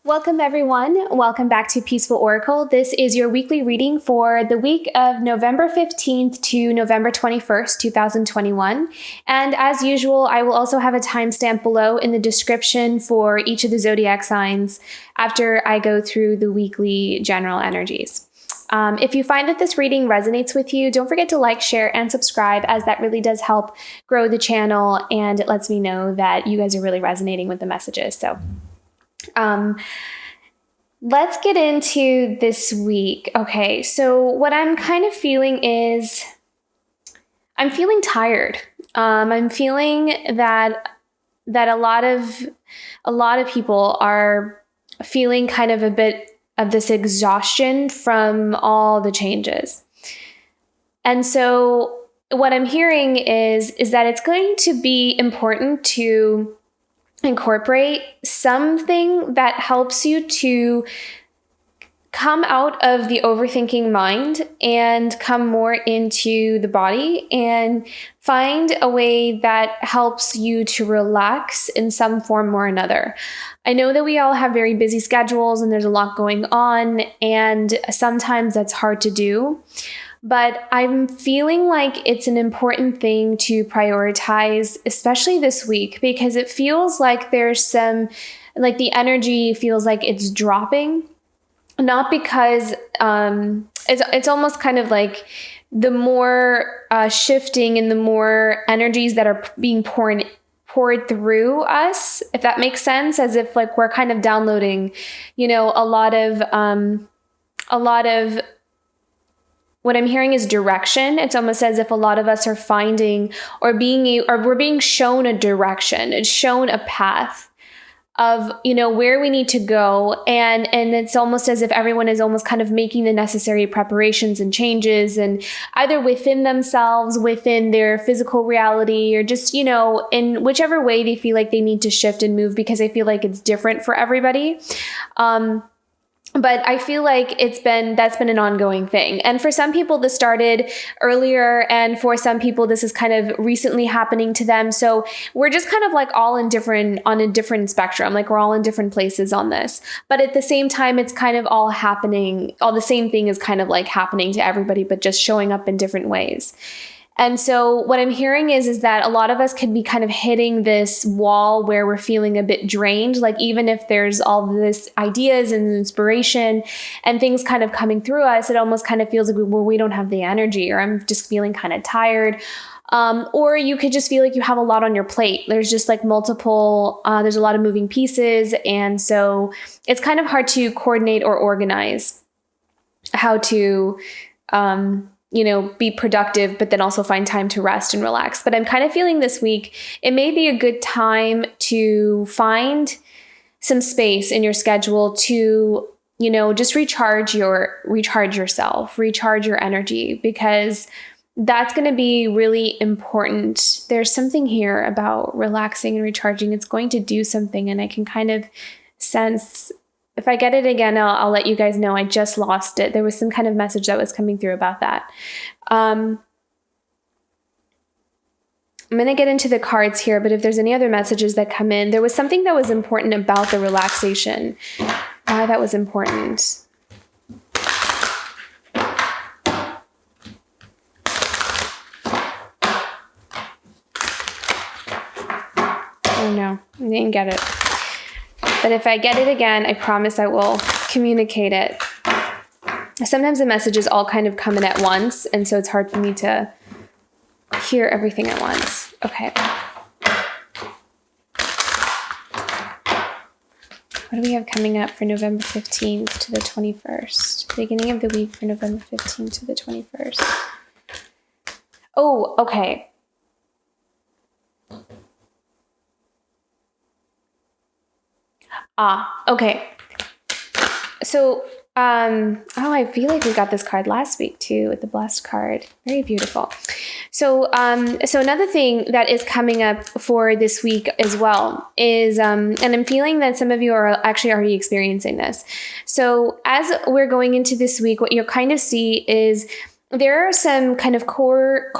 Welcome everyone. Welcome back to Peaceful Oracle. This is your weekly reading for the week of November 15th to November 21st, 2021. And as usual, I will also have a timestamp below in the description for each of the zodiac signs after I go through the weekly general energies. If you find that this reading resonates with you, don't forget to like, share, and subscribe, as that really does help grow the channel and it lets me know that you guys are really resonating with the messages. So let's get into this week. Okay, so what I'm kind of feeling is I'm feeling tired. I'm feeling that a lot of people are feeling kind of a bit of this exhaustion from all the changes. And so what I'm hearing is that it's going to be important to incorporate something that helps you to come out of the overthinking mind and come more into the body and find a way that helps you to relax in some form or another. I know that we all have very busy schedules and there's a lot going on, and sometimes that's hard to do. But I'm feeling like it's an important thing to prioritize, especially this week, because it feels like there's some, like the energy feels like it's dropping. Not because it's almost kind of like the more shifting and the more energies that are being poured through us, if that makes sense, as if like we're kind of downloading, a lot of what I'm hearing is direction. It's almost as if a lot of us are finding or we're being shown a direction. It's shown a path of, where we need to go. And it's almost as if everyone is almost kind of making the necessary preparations and changes, and either within themselves, within their physical reality, or just, in whichever way they feel like they need to shift and move, because I feel like it's different for everybody. But I feel like that's been an ongoing thing. And for some people, this started earlier. And for some people, this is kind of recently happening to them. So we're just kind of like all on a different spectrum. Like we're all in different places on this. But at the same time, it's kind of all happening. All the same thing is kind of like happening to everybody, but just showing up in different ways. And so what I'm hearing is that a lot of us could be kind of hitting this wall where we're feeling a bit drained. Like even if there's all this ideas and inspiration and things kind of coming through us, it almost kind of feels like we don't have the energy, or I'm just feeling kind of tired. Or you could just feel like you have a lot on your plate. There's just like there's a lot of moving pieces. And so it's kind of hard to coordinate or organize how to, be productive, but then also find time to rest and relax. But I'm kind of feeling this week, it may be a good time to find some space in your schedule to, just recharge yourself, recharge your energy, because that's going to be really important. There's something here about relaxing and recharging. It's going to do something, and I can kind of sense. If I get it again, I'll let you guys know. I just lost it. There was some kind of message that was coming through about that. I'm going to get into the cards here, but if there's any other messages that come in, there was something that was important about the relaxation. Why that was important. Oh no, I didn't get it. But if I get it again, I promise I will communicate it. Sometimes the messages all kind of come in at once, and so it's hard for me to hear everything at once. Okay. What do we have coming up for November 15th to the 21st? Beginning of the week for November 15th to the 21st. Oh, okay. Okay. So, I feel like we got this card last week too, with the blessed card. Very beautiful. So another thing that is coming up for this week as well is, and I'm feeling that some of you are actually already experiencing this. So as we're going into this week, what you'll kind of see is there are some kind of core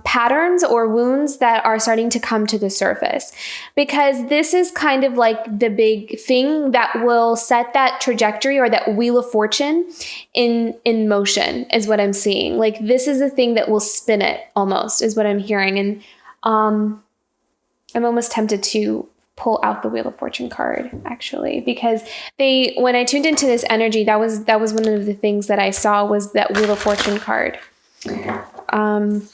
patterns or wounds that are starting to come to the surface, because this is kind of like the big thing that will set that trajectory or that wheel of fortune in motion, is what I'm seeing. Like, this is the thing that will spin it, almost, is what I'm hearing. And I'm almost tempted to pull out the Wheel of Fortune card, actually, because when I tuned into this energy, that was one of the things that I saw, was that Wheel of Fortune card. And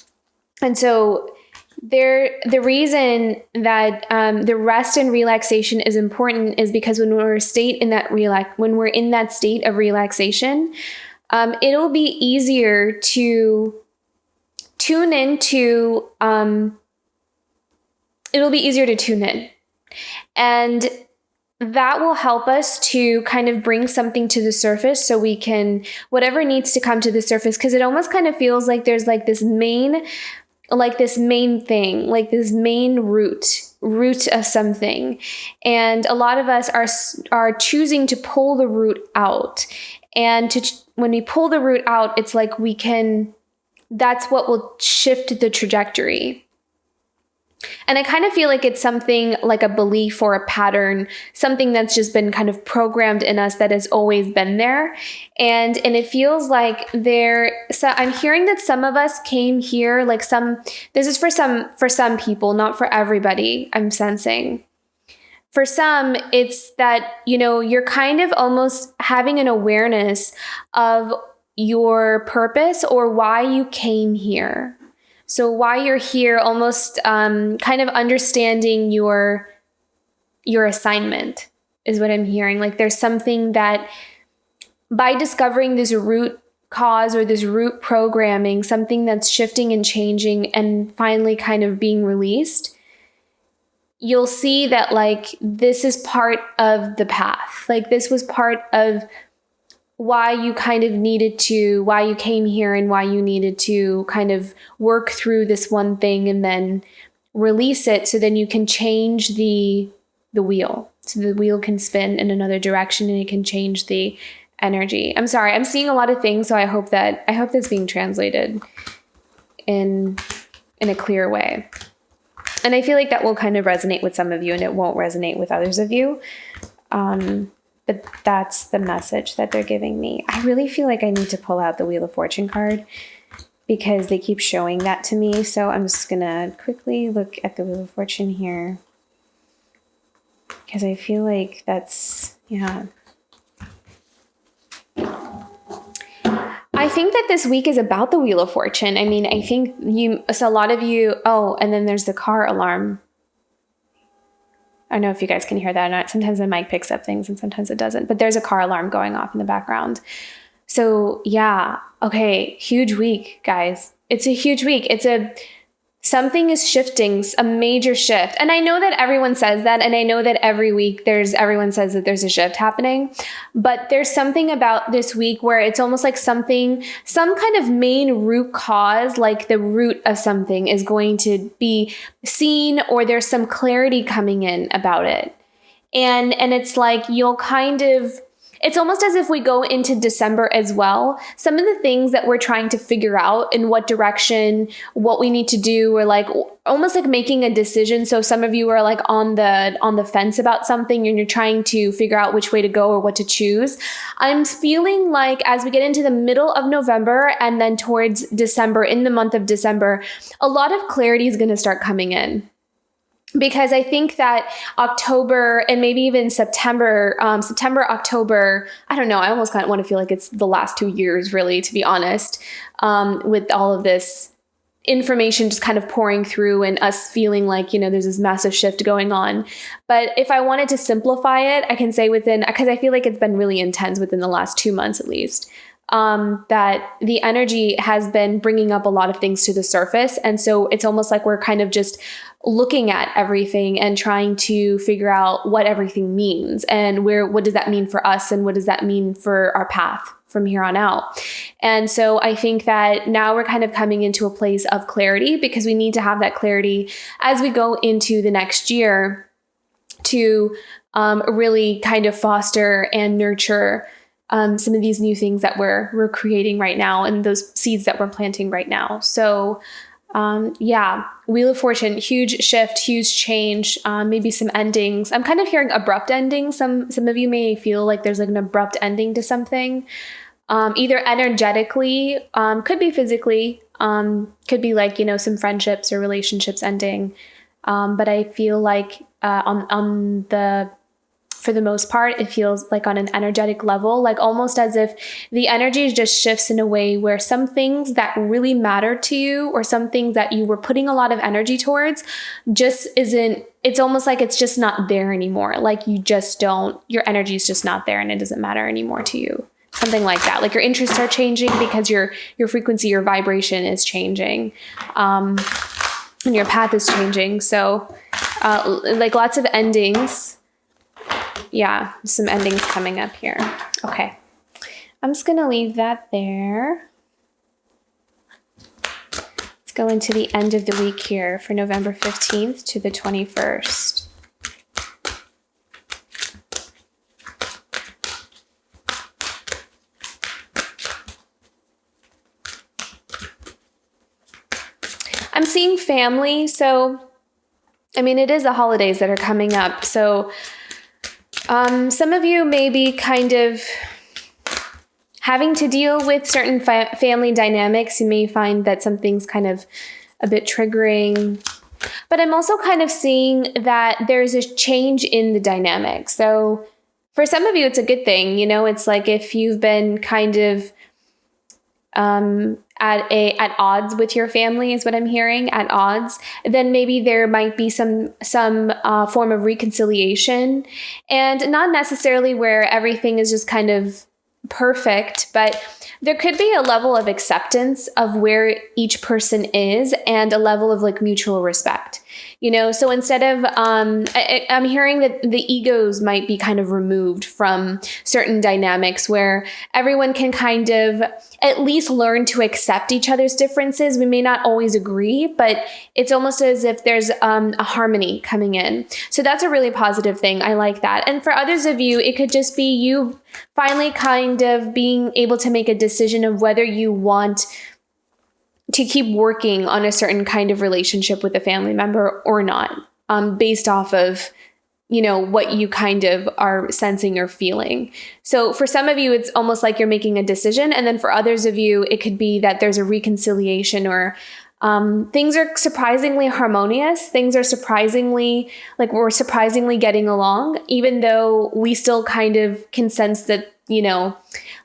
so the reason that the rest and relaxation is important is because when we're in that state of relaxation, it'll be easier to tune into. It'll be easier to tune in. And that will help us to kind of bring something to the surface, so we can, whatever needs to come to the surface, because it almost kind of feels like there's like this main thing, like this main root of something. And a lot of us are choosing to pull the root out. And when we pull the root out, it's like that's what will shift the trajectory. And I kind of feel like it's something like a belief or a pattern, something that's just been kind of programmed in us, that has always been there. And it feels like so I'm hearing that some of us came here, like this is for some people, not for everybody, I'm sensing. For some, it's that, you're kind of almost having an awareness of your purpose or why you came here. So why you're here, almost kind of understanding your assignment, is what I'm hearing. Like, there's something that, by discovering this root cause or this root programming, something that's shifting and changing and finally kind of being released, you'll see that, like, this is part of the path. Like, this was part of why you came here, and why you needed to kind of work through this one thing and then release it, so then you can change the wheel. So the wheel can spin in another direction and it can change the energy. I'm sorry, I'm seeing a lot of things, so I hope that's being translated in a clear way. And I feel like that will kind of resonate with some of you and it won't resonate with others of you. But that's the message that they're giving me. I really feel like I need to pull out the Wheel of Fortune card, because they keep showing that to me. So I'm just going to quickly look at the Wheel of Fortune here, because I feel like that's, yeah. I think that this week is about the Wheel of Fortune. I mean, I think a lot of you, and then there's the car alarm. I don't know if you guys can hear that or not. Sometimes the mic picks up things and sometimes it doesn't, but there's a car alarm going off in the background. So yeah, okay, huge week, guys. It's a huge week. Something is shifting, a major shift. And I know that everyone says that, and I know that every week everyone says that there's a shift happening, but there's something about this week where it's almost like some kind of main root cause, like the root of something is going to be seen, or there's some clarity coming in about it. And it's like it's almost as if we go into December as well. Some of the things that we're trying to figure out in what direction, what we need to do, or like almost like making a decision. So some of you are like on the fence about something and you're trying to figure out which way to go or what to choose. I'm feeling like as we get into the middle of November and then towards December, in the month of December, a lot of clarity is going to start coming in. Because I think that October and maybe even September, October, I don't know. I almost kind of want to feel like it's the last 2 years, really, to be honest, with all of this information just kind of pouring through and us feeling like, there's this massive shift going on. But if I wanted to simplify it, I can say because I feel like it's been really intense within the last 2 months at least. That the energy has been bringing up a lot of things to the surface. And so it's almost like we're kind of just looking at everything and trying to figure out what everything means and what does that mean for us and what does that mean for our path from here on out. And so I think that now we're kind of coming into a place of clarity, because we need to have that clarity as we go into the next year to really kind of foster and nurture some of these new things that we're creating right now and those seeds that we're planting right now. So yeah, Wheel of Fortune, huge shift, huge change, maybe some endings. I'm kind of hearing abrupt endings. Some of you may feel like there's like an abrupt ending to something, either energetically, could be physically, could be like, you know, some friendships or relationships ending. But I feel like for the most part, it feels like on an energetic level, like almost as if the energy just shifts in a way where some things that really matter to you or some things that you were putting a lot of energy towards just isn't, it's almost like it's just not there anymore. Like you just don't, your energy is just not there and it doesn't matter anymore to you. Something like that. Like your interests are changing because your frequency, your vibration is changing. And your path is changing. So like lots of endings. Yeah, some endings coming up here. Okay. I'm just going to leave that there. Let's go into the end of the week here for November 15th to the 21st. I'm seeing family. So, I mean, it is the holidays that are coming up. So, some of you may be kind of having to deal with certain family dynamics. You may find that something's kind of a bit triggering, but I'm also kind of seeing that there's a change in the dynamic. So for some of you, it's a good thing. You know, it's like if you've been kind of at odds with your family is what I'm hearing, at odds, then maybe there might be some form of reconciliation, and not necessarily where everything is just kind of perfect, but there could be a level of acceptance of where each person is and a level of like mutual respect. You know, so instead of, I'm hearing that the egos might be kind of removed from certain dynamics where everyone can kind of at least learn to accept each other's differences. We may not always agree, but it's almost as if there's a harmony coming in. So that's a really positive thing. I like that. And for others of you, it could just be you finally kind of being able to make a decision of whether you want to keep working on a certain kind of relationship with a family member or not, based off of, you know, what you kind of are sensing or feeling. So for some of you, it's almost like you're making a decision. And then for others of you, it could be that there's a reconciliation or things are surprisingly harmonious. Things are surprisingly, like we're surprisingly getting along, even though we still kind of can sense that, you know,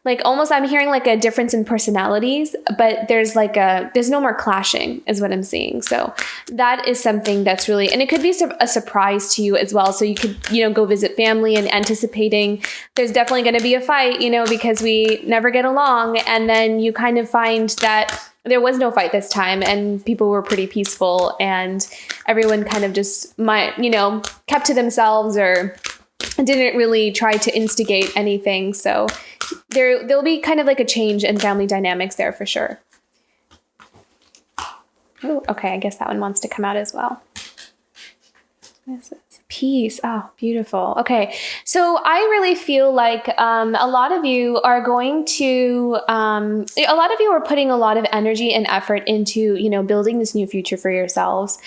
like almost I'm hearing like a difference in personalities, but there's no more clashing is what I'm seeing. So that is something that's really, and it could be a surprise to you as well. So you could, you know, go visit family and anticipating there's definitely going to be a fight, you know, because we never get along. And then you kind of find that there was no fight this time and people were pretty peaceful and everyone kind of just kept to themselves or didn't really try to instigate anything. So there'll be kind of like a change in family dynamics there for sure. Oh, okay. I guess that one wants to come out as well. What is this? Peace. Oh, beautiful. Okay. So I really feel like a lot of you are putting a lot of energy and effort into, you know, building this new future for yourselves.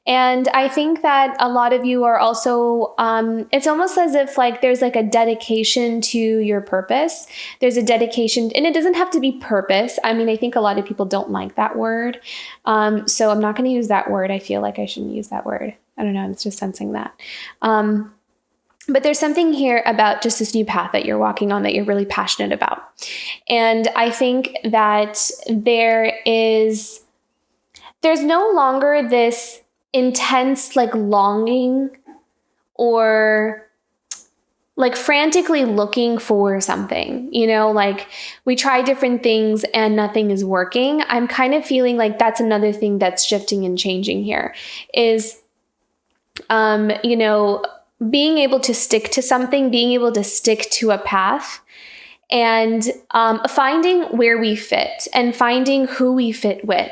And I think that a lot of you are also, it's almost as if like there's like a dedication to your purpose. There's a dedication, and it doesn't have to be purpose. I mean, I think a lot of people don't like that word. So I'm not going to use that word. I feel like I shouldn't use that word. I don't know. I'm just sensing that. But there's something here about just this new path that you're walking on that you're really passionate about. And I think that there's no longer this intense like longing or like frantically looking for something, you know, like we try different things and nothing is working. I'm kind of feeling like that's another thing that's shifting and changing here is you know, being able to stick to something, being able to stick to a path and finding where we fit and finding who we fit with.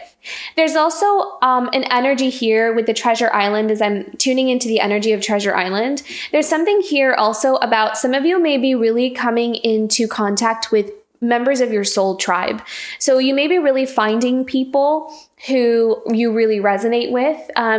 There's also an energy here with the Treasure Island as I'm tuning into the energy of Treasure Island. There's something here also about some of you may be really coming into contact with members of your soul tribe. So you may be really finding people who you really resonate with,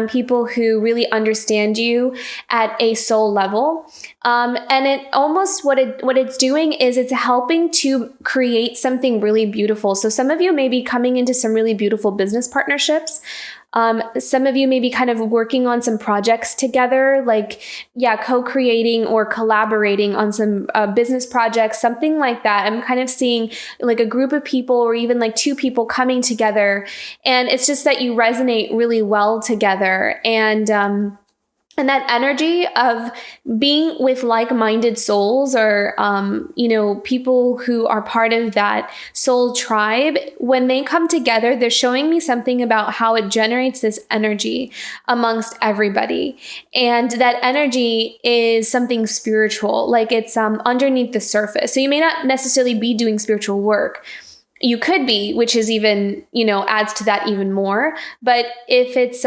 people who really understand you at a soul level. And it almost what it's doing is it's helping to create something really beautiful. So some of you may be coming into some really beautiful business partnerships. Some of you may be kind of working on some projects together, like, co-creating or collaborating on some business projects, something like that. I'm kind of seeing like a group of people or even like two people coming together. And it's just that you resonate really well together. And that energy of being with like-minded souls or, people who are part of that soul tribe, when they come together, they're showing me something about how it generates this energy amongst everybody. And that energy is something spiritual, like it's underneath the surface. So you may not necessarily be doing spiritual work. You could be, which is even, adds to that even more. But if it's,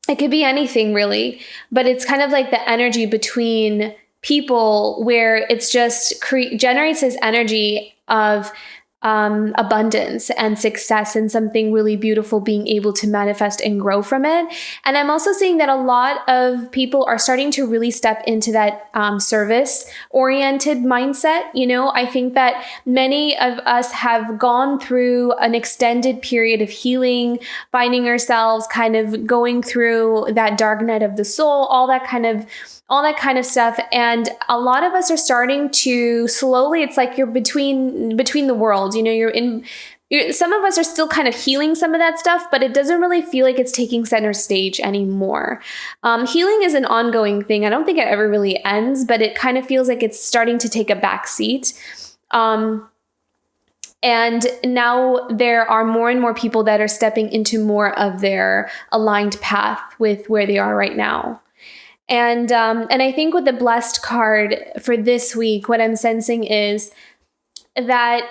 it could be anything really, but it's kind of like the energy between people where it's just generates this energy of abundance and success and something really beautiful being able to manifest and grow from it. And I'm also seeing that a lot of people are starting to really step into that service-oriented mindset. I think that many of us have gone through an extended period of healing, finding ourselves kind of going through that dark night of the soul, all that kind of stuff. And a lot of us are starting to slowly, it's like you're between the worlds, some of us are still kind of healing some of that stuff, but it doesn't really feel like it's taking center stage anymore. Healing is an ongoing thing. I don't think it ever really ends, but it kind of feels like it's starting to take a back seat. And now there are more and more people that are stepping into more of their aligned path with where they are right now. And I think with the blessed card for this week, what I'm sensing is that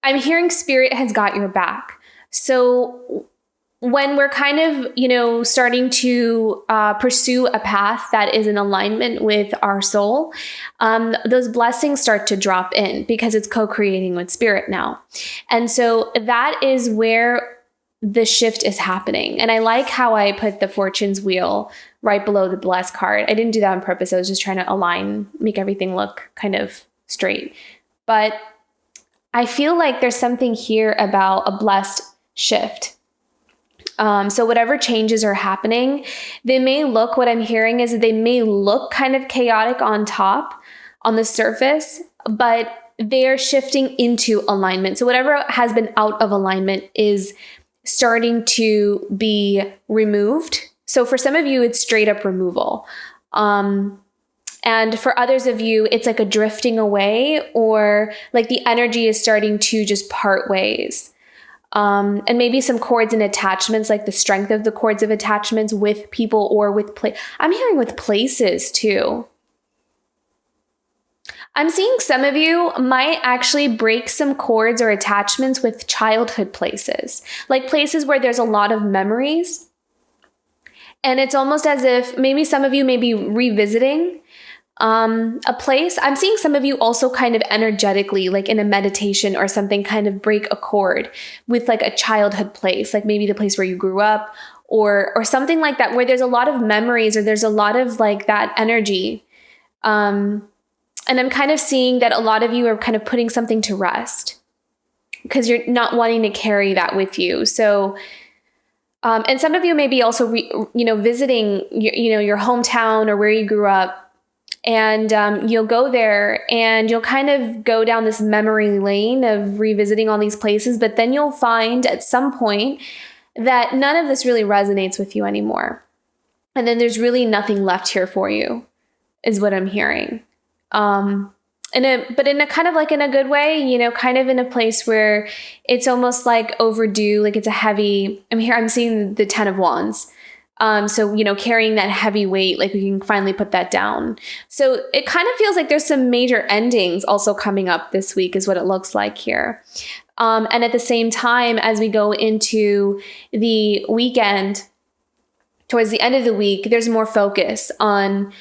I'm hearing spirit has got your back. So when we're kind of, starting to pursue a path that is in alignment with our soul, those blessings start to drop in because it's co-creating with spirit now. And so that is where the shift is happening. And I like how I put the fortune's wheel right below the blessed card. I didn't do that on purpose. I was just trying to align, make everything look kind of straight. But I feel like there's something here about a blessed shift. So whatever changes are happening, they may look, what I'm hearing is they may look kind of chaotic on top, on the surface, but they're shifting into alignment. So whatever has been out of alignment is starting to be removed. So for some of you, it's straight up removal. And for others of you, it's like a drifting away, or like the energy is starting to just part ways. And maybe some cords and attachments, like the strength of the cords of attachments with people or with I'm hearing with places too. I'm seeing some of you might actually break some cords or attachments with childhood places, like places where there's a lot of memories. And it's almost as if maybe some of you may be revisiting a place. I'm seeing some of you also kind of energetically, like in a meditation or something, kind of break a cord with like a childhood place, like maybe the place where you grew up or something like that, where there's a lot of memories or there's a lot of like that energy. And I'm kind of seeing that a lot of you are kind of putting something to rest because you're not wanting to carry that with you. So, and some of you may be also, visiting, your hometown or where you grew up. And you'll go there and you'll kind of go down this memory lane of revisiting all these places. But then you'll find at some point that none of this really resonates with you anymore. And then there's really nothing left here for you, is what I'm hearing. But in a kind of like in a good way, kind of in a place where it's almost like overdue, like it's a heavy, I'm seeing the 10 of Wands. So, you know, carrying that heavy weight, like we can finally put that down. So it kind of feels like there's some major endings also coming up this week is what it looks like here. And at the same time, as we go into the weekend, towards the end of the week, there's more focus on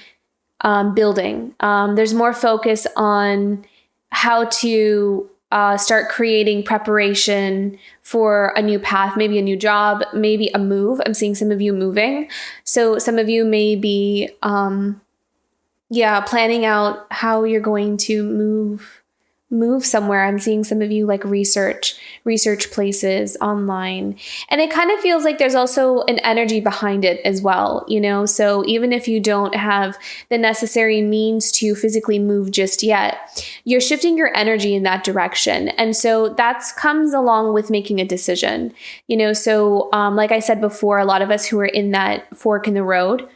building. There's more focus on how to start creating preparation for a new path, maybe a new job, maybe a move. I'm seeing some of you moving. So some of you may be, planning out how you're going to move somewhere. I'm seeing some of you like research places online. And it kind of feels like there's also an energy behind it as well, you know? So even if you don't have the necessary means to physically move just yet, you're shifting your energy in that direction. And so that comes along with making a decision, you know? So like I said before, a lot of us who are in that fork in the road,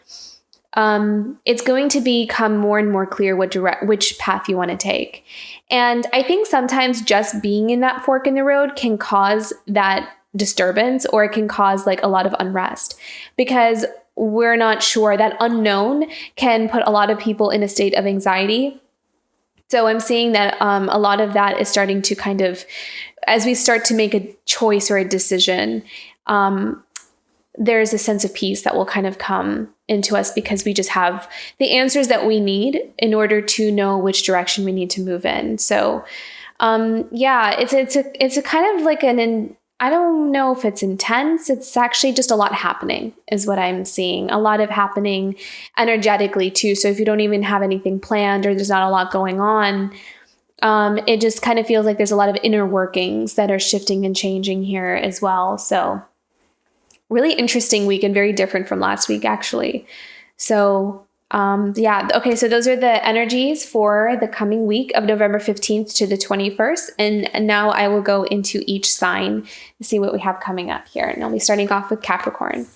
it's going to become more and more clear which path you want to take. And I think sometimes just being in that fork in the road can cause that disturbance, or it can cause like a lot of unrest because we're not sure. That unknown can put a lot of people in a state of anxiety. So I'm seeing that a lot of that is starting to kind of, as we start to make a choice or a decision, there's a sense of peace that will kind of come into us because we just have the answers that we need in order to know which direction we need to move in. So, it's a kind of like I don't know if it's intense. It's actually just a lot happening is what I'm seeing. A lot of happening energetically too. So if you don't even have anything planned or there's not a lot going on, it just kind of feels like there's a lot of inner workings that are shifting and changing here as well. So really interesting week and very different from last week, actually. So, okay, so those are the energies for the coming week of November 15th to the 21st. And now I will go into each sign to see what we have coming up here. And I'll be starting off with Capricorn.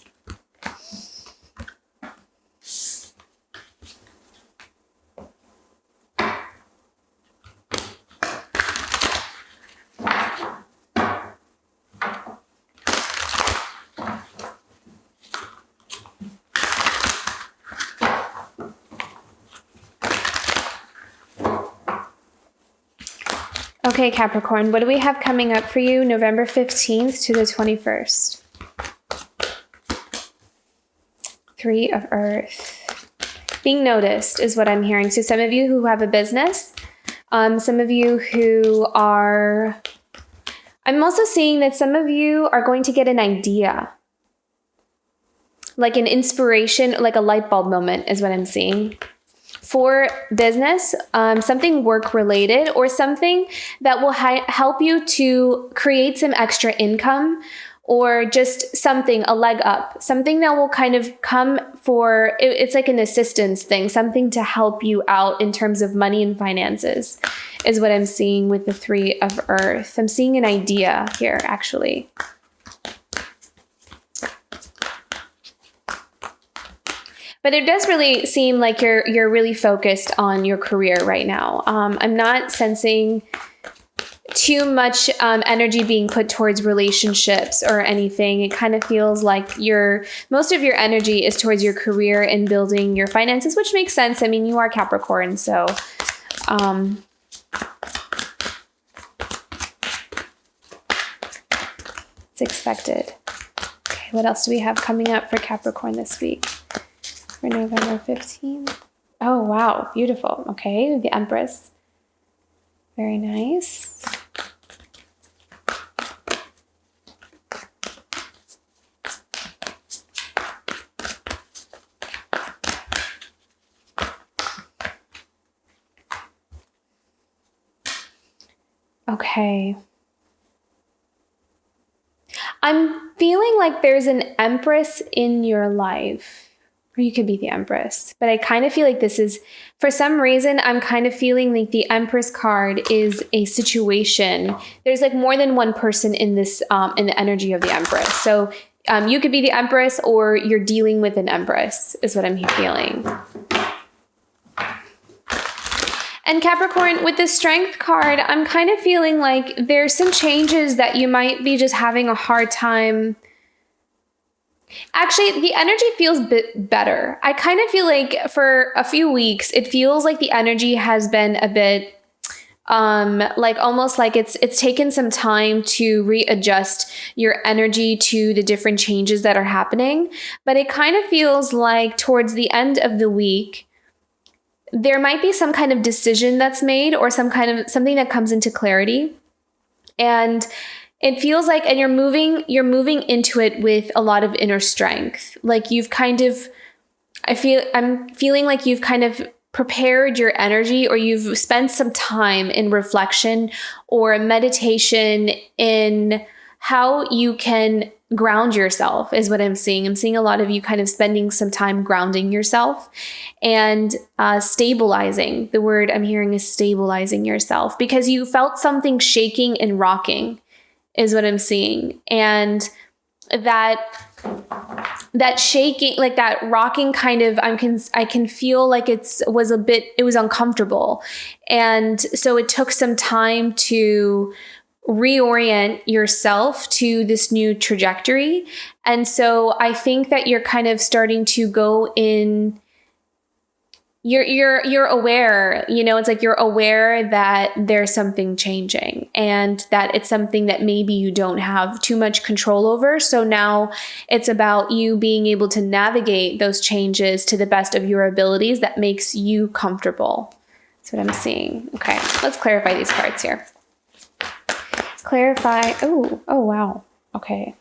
Okay, Capricorn, what do we have coming up for you November 15th to the 21st? 3 of Earth. Being noticed is what I'm hearing. So some of you who have a business, some of you who are, I'm also seeing that some of you are going to get an idea, like an inspiration, like a light bulb moment is what I'm seeing. For business, something work related or something that will help you to create some extra income, or just something, a leg up, something that will kind of come for, it's like an assistance thing, something to help you out in terms of money and finances is what I'm seeing with the 3 of Earth. I'm seeing an idea here, actually. But it does really seem like you're really focused on your career right now. I'm not sensing too much energy being put towards relationships or anything. It kind of feels like most of your energy is towards your career and building your finances, which makes sense. I mean, you are Capricorn, so it's expected. Okay, what else do we have coming up for Capricorn this week? For November 15th. Oh, wow. Beautiful. Okay. The Empress. Very nice. Okay. I'm feeling like there's an Empress in your life. Or you could be the Empress. But I kind of feel like this is, for some reason, I'm kind of feeling like the Empress card is a situation. There's like more than one person in this, in the energy of the Empress. So you could be the Empress or you're dealing with an Empress is what I'm feeling. And Capricorn, with the Strength card, I'm kind of feeling like there's some changes that you might be just having a hard time. Actually, the energy feels a bit better. I kind of feel like for a few weeks, it feels like the energy has been a bit like almost like it's taken some time to readjust your energy to the different changes that are happening. But it kind of feels like towards the end of the week, there might be some kind of decision that's made or some kind of something that comes into clarity. And it feels like, and you're moving into it with a lot of inner strength. Like you've kind of, I'm feeling like you've kind of prepared your energy, or you've spent some time in reflection or meditation in how you can ground yourself is what I'm seeing. I'm seeing a lot of you kind of spending some time grounding yourself and stabilizing. The word I'm hearing is stabilizing yourself, because you felt something shaking and rocking is what I'm seeing. And that shaking, like that rocking kind of, I can feel like it was uncomfortable. And so it took some time to reorient yourself to this new trajectory. And so I think that you're kind of starting to go in, you're aware, it's like you're aware that there's something changing and that it's something that maybe you don't have too much control over. So now it's about you being able to navigate those changes to the best of your abilities that makes you comfortable. That's what I'm seeing. Okay, let's clarify these cards here. Clarify. Oh, wow. Okay.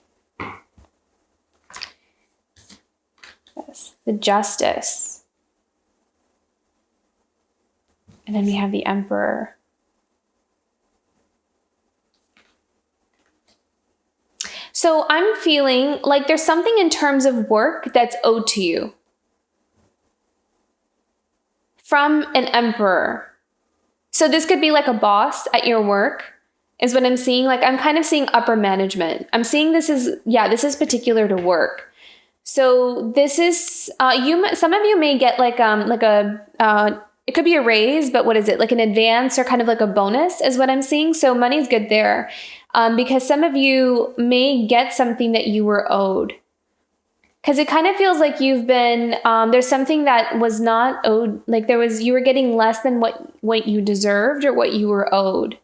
Yes. The Justice. And then we have the Emperor. So I'm feeling like there's something in terms of work that's owed to you from an Emperor. So this could be like a boss at your work is what I'm seeing. Like I'm kind of seeing upper management. I'm seeing this is particular to work. So this is, some of you may get like it could be a raise, but what is it? Like an advance or kind of like a bonus is what I'm seeing. So money's good there, because some of you may get something that you were owed. Because it kind of feels like you've been, there's something that was not owed. Like you were getting less than what you deserved or what you were owed.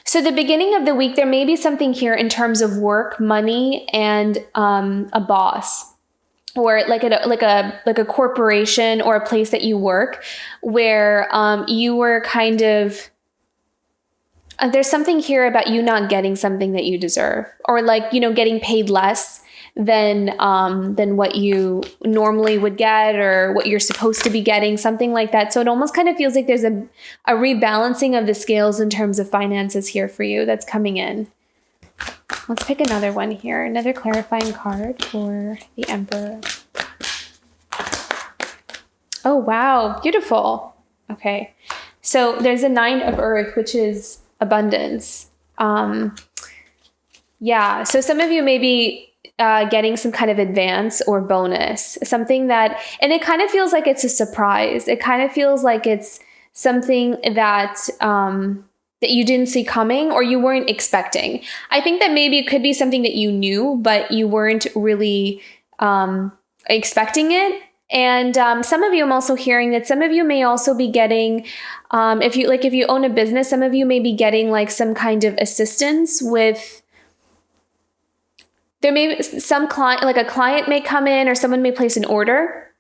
So the beginning of the week, there may be something here in terms of work, money, and a boss. Or like a corporation or a place that you work where you were kind of, there's something here about you not getting something that you deserve, or like, getting paid less than what you normally would get or what you're supposed to be getting, something like that. So it almost kind of feels like there's a rebalancing of the scales in terms of finances here for you that's coming in. Let's pick another one here. Another clarifying card for the Emperor. Oh, wow. Beautiful. Okay. So there's a 9 of Earth, which is abundance. Yeah. So some of you may be getting some kind of advance or bonus, something that, and it kind of feels like it's a surprise. It kind of feels like it's something that, that you didn't see coming or you weren't expecting. I think that maybe it could be something that you knew, but you weren't really expecting it. And some of you, I'm also hearing that some of you may also be getting, if you own a business, some of you may be getting like some kind of assistance with, there may be some client, like a client may come in or someone may place an order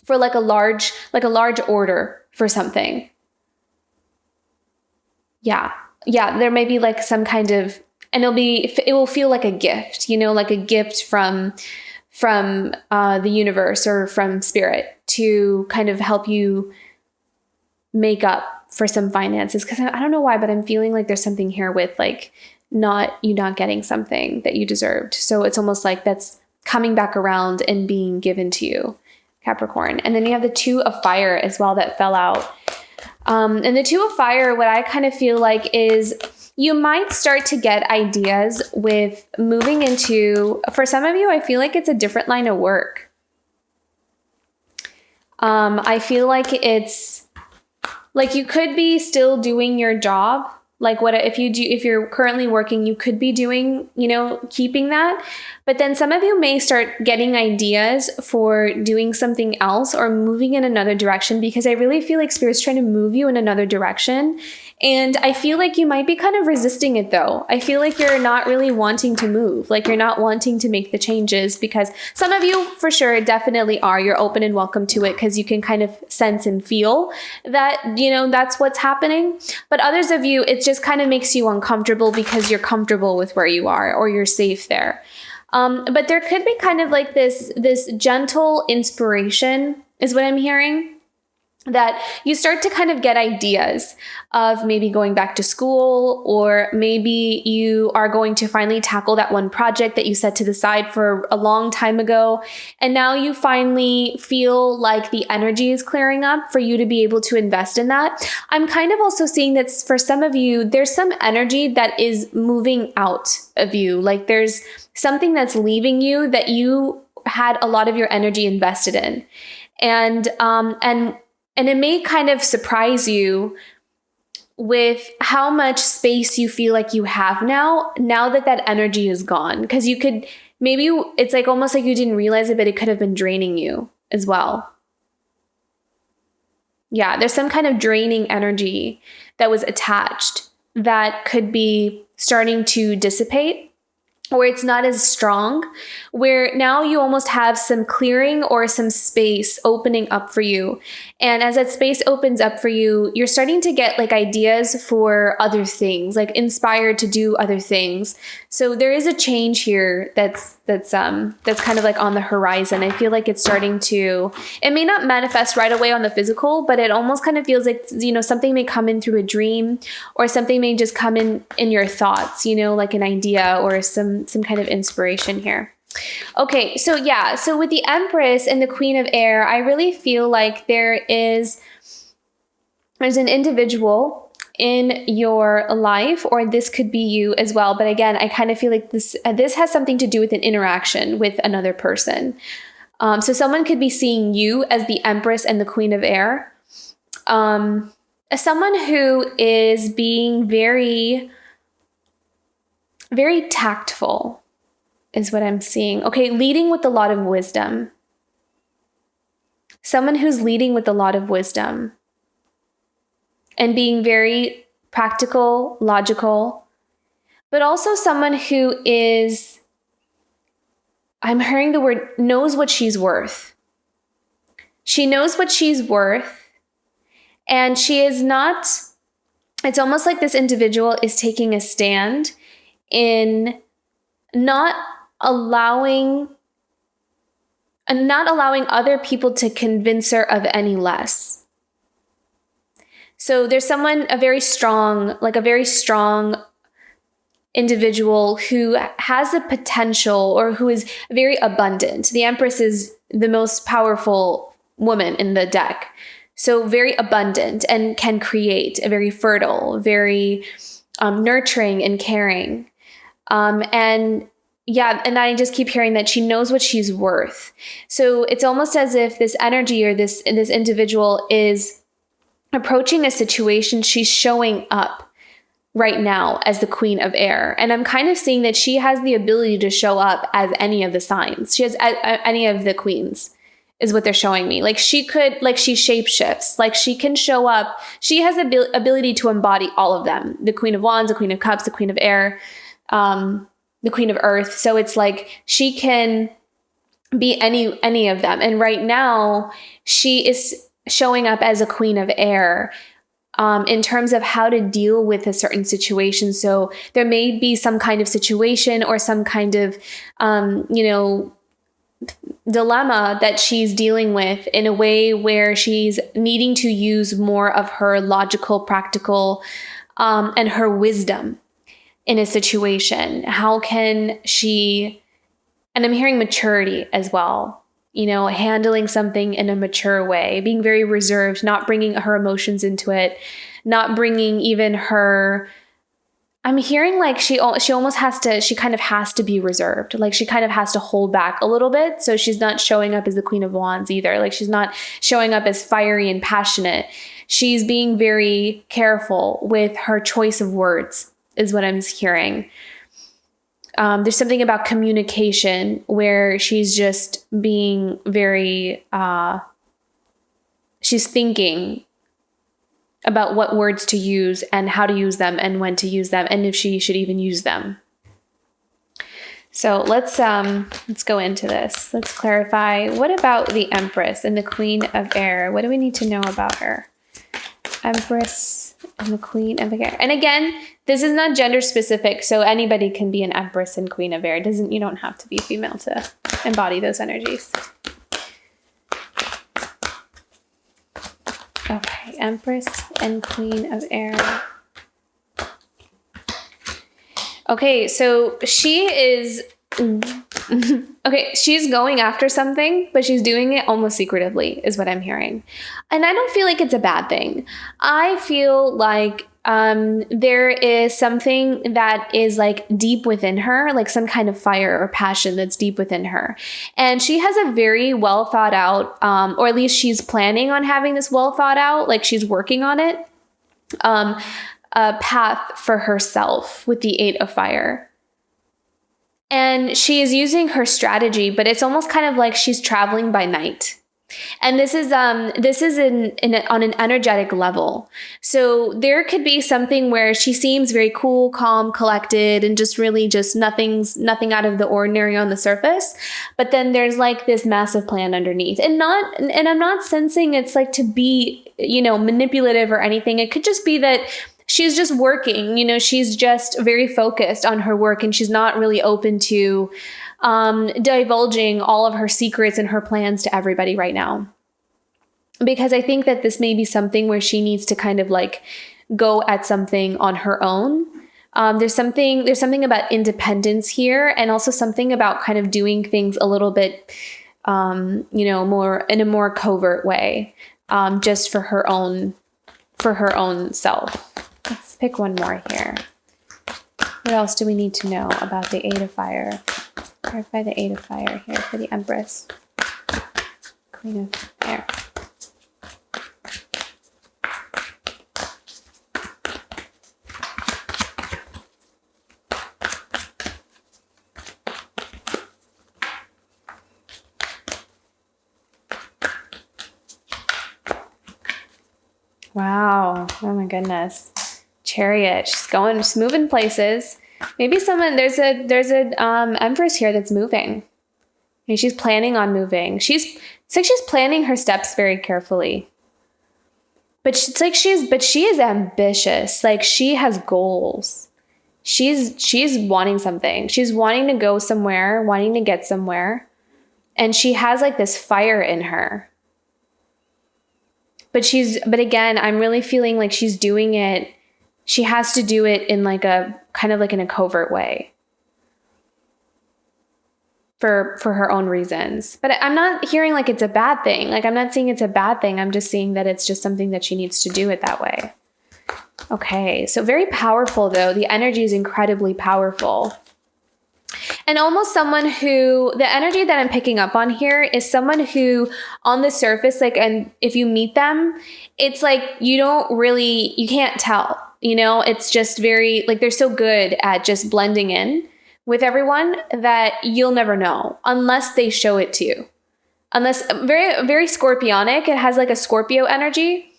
for like a large order for something. Yeah. There may be like some kind of, and it will feel like a gift, like a gift from the universe or from spirit to kind of help you make up for some finances. Cause I don't know why, but I'm feeling like there's something here with like not getting something that you deserved. So it's almost like that's coming back around and being given to you, Capricorn. And then you have the 2 of Fire as well that fell out. And the 2 of Fire, what I kind of feel like is you might start to get ideas with moving into, for some of you, I feel like it's a different line of work. I feel like it's like you could be still doing your job, Like what if you're currently working, you could be doing, keeping that. But then some of you may start getting ideas for doing something else or moving in another direction, because I really feel like Spirit's trying to move you in another direction. And I feel like you might be kind of resisting it though. I feel like you're not really wanting to move, like you're not wanting to make the changes, because some of you for sure definitely are. You're open and welcome to it because you can kind of sense and feel that, that's what's happening. But others of you, it just kind of makes you uncomfortable because you're comfortable with where you are or you're safe there. But there could be kind of like this gentle inspiration is what I'm hearing, that you start to kind of get ideas of maybe going back to school, or maybe you are going to finally tackle that one project that you set to the side for a long time ago. And now you finally feel like the energy is clearing up for you to be able to invest in that. I'm kind of also seeing that for some of you, there's some energy that is moving out of you. Like there's something that's leaving you that you had a lot of your energy invested in. And it may kind of surprise you with how much space you feel like you have now that energy is gone. Because it's like almost like you didn't realize it, but it could have been draining you as well. Yeah, there's some kind of draining energy that was attached that could be starting to dissipate, or it's not as strong, where now you almost have some clearing or some space opening up for you. And as that space opens up for you, you're starting to get like ideas for other things, like inspired to do other things. So there is a change here that's kind of like on the horizon. I feel like it's starting to, it may not manifest right away on the physical, but it almost kind of feels like, something may come in through a dream, or something may just come in your thoughts, like an idea or some kind of inspiration here. Okay, so with the Empress and the Queen of Air, I really feel like there's an individual in your life, or this could be you as well. But again, I kind of feel like this has something to do with an interaction with another person. So someone could be seeing you as the Empress and the Queen of Air. Someone who is being very, very tactful is what I'm seeing. Okay, leading with a lot of wisdom. Someone who's leading with a lot of wisdom and being very practical, logical, but also someone who is, I'm hearing the word, knows what she's worth. She knows what she's worth, and she is not, it's almost like this individual is taking a stand in not allowing other people to convince her of any less. So there's someone, a very strong individual who has a potential, or who is very abundant. The Empress is the most powerful woman in the deck. So very abundant and can create, a very fertile, very nurturing and caring. And I just keep hearing that she knows what she's worth. So it's almost as if this energy, or this individual is approaching a situation, she's showing up right now as the Queen of Air. And I'm kind of seeing that she has the ability to show up as any of the signs. She has any of the queens, is what they're showing me. Like she shapeshifts, like she can show up. She has the ability to embody all of them. The Queen of Wands, the Queen of Cups, the Queen of Air, the Queen of Earth. So it's like she can be any of them. And right now she is showing up as a Queen of Air in terms of how to deal with a certain situation. So there may be some kind of situation or some kind of, dilemma that she's dealing with, in a way where she's needing to use more of her logical, practical, and her wisdom in a situation. How can she, and I'm hearing maturity as well, handling something in a mature way, being very reserved, not bringing her emotions into it, not bringing even her, I'm hearing like she almost has to, she kind of has to be reserved. Like she kind of has to hold back a little bit. So she's not showing up as the Queen of Wands either. Like she's not showing up as fiery and passionate. She's being very careful with her choice of words is what I'm hearing. There's something about communication where she's just being very, she's thinking about what words to use and how to use them and when to use them and if she should even use them. So let's go into this. Let's clarify. What about the Empress and the Queen of Air? What do we need to know about her? Empress and the Queen of Air. And again, this is not gender specific, so anybody can be an Empress and Queen of Air. You don't have to be female to embody those energies. Okay, Empress and Queen of Air. Okay, so she is... okay, she's going after something, but she's doing it almost secretively, is what I'm hearing. And I don't feel like it's a bad thing. I feel like there is something that is like deep within her, like some kind of fire or passion that's deep within her. And she has a very well thought out, or at least she's planning on having this well thought out, like she's working on it, a path for herself with the 8 of Fire. And she is using her strategy, but it's almost kind of like she's traveling by night. And this is on an energetic level. So there could be something where she seems very cool, calm, collected, and just really just nothing out of the ordinary on the surface. But then there's like this massive plan underneath. And I'm not sensing it's like to be, manipulative or anything. It could just be that she's just working, she's just very focused on her work and she's not really open to divulging all of her secrets and her plans to everybody right now. Because I think that this may be something where she needs to kind of like go at something on her own. There's something about independence here, and also something about kind of doing things a little bit, more in a more covert way, just for her own self. Let's pick one more here. What else do we need to know about the 8 of Fire? Clarify the 8 of Fire here for the Empress. Queen of Air. Wow. Oh my goodness. Chariot. She's moving places. Maybe there's a Empress here that's moving. And she's planning on moving. It's like she's planning her steps very carefully. But she is ambitious. Like she has goals. She's wanting something. She's wanting to go somewhere, wanting to get somewhere. And she has like this fire in her. But again, I'm really feeling like she's doing it. She has to do it in like a kind of like in a covert way for her own reasons. But I'm not hearing like it's a bad thing. Like I'm not saying it's a bad thing. I'm just seeing that it's just something that she needs to do it that way. Okay. So very powerful though. The energy is incredibly powerful. And almost someone who, the energy that I'm picking up on here is someone who on the surface, like, and if you meet them, it's like, you can't tell, it's just very, like, they're so good at just blending in with everyone that you'll never know unless they show it to you. Unless, very, very scorpionic. It has like a Scorpio energy.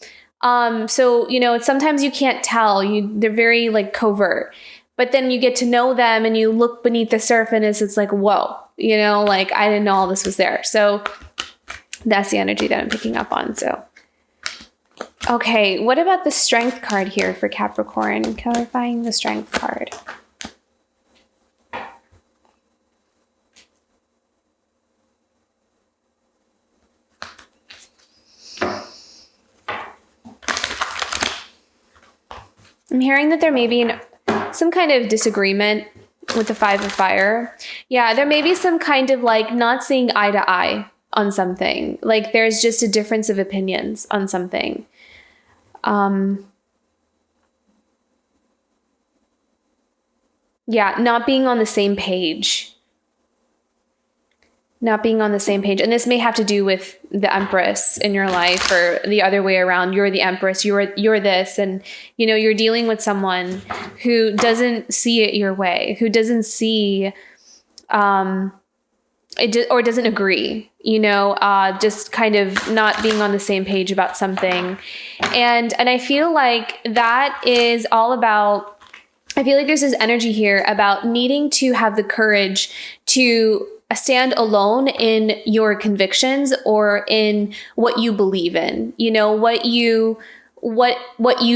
So, it's sometimes you can't tell, they're very like covert. But then you get to know them and you look beneath the surface, it's like, whoa, like I didn't know all this was there. So that's the energy that I'm picking up on. So, okay, what about the Strength card here for Capricorn? Clarifying the Strength card. I'm hearing that there may be some kind of disagreement with the 5 of Fire. Yeah, there may be some kind of like not seeing eye to eye on something. Like there's just a difference of opinions on something. Yeah, not being on the same page. Not being on the same page. And this may have to do with the Empress in your life, or the other way around. You're the Empress, you're this, and you're dealing with someone who doesn't see it your way, who doesn't see or doesn't agree, just kind of not being on the same page about something. And I feel like that is all about, I feel like there's this energy here about needing to have the courage to stand alone in your convictions or in what you believe in, what you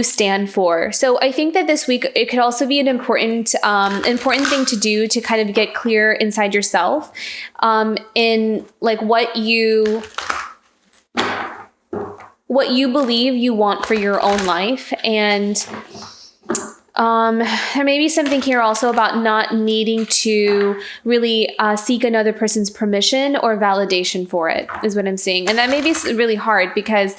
stand for. So I think that this week it could also be an important thing to do to kind of get clear inside yourself, in like what you believe you want for your own life. And there may be something here also about not needing to really seek another person's permission or validation for it, is what I'm seeing. And that may be really hard because,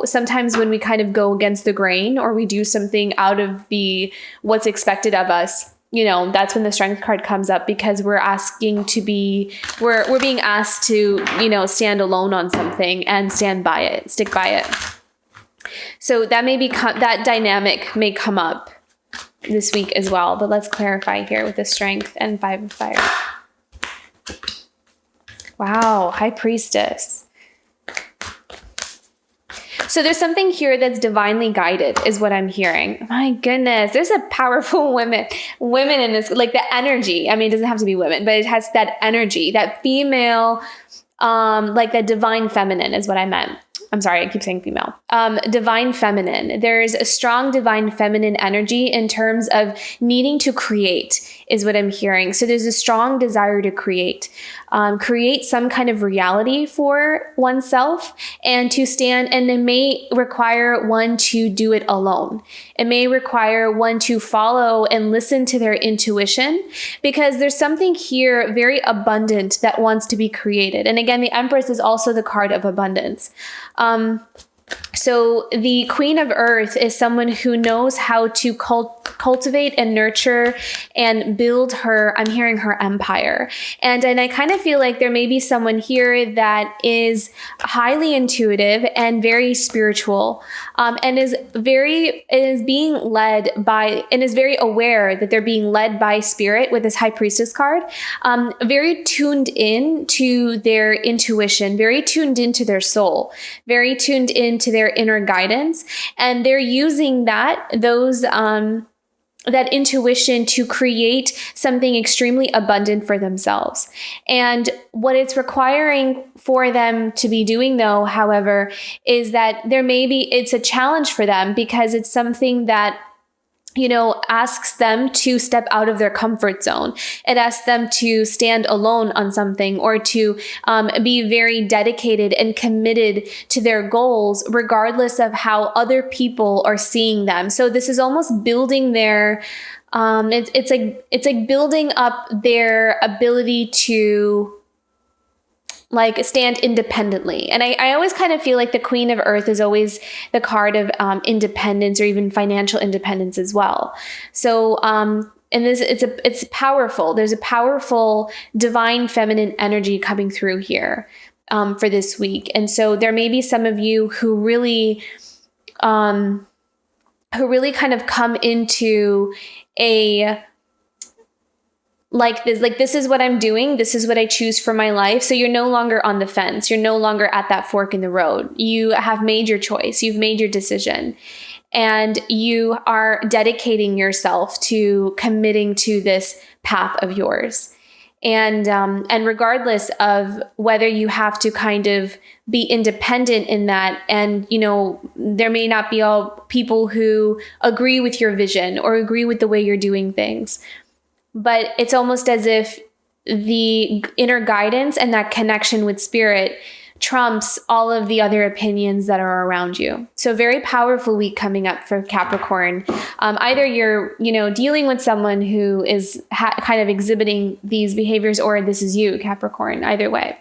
sometimes when we kind of go against the grain or we do something out of what's expected of us, that's when the Strength card comes up, because we're being asked to, stand alone on something and stand by it, stick by it. So that that dynamic may come up this week as well, but let's clarify here with the Strength and 5 of Fire. Wow, High Priestess. So there's something here that's divinely guided, is what I'm hearing. My goodness, there's a powerful women in this, like the energy. I mean, it doesn't have to be women, but it has that energy, that female, like that divine feminine is what I meant. I'm sorry, I keep saying female. Divine feminine. There's a strong divine feminine energy in terms of needing to create, is what I'm hearing. So there's a strong desire to create some kind of reality for oneself, and to stand, and it may require one to do it alone. It may require one to follow and listen to their intuition, because there's something here very abundant that wants to be created. And again, the Empress is also the card of abundance. So the Queen of Earth is someone who knows how to cultivate and nurture and build I'm hearing her empire. And I kind of feel like there may be someone here that is highly intuitive and very spiritual, and is being led by, and is very aware that they're being led by spirit with this High Priestess card, very tuned in to their intuition, very tuned into their soul, very tuned into their inner guidance. And they're using that intuition to create something extremely abundant for themselves. And what it's requiring for them to be doing, though, however, is that it's a challenge for them, because it's something that asks them to step out of their comfort zone. It asks them to stand alone on something, or to be very dedicated and committed to their goals, regardless of how other people are seeing them. So this is almost building their, it's like building up their ability to like stand independently. And I always kind of feel like the Queen of Earth is always the card of independence, or even financial independence as well. So and it's powerful. There's a powerful divine feminine energy coming through here for this week. And so there may be some of you who really kind of come into a this is what I'm doing. This is what I choose for my life. So you're no longer on the fence. You're no longer at that fork in the road. You have made your choice. You've made your decision, and you are dedicating yourself to committing to this path of yours. And regardless of whether you have to kind of be independent in that, and, there may not be all people who agree with your vision or agree with the way you're doing things. But it's almost as if the inner guidance and that connection with spirit trumps all of the other opinions that are around you. So very powerful week coming up for Capricorn. Either you're, dealing with someone who is kind of exhibiting these behaviors, or this is you, Capricorn, either way.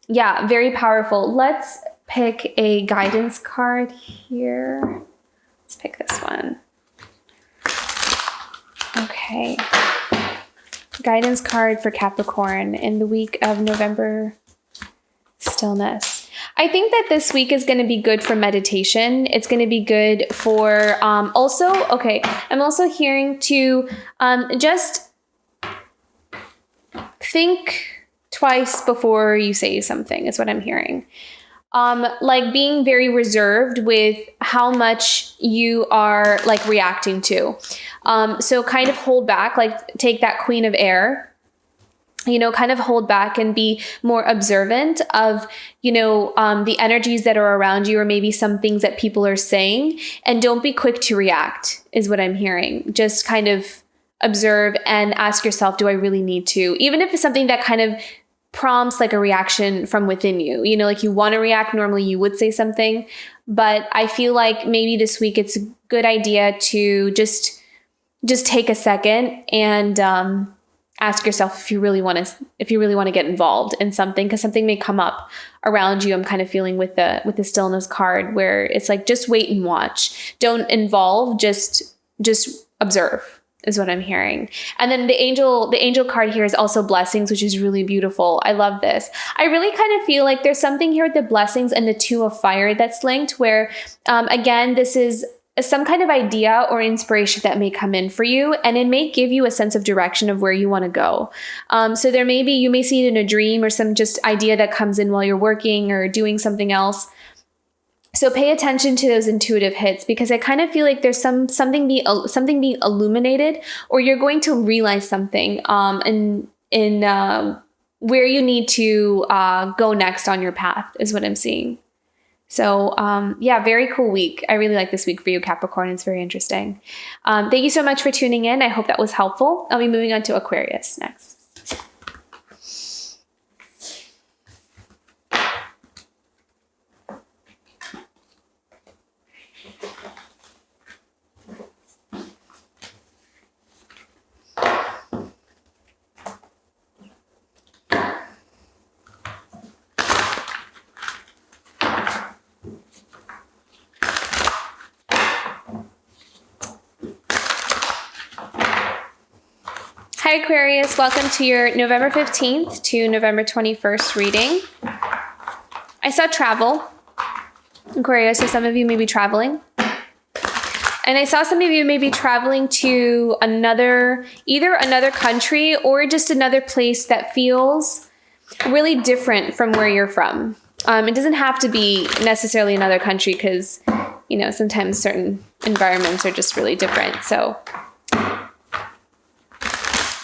Very powerful. Let's pick a guidance card here. Let's pick this one. Okay. Guidance card for Capricorn in the week of November. Stillness. I think that this week is going to be good for meditation. It's going to be good for also, okay, I'm also hearing to just think twice before you say something is what I'm hearing. Like being very reserved with how much you are like reacting to. So kind of hold back, like take that Queen of Air, you know, kind of hold back and be more observant of, you know, the energies that are around you, or maybe some things that people are saying, and don't be quick to react is what I'm hearing. Just kind of observe and ask yourself, do I really need to? Even if it's something that kind of prompts like a reaction from within you, you know, like you want to react, normally you would say something, but I feel like maybe this week it's a good idea to just take a second and ask yourself if you really want to get involved in something, because something may come up around you. I'm kind of feeling with the stillness card where it's like, just wait and watch. Don't involve, just observe is what I'm hearing. And then the angel card here is also blessings, which is really beautiful. I love this. I really kind of feel like there's something here with the blessings and the Two of Fire that's linked, where again, this is some kind of idea or inspiration that may come in for you, and it may give you a sense of direction of where you want to go. So there may be, you may see it in a dream or some just idea that comes in while you're working or doing something else. So pay attention to those intuitive hits, because I kind of feel like there's something being illuminated, or you're going to realize something in where you need to go next on your path is what I'm seeing. So yeah, very cool week. I really like this week for you, Capricorn. It's very interesting. Thank you so much for tuning in. I hope that was helpful. I'll be moving on to Aquarius next. Hi Aquarius, welcome to your November 15th to November 21st reading. I saw travel, Aquarius, so some of you may be traveling. And I saw some of you may be traveling to either another country or just another place that feels really different from where you're from. It doesn't have to be necessarily another country, because, you know, sometimes certain environments are just really different. So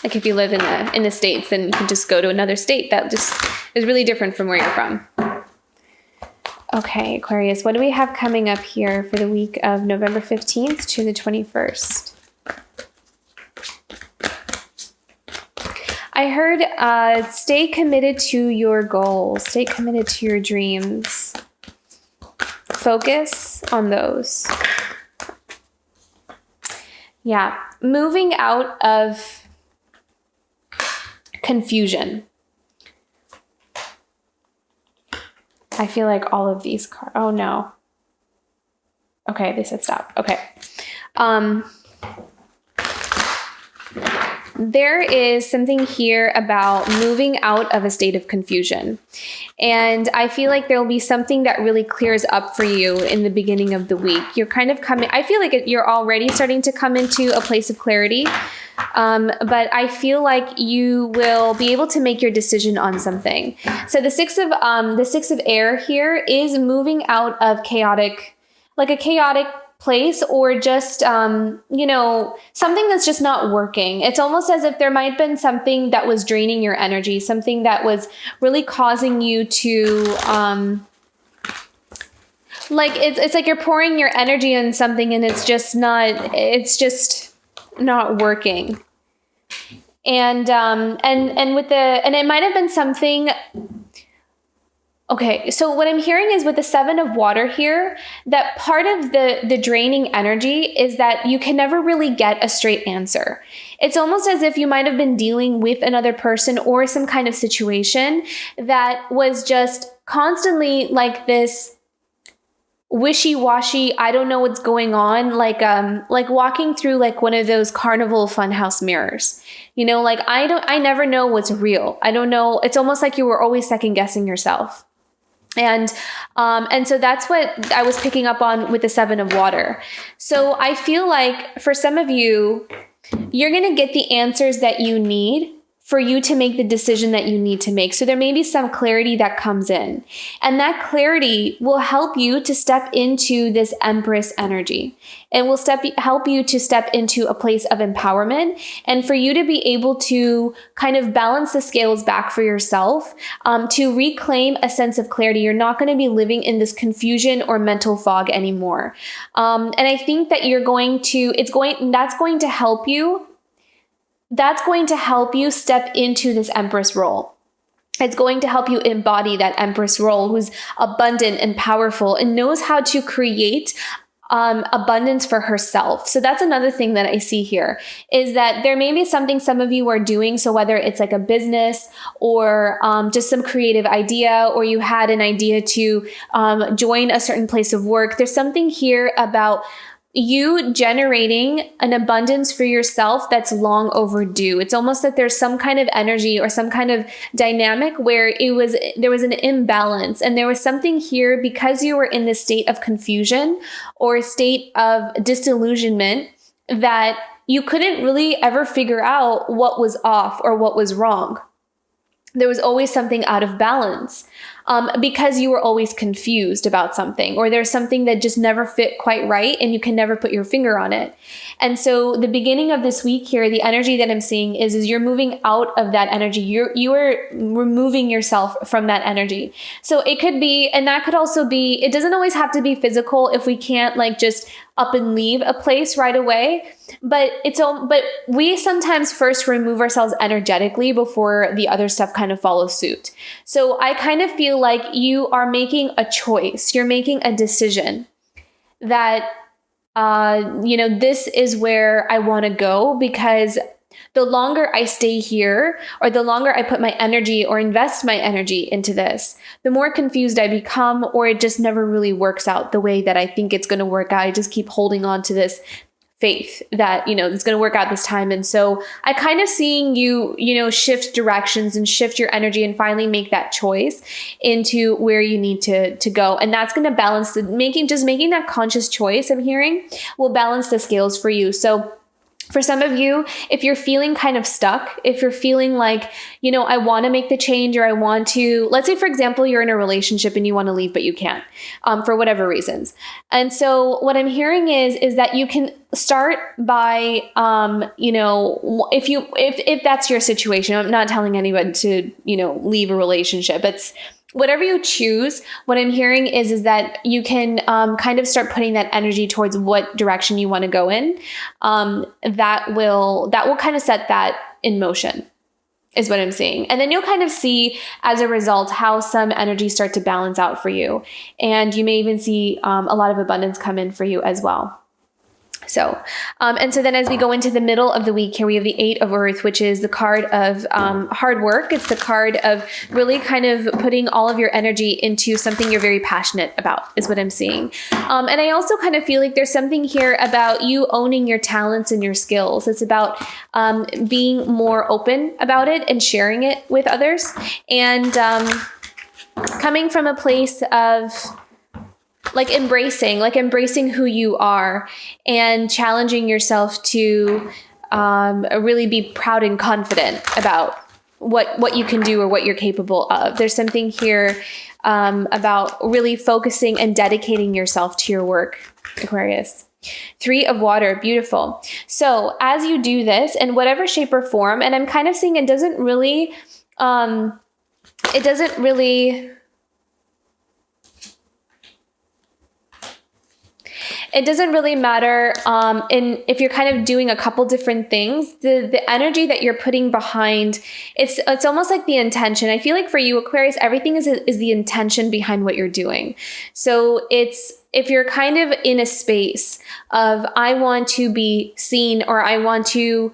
like if you live in the States, then you can just go to another state that just is really different from where you're from. Okay, Aquarius, what do we have coming up here for the week of November 15th to the 21st? I heard stay committed to your goals, stay committed to your dreams. Focus on those. Yeah, moving out of confusion. I feel like all of these cards. Oh no. Okay, they said stop. Okay. There is something here about moving out of a state of confusion. And I feel like there'll be something that really clears up for you in the beginning of the week. You're kind of I feel like you're already starting to come into a place of clarity. But I feel like you will be able to make your decision on something. So the six of air here is moving out of a chaotic place, or just, you know, something that's just not working. It's almost as if there might have been something that was draining your energy, something that was really causing you to, like, it's like you're pouring your energy on something and it's just not working. And it might have been something. Okay, so what I'm hearing is with the Seven of Water here, that part of the draining energy is that you can never really get a straight answer. It's almost as if you might have been dealing with another person or some kind of situation that was just constantly like this, wishy-washy, I don't know what's going on, like walking through like one of those carnival funhouse mirrors. You know, like I never know what's real. I don't know. It's almost like you were always second guessing yourself. And so that's what I was picking up on with the 7 of water. So I feel like for some of you, you're going to get the answers that you need for you to make the decision that you need to make. So there may be some clarity that comes in, and that clarity will help you to step into this Empress energy. It will help you to step into a place of empowerment, and for you to be able to kind of balance the scales back for yourself, to reclaim a sense of clarity. You're not going to be living in this confusion or mental fog anymore. And I think that that's going to help you. That's going to help you step into this Empress role. It's going to help you embody that Empress role, who's abundant and powerful and knows how to create abundance for herself. So that's another thing that I see here, is that there may be something some of you are doing. So whether it's like a business or just some creative idea, or you had an idea to join a certain place of work, there's something here about you generating an abundance for yourself that's long overdue. It's almost that there's some kind of energy or some kind of dynamic where there was an imbalance, and there was something here because you were in this state of confusion or a state of disillusionment that you couldn't really ever figure out what was off or what was wrong. There was always something out of balance. Because you were always confused about something, or there's something that just never fit quite right and you can never put your finger on it. And so the beginning of this week here, the energy that I'm seeing is you're moving out of that energy. You are removing yourself from that energy. So it could be, and that could also be, it doesn't always have to be physical if we can't like just up and leave a place right away. But we sometimes first remove ourselves energetically before the other stuff kind of follows suit. So I kind of feel like you are making a choice. You're making a decision that, this is where I want to go, because the longer I stay here, or the longer I put my energy or invest my energy into this, the more confused I become, or it just never really works out the way that I think it's going to work out. I just keep holding on to this faith that, it's going to work out this time. And so I kind of seeing you, shift directions and shift your energy and finally make that choice into where you need to go. And that's going to balance making that conscious choice I'm hearing will balance the scales for you. So for some of you, if you're feeling kind of stuck, if you're feeling like, I want to make the change, or I want to, let's say, for example, you're in a relationship and you want to leave, but you can't, for whatever reasons. And so what I'm hearing is that you can start by, if that's your situation. I'm not telling anyone to, leave a relationship. It's whatever you choose. What I'm hearing is that you can kind of start putting that energy towards what direction you want to go in. That will kind of set that in motion, is what I'm seeing. And then you'll kind of see as a result how some energies start to balance out for you. And you may even see a lot of abundance come in for you as well. So, and so then as we go into the middle of the week here, we have the 8 of Earth, which is the card of hard work. It's the card of really kind of putting all of your energy into something you're very passionate about, is what I'm seeing. And I also kind of feel like there's something here about you owning your talents and your skills. It's about being more open about it and sharing it with others, and coming from a place of embracing who you are and challenging yourself to really be proud and confident about what you can do or what you're capable of. There's something here about really focusing and dedicating yourself to your work, Aquarius. 3 of water, beautiful. So as you do this in whatever shape or form, and I'm kind of seeing it doesn't really matter if you're kind of doing a couple different things. The energy that you're putting behind, it's almost like the intention. I feel like for you, Aquarius, everything is the intention behind what you're doing. So if you're kind of in a space of, I want to be seen, or I want to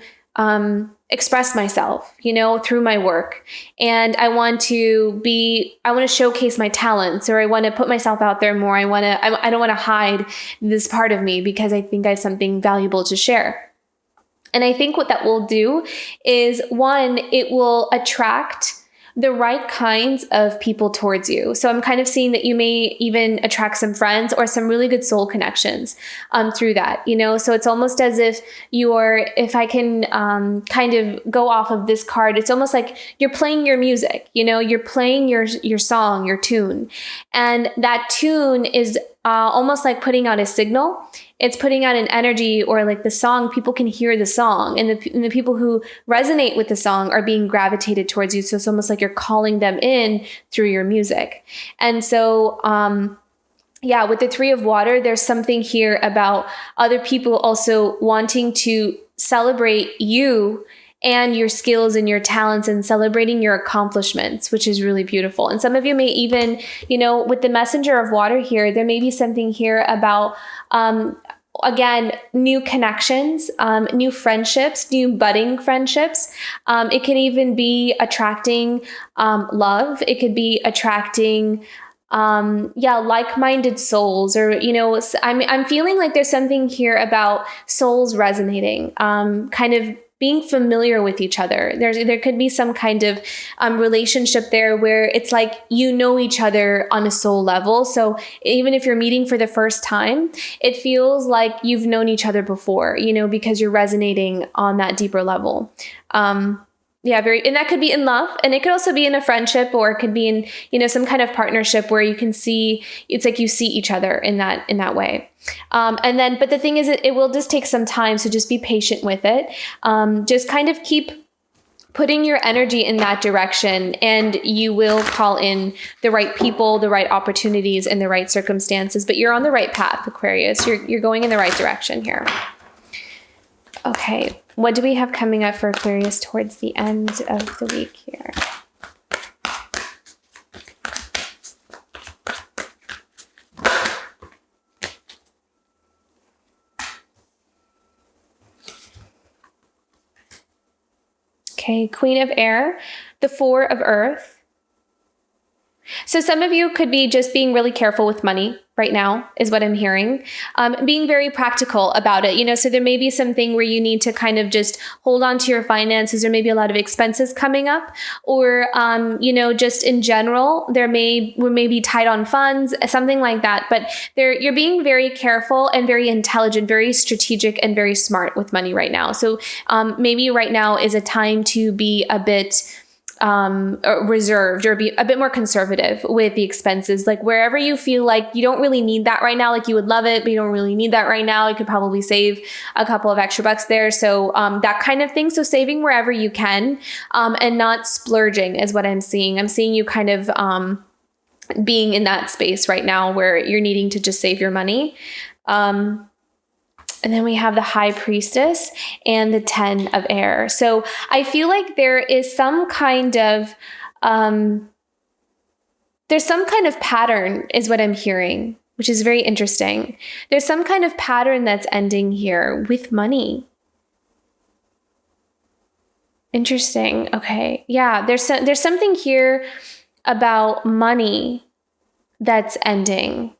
express myself, through my work. And I want to showcase my talents, or I want to put myself out there more. I don't want to hide this part of me, because I think I have something valuable to share. And I think what that will do is, one, it will attract the right kinds of people towards you. So I'm kind of seeing that you may even attract some friends or some really good soul connections through that, So it's almost as if if I can kind of go off of this card, it's almost like you're playing your music, you're playing your song, your tune. And that tune is almost like putting out a signal. It's putting out an energy, or like the song, people can hear the song, and the people who resonate with the song are being gravitated towards you. So it's almost like you're calling them in through your music. And so, with the Three of Water, there's something here about other people also wanting to celebrate you and your skills and your talents, and celebrating your accomplishments, which is really beautiful. And some of you may even, with the Messenger of Water here, there may be something here about, again, new connections, new friendships, new budding friendships. It can even be attracting love. It could be attracting like-minded souls, or, I'm feeling like there's something here about souls resonating, kind of being familiar with each other. There could be some kind of relationship there where it's like each other on a soul level. So even if you're meeting for the first time, it feels like you've known each other before, because you're resonating on that deeper level. And that could be in love, and it could also be in a friendship, or it could be in, some kind of partnership where you can see, it's like you see each other in that way. But the thing is, it will just take some time. So just be patient with it. Just kind of keep putting your energy in that direction, and you will call in the right people, the right opportunities, and the right circumstances. But you're on the right path, Aquarius. You're going in the right direction here. Okay. What do we have coming up for Aquarius towards the end of the week here? Okay, Queen of Air, the Four of Earth. So some of you could be just being really careful with money right now, is what I'm hearing. Being very practical about it, so there may be something where you need to kind of just hold on to your finances. There may be a lot of expenses coming up, or, just in general, we may be tight on funds, something like that. But you're being very careful and very intelligent, very strategic, and very smart with money right now. So maybe right now is a time to be a bit reserved, or be a bit more conservative with the expenses. Like wherever you feel like you don't really need that right now, like you would love it, but you don't really need that right now, you could probably save a couple of extra bucks there. So that kind of thing. So saving wherever you can, and not splurging is what I'm seeing. I'm seeing you kind of being in that space right now where you're needing to just save your money. And then we have the High Priestess and the Ten of Air. So I feel like there is some kind of, there's some kind of pattern is what I'm hearing, which is very interesting. There's some kind of pattern that's ending here with money. Interesting. Okay. Yeah. There's something here about money that's ending.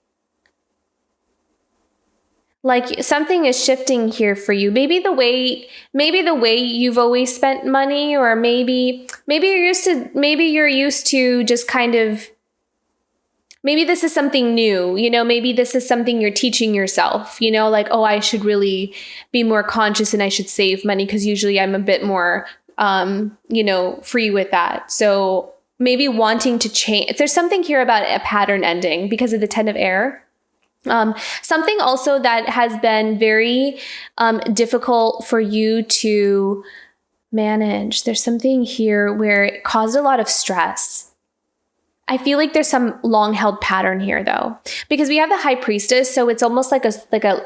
Like something is shifting here for you. Maybe the way you've always spent money, or maybe you're used to just kind of, maybe this is something new, maybe this is something you're teaching yourself, like, oh, I should really be more conscious and I should save money, because usually I'm a bit more, free with that. So maybe wanting to change. There's something here about a pattern ending because of the Ten of Air. Something also that has been very difficult for you to manage. There's something here where it caused a lot of stress. I feel like there's some long-held pattern here, though, because we have the High Priestess, so it's almost like a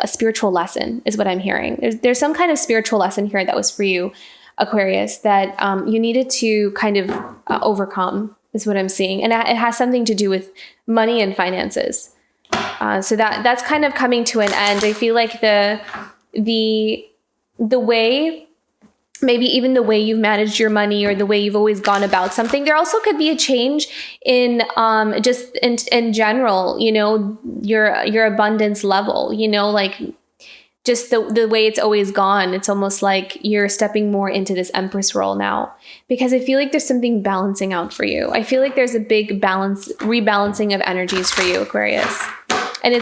spiritual lesson is what I'm hearing. There's some kind of spiritual lesson here that was for you, Aquarius, that you needed to kind of overcome is what I'm seeing, and it has something to do with money and finances. So that's kind of coming to an end. I feel like the way maybe even the way you've managed your money or the way you've always gone about something. There also could be a change in just in general, you know, your abundance level, you know, like just the way it's always gone. It's almost like you're stepping more into this Empress role now, because I feel like there's something balancing out for you. I feel like there's a big rebalancing of energies for you, Aquarius. And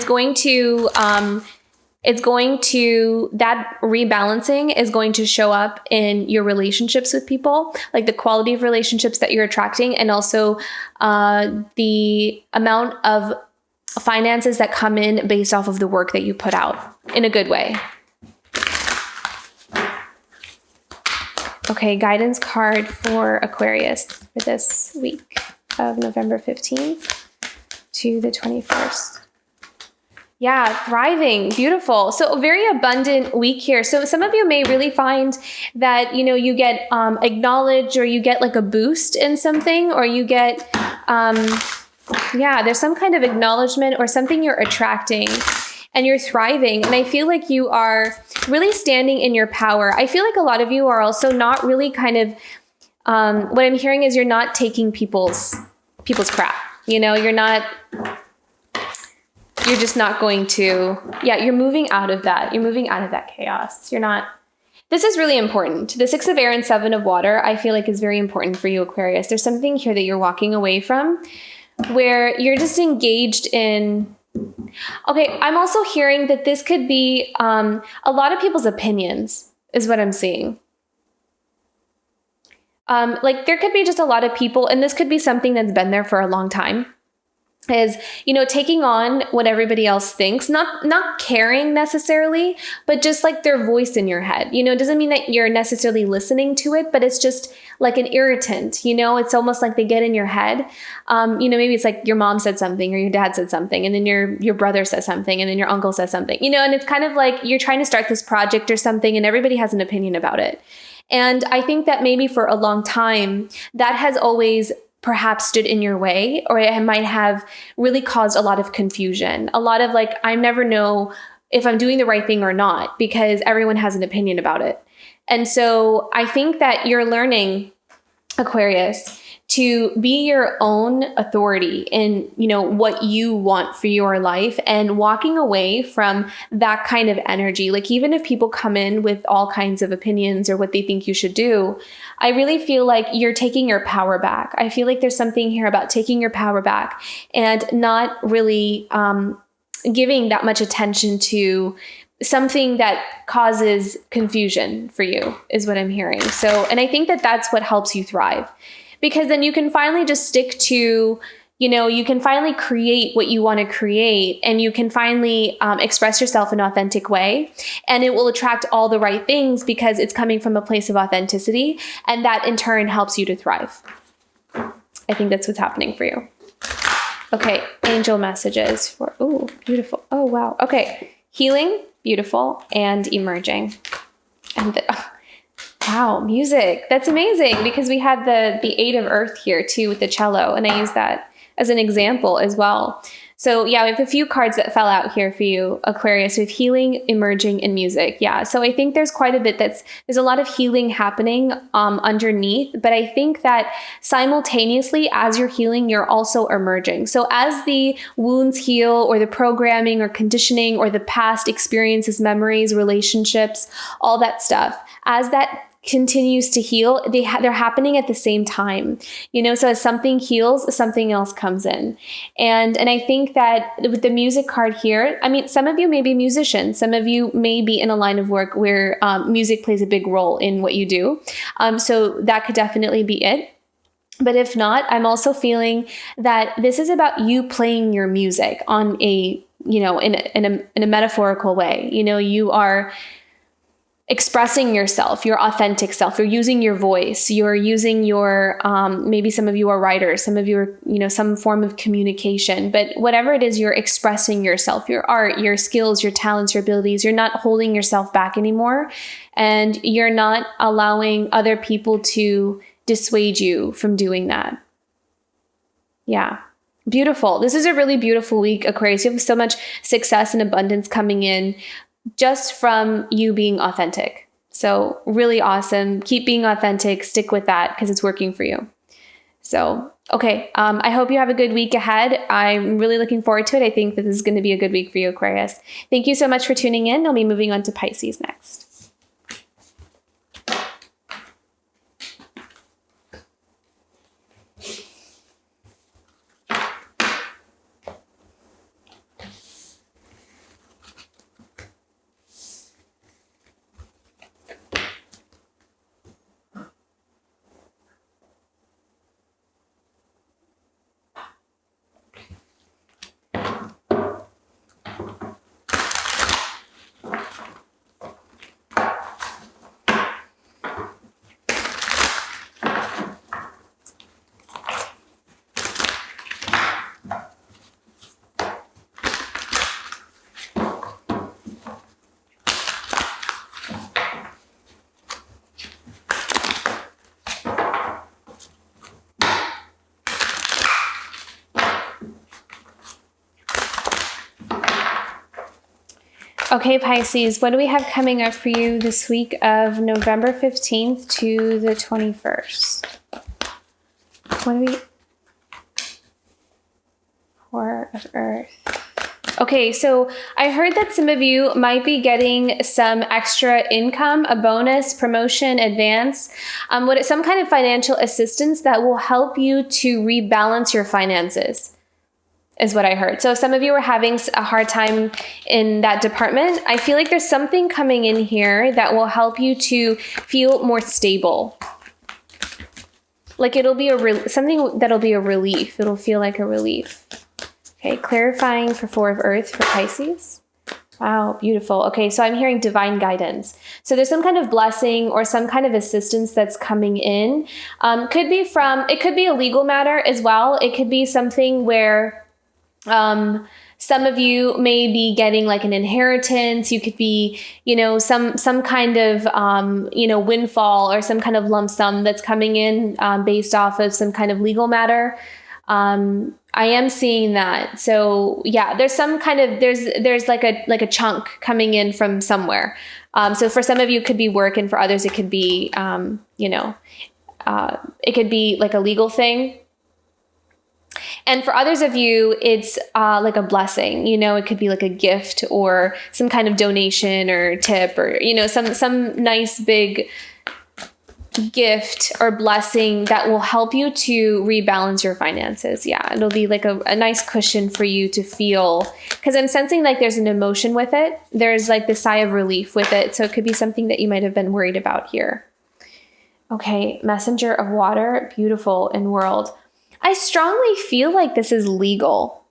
that rebalancing is going to show up in your relationships with people, like the quality of relationships that you're attracting, and also the amount of finances that come in based off of the work that you put out in a good way. Okay, guidance card for Aquarius for this week of November 15th to the 21st. Yeah, thriving, beautiful. So a very abundant week here. So some of you may really find that, you know, you get acknowledged, or you get like a boost in something, or you get, there's some kind of acknowledgement or something you're attracting, and you're thriving. And I feel like you are really standing in your power. I feel like a lot of you are also not really kind of, what I'm hearing is you're not taking people's crap. You know, you're just not going to, you're moving out of that. You're moving out of that chaos. This is really important. The 6 of air and 7 of water, I feel like is very important for you, Aquarius. There's something here that you're walking away from where you're just engaged in. Okay, I'm also hearing that this could be a lot of people's opinions is what I'm seeing. Like there could be just a lot of people, and this could be something that's been there for a long time, is, you know, taking on what everybody else thinks, not caring necessarily, but just like their voice in your head. You know, it doesn't mean that you're necessarily listening to it, but it's just like an irritant, you know, it's almost like they get in your head. You know, maybe it's like your mom said something, or your dad said something, and then your brother says something, and then your uncle says something, you know, and it's kind of like you're trying to start this project or something, and everybody has an opinion about it. And I think that maybe for a long time, that has always perhaps stood in your way, or it might have really caused a lot of confusion. A lot of like, I never know if I'm doing the right thing or not, because everyone has an opinion about it. And so I think that you're learning, Aquarius, to be your own authority in, you know, what you want for your life, and walking away from that kind of energy. Like, even if people come in with all kinds of opinions or what they think you should do, I really feel like you're taking your power back. I feel like there's something here about taking your power back and not really giving that much attention to something that causes confusion for you, is what I'm hearing. So, and I think that that's what helps you thrive. Because then you can finally just stick to, you know, you can finally create what you want to create, and you can finally express yourself in an authentic way, and it will attract all the right things because it's coming from a place of authenticity, and that in turn helps you to thrive. I think that's what's happening for you. Okay, angel messages for, oh, beautiful. Oh, wow. Okay, healing, beautiful, and emerging. And wow, music. That's amazing, because we had the 8 of earth here too with the cello, and I use that as an example as well. So yeah, we have a few cards that fell out here for you, Aquarius, with healing, emerging, and music. Yeah, so I think there's quite a bit there's a lot of healing happening underneath, but I think that simultaneously as you're healing, you're also emerging. So as the wounds heal, or the programming or conditioning or the past experiences, memories, relationships, all that stuff, as that continues to heal, they're happening at the same time, you know. So as something heals, something else comes in, and I think that with the music card here, I mean, some of you may be musicians, some of you may be in a line of work where music plays a big role in what you do, so that could definitely be it. But if not, I'm also feeling that this is about you playing your music on a, you know, in a metaphorical way. You know, you are expressing yourself, your authentic self. You're using your voice. You're using your, maybe some of you are writers, some of you are, you know, some form of communication, but whatever it is, you're expressing yourself, your art, your skills, your talents, your abilities. You're not holding yourself back anymore. And you're not allowing other people to dissuade you from doing that. Yeah. Beautiful. This is a really beautiful week, Aquarius. You have so much success and abundance coming in just from you being authentic. So really awesome. Keep being authentic. Stick with that because it's working for you. So, okay. I hope you have a good week ahead. I'm really looking forward to it. I think that this is going to be a good week for you, Aquarius. Thank you so much for tuning in. I'll be moving on to Pisces next. Okay, Pisces, what do we have coming up for you this week of November 15th to the 21st? What do we... Four of Earth. Okay, so I heard that some of you might be getting some extra income, a bonus, promotion, advance, some kind of financial assistance that will help you to rebalance your finances, is what I heard. So if some of you are having a hard time in that department, I feel like there's something coming in here that will help you to feel more stable. Like it'll be something that'll be a relief. It'll feel like a relief. Okay, clarifying for Four of Earth for Pisces. Wow, beautiful. Okay, so I'm hearing divine guidance. So there's some kind of blessing or some kind of assistance that's coming in. It could be a legal matter as well. It could be something where some of you may be getting like an inheritance. You could be, some kind of, windfall or some kind of lump sum that's coming in based off of some kind of legal matter. I am seeing that. So yeah, there's some kind of, there's like a chunk coming in from somewhere. So for some of you it could be work, and for others it could be, it could be like a legal thing. And for others of you, it's like a blessing. It could be like a gift or some kind of donation or tip or, some nice big gift or blessing that will help you to rebalance your finances. Yeah, it'll be like a nice cushion for you to feel, because I'm sensing like there's an emotion with it. There's like the sigh of relief with it. So it could be something that you might have been worried about here. Okay, Messenger of Water, beautiful in world. I strongly feel like this is legal.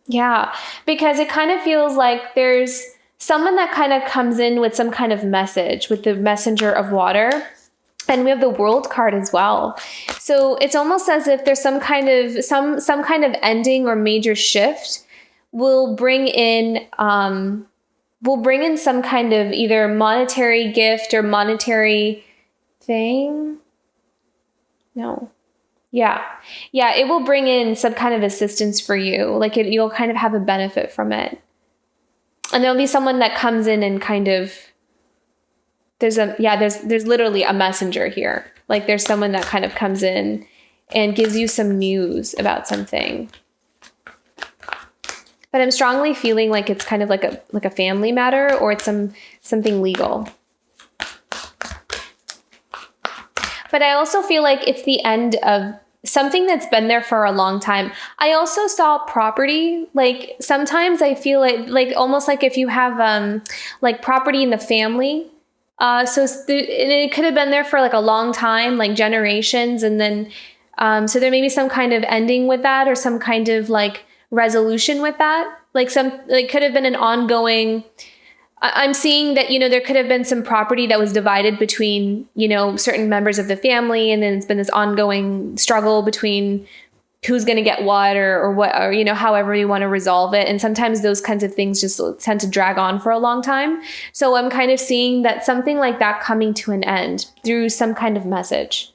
Yeah, because it kind of feels like there's someone that kind of comes in with some kind of message with the Messenger of Water. And we have the World card as well. So it's almost as if there's some kind of ending or major shift will bring in some kind of either monetary gift or monetary thing. No. Yeah, it will bring in some kind of assistance for you. Like you'll kind of have a benefit from it. And there'll be someone that comes in and kind of, there's literally a messenger here. Like there's someone that kind of comes in and gives you some news about something. But I'm strongly feeling like it's kind of like a family matter, or it's something legal. But I also feel like it's the end of something that's been there for a long time. I also saw property. Like sometimes I feel like almost like if you have like property in the family. And it could have been there for like a long time, like generations. And then so there may be some kind of ending with that, or some kind of like resolution with that. Like could have been an ongoing. I'm seeing that, there could have been some property that was divided between, certain members of the family. And then it's been this ongoing struggle between who's going to get what or what, or, however you want to resolve it. And sometimes those kinds of things just tend to drag on for a long time. So I'm kind of seeing that something like that coming to an end through some kind of message.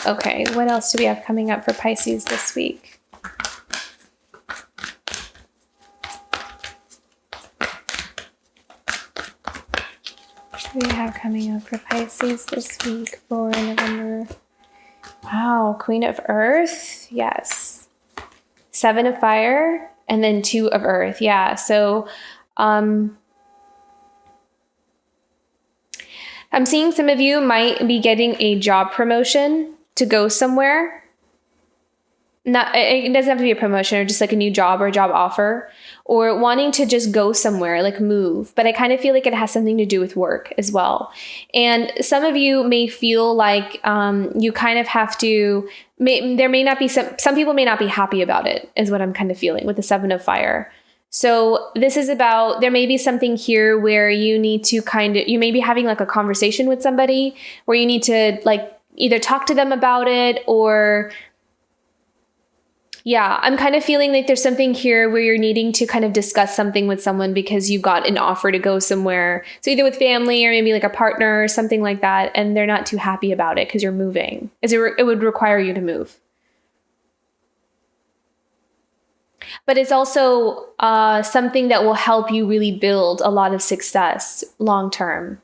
Okay, what else do we have coming up for Pisces this week? What do we have coming up for Pisces this week for November? Wow, Queen of Earth. Yes. 7 of Fire and then 2 of Earth. Yeah. So I'm seeing some of you might be getting a job promotion to go somewhere. It doesn't have to be a promotion or just like a new job or a job offer, or wanting to just go somewhere, like move. But I kind of feel like it has something to do with work as well. And some of you may feel like you kind of have to, there may not be some people may not be happy about it, is what I'm kind of feeling with the 7 of Fire. So this is about, there may be something here where you need to you may be having like a conversation with somebody where you need to like either talk to them about it or, yeah, I'm kind of feeling like there's something here where you're needing to kind of discuss something with someone because you got an offer to go somewhere. So either with family or maybe like a partner or something like that, and they're not too happy about it because you're moving. It would require you to move. But it's also something that will help you really build a lot of success long term.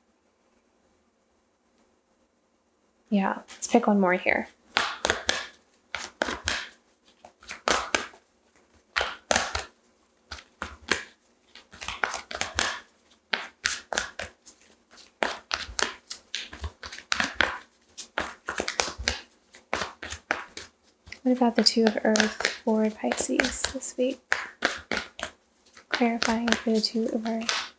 Yeah, let's pick one more here. What about the 2 of Earth for Pisces this week? Clarifying for the 2 of Earth.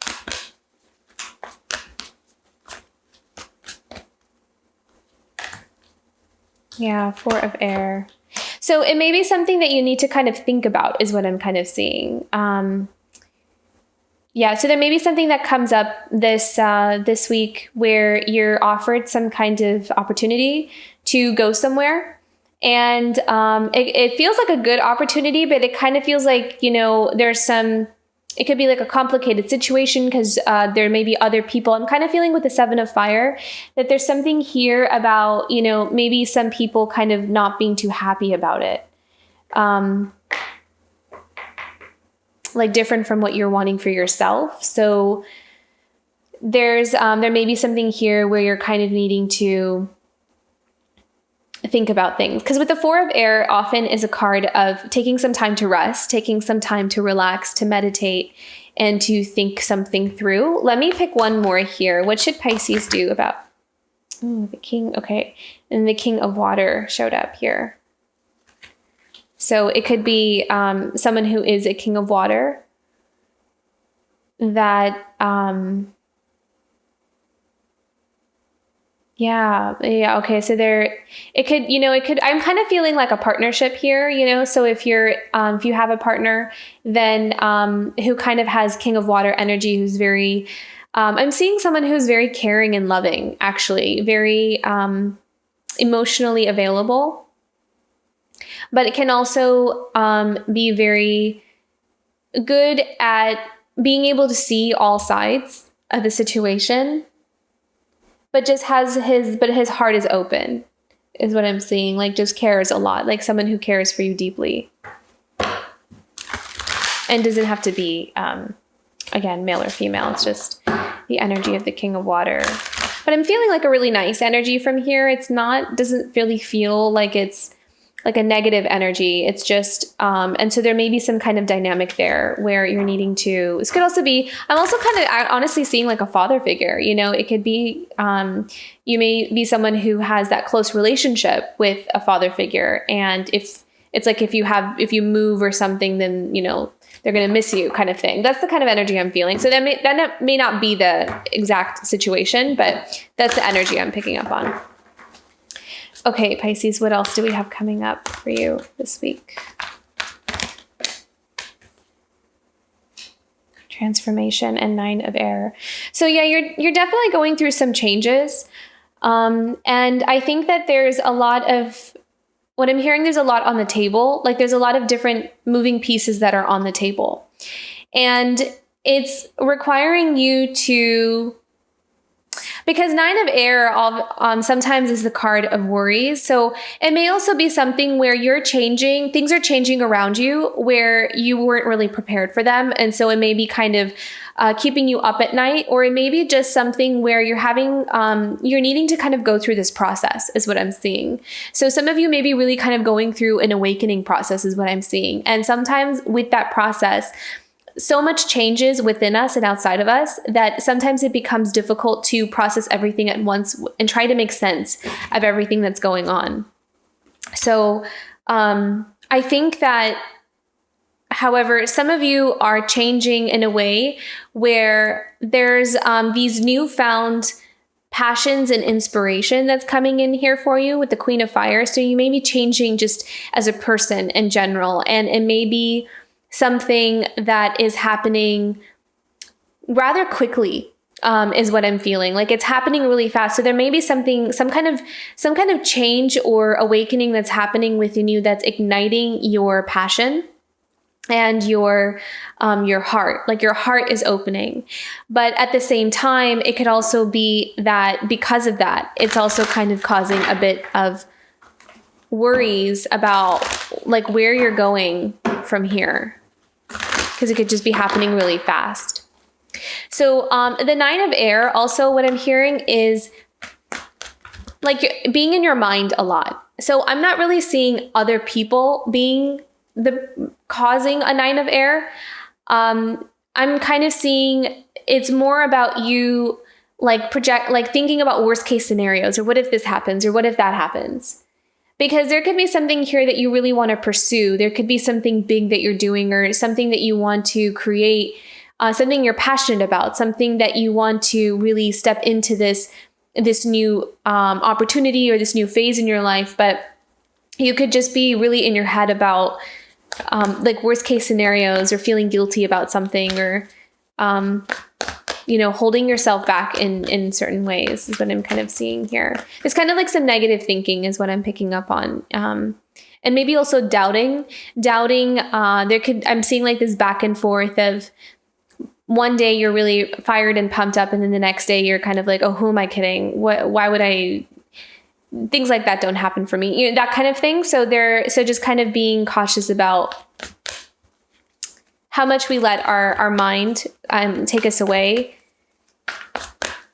Yeah, 4 of Air. So it may be something that you need to kind of think about, is what I'm kind of seeing. Yeah, so there may be something that comes up this week where you're offered some kind of opportunity to go somewhere. And it feels like a good opportunity, but it kind of feels like, it could be like a complicated situation because there may be other people. I'm kind of feeling with the 7 of Fire that there's something here about, maybe some people kind of not being too happy about it. Like different from what you're wanting for yourself. So there may be something here where you're kind of needing to think about things, because with the 4 of Air often is a card of taking some time to rest, taking some time to relax, to meditate, and to think something through. Let me pick one more here. What should Pisces do about the King? Okay, and the King of Water showed up here. So it could be someone who is a King of Water that Yeah. Okay. So I'm kind of feeling like a partnership here, so if you have a partner, then, who kind of has King of Water energy, who's very, I'm seeing someone who's very caring and loving, actually, very, emotionally available, but it can also, be very good at being able to see all sides of the situation. But his heart is open, is what I'm seeing. Like just cares a lot, like someone who cares for you deeply. And doesn't have to be, again, male or female. It's just the energy of the King of Water. But I'm feeling like a really nice energy from here. Doesn't really feel like it's like a negative energy. It's just, and so there may be some kind of dynamic there where you're needing to, this could also be, I'm also kind of honestly seeing like a father figure, it could be, you may be someone who has that close relationship with a father figure. And if it's like, if you move or something, then, they're going to miss you kind of thing. That's the kind of energy I'm feeling. So that may not be the exact situation, but that's the energy I'm picking up on. Okay, Pisces, what else do we have coming up for you this week? Transformation and 9 of Air. So yeah, you're definitely going through some changes. And I think that there's a lot of, what I'm hearing, there's a lot on the table. Like there's a lot of different moving pieces that are on the table. And it's requiring you to Because Nine of Air sometimes is the card of worries. So it may also be something where things are changing around you where you weren't really prepared for them. And so it may be kind of keeping you up at night, or it may be just something where you're needing to kind of go through this process is what I'm seeing. So some of you may be really kind of going through an awakening process is what I'm seeing. And sometimes with that process, so much changes within us and outside of us that sometimes it becomes difficult to process everything at once and try to make sense of everything that's going on. So I think that, however, some of you are changing in a way where there's these newfound passions and inspiration that's coming in here for you with the Queen of Fire. So you may be changing just as a person in general, and it may be something that is happening rather quickly, is what I'm feeling. Like it's happening really fast. So there may be some kind of change or awakening that's happening within you that's igniting your passion and your heart. Like your heart is opening. But at the same time, it could also be that because of that, it's also kind of causing a bit of worries about like where you're going from here, because it could just be happening really fast. So the Nine of Air, also what I'm hearing is like being in your mind a lot. So I'm not really seeing other people being causing a Nine of Air. I'm kind of seeing it's more about you like thinking about worst case scenarios, or what if this happens, or what if that happens? Because there could be something here that you really want to pursue. There could be something big that you're doing, or something that you want to create, something you're passionate about, something that you want to really step into this new opportunity or this new phase in your life. But you could just be really in your head about like worst case scenarios, or feeling guilty about something, or holding yourself back in certain ways is what I'm kind of seeing here. It's kind of like some negative thinking is what I'm picking up on. And maybe also doubting. I'm seeing like this back and forth of one day you're really fired and pumped up, and then the next day you're kind of like, oh, who am I kidding? Why would I? Things like that don't happen for me. That kind of thing. So just kind of being cautious about how much we let our mind take us away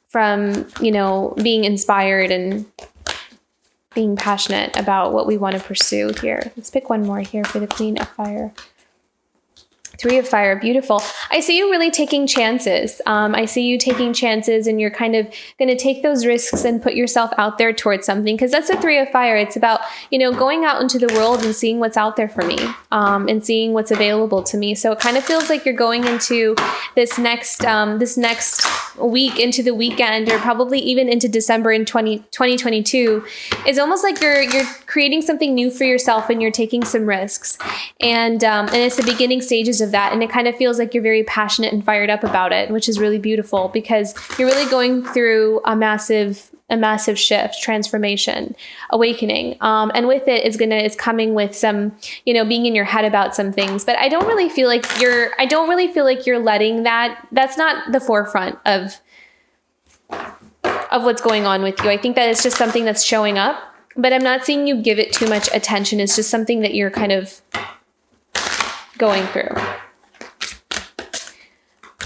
from, being inspired and being passionate about what we want to pursue here. Let's pick one more here for the Queen of Fire. Three of Fire, beautiful. I see you really taking chances. I see you taking chances, and you're kind of going to take those risks and put yourself out there towards something, because that's a Three of Fire. It's about, going out into the world and seeing what's out there for me, and seeing what's available to me. So it kind of feels like you're going into this next week, into the weekend, or probably even into December in 2022. It's almost like you're creating something new for yourself, and you're taking some risks, and it's the beginning stages of that. And it kind of feels like you're very passionate and fired up about it, which is really beautiful, because you're really going through a massive shift, transformation, awakening. And with it, it's coming with some, being in your head about some things. But I don't really feel like you're letting that's not the forefront of what's going on with you. I think that it's just something that's showing up, but I'm not seeing you give it too much attention. It's just something that you're kind of going through.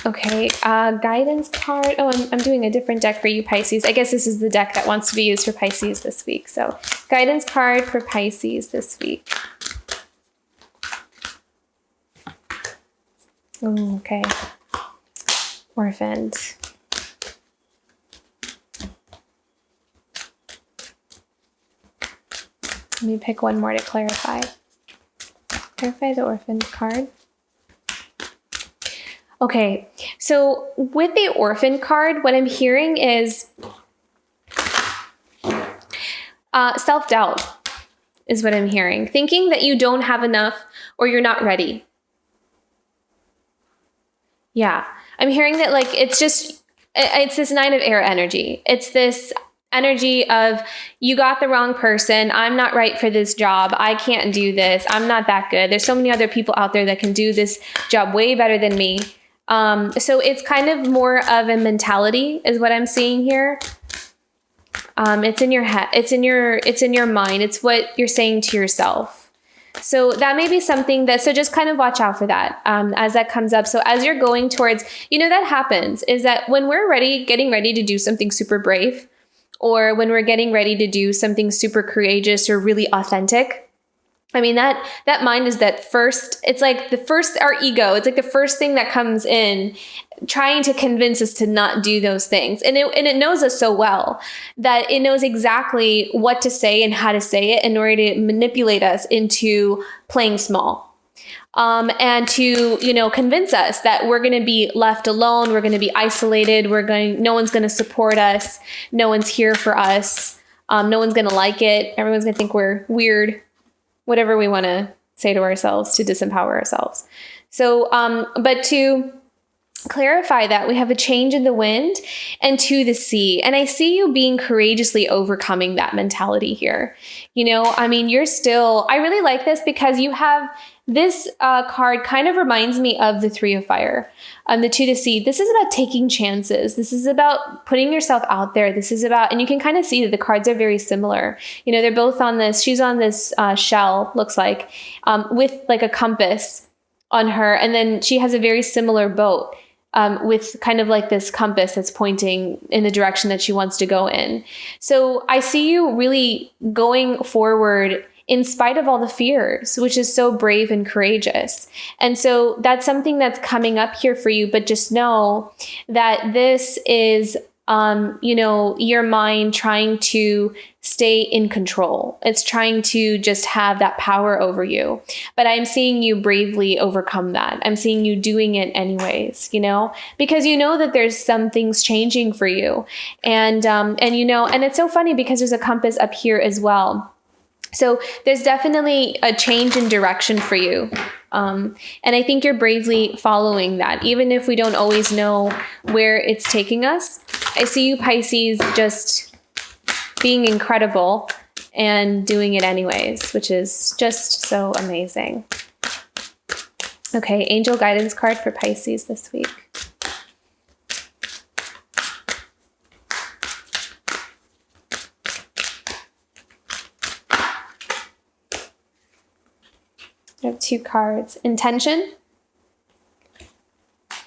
Okay, guidance card. Oh, I'm doing a different deck for you, Pisces. I guess this is the deck that wants to be used for Pisces this week. So, guidance card for Pisces this week. Oh, okay. Orphaned. Let me pick one more to clarify. Clarify the orphaned card. Okay, so with the orphan card, what I'm hearing is self-doubt is what I'm hearing. Thinking that you don't have enough, or you're not ready. Yeah, I'm hearing that like it's this Nine of Air energy. It's this energy of, you got the wrong person. I'm not right for this job. I can't do this. I'm not that good. There's so many other people out there that can do this job way better than me. So it's kind of more of a mentality is what I'm seeing here. It's in your head. It's in your mind. It's what you're saying to yourself. So that may be something so just kind of watch out for that as that comes up. So as you're going towards, that happens is that when we're getting ready to do something super brave, or when we're getting ready to do something super courageous or really authentic, I mean, that mind is that first, it's like our ego, it's like the first thing that comes in trying to convince us to not do those things. And it knows us so well that it knows exactly what to say and how to say it in order to manipulate us into playing small. And to, convince us that we're going to be left alone. We're going to be isolated. No one's going to support us. No one's here for us. No one's going to like it. Everyone's going to think we're weird. Whatever we want to say to ourselves to disempower ourselves. So, but to clarify that, we have a change in the wind and to the sea. And I see you being courageously overcoming that mentality here. I mean, I really like this because you have this card kind of reminds me of the Three of Fire, the Two to Sea. This is about taking chances. This is about putting yourself out there. This is about, and you can kind of see that the cards are very similar. They're both on this, she's on this shell, looks like, with like a compass on her. And then she has a very similar boat with kind of like this compass that's pointing in the direction that she wants to go in. So I see you really going forward in spite of all the fears, which is so brave and courageous. And so that's something that's coming up here for you, but just know that this is, your mind trying to stay in control. It's trying to just have that power over you. But I'm seeing you bravely overcome that. I'm seeing you doing it anyways, because that there's some things changing for you. And it's so funny because there's a compass up here as well. So there's definitely a change in direction for you. And I think you're bravely following that, even if we don't always know where it's taking us. I see you, Pisces, just being incredible and doing it anyways, which is just so amazing. Okay, angel guidance card for Pisces this week. I have two cards, intention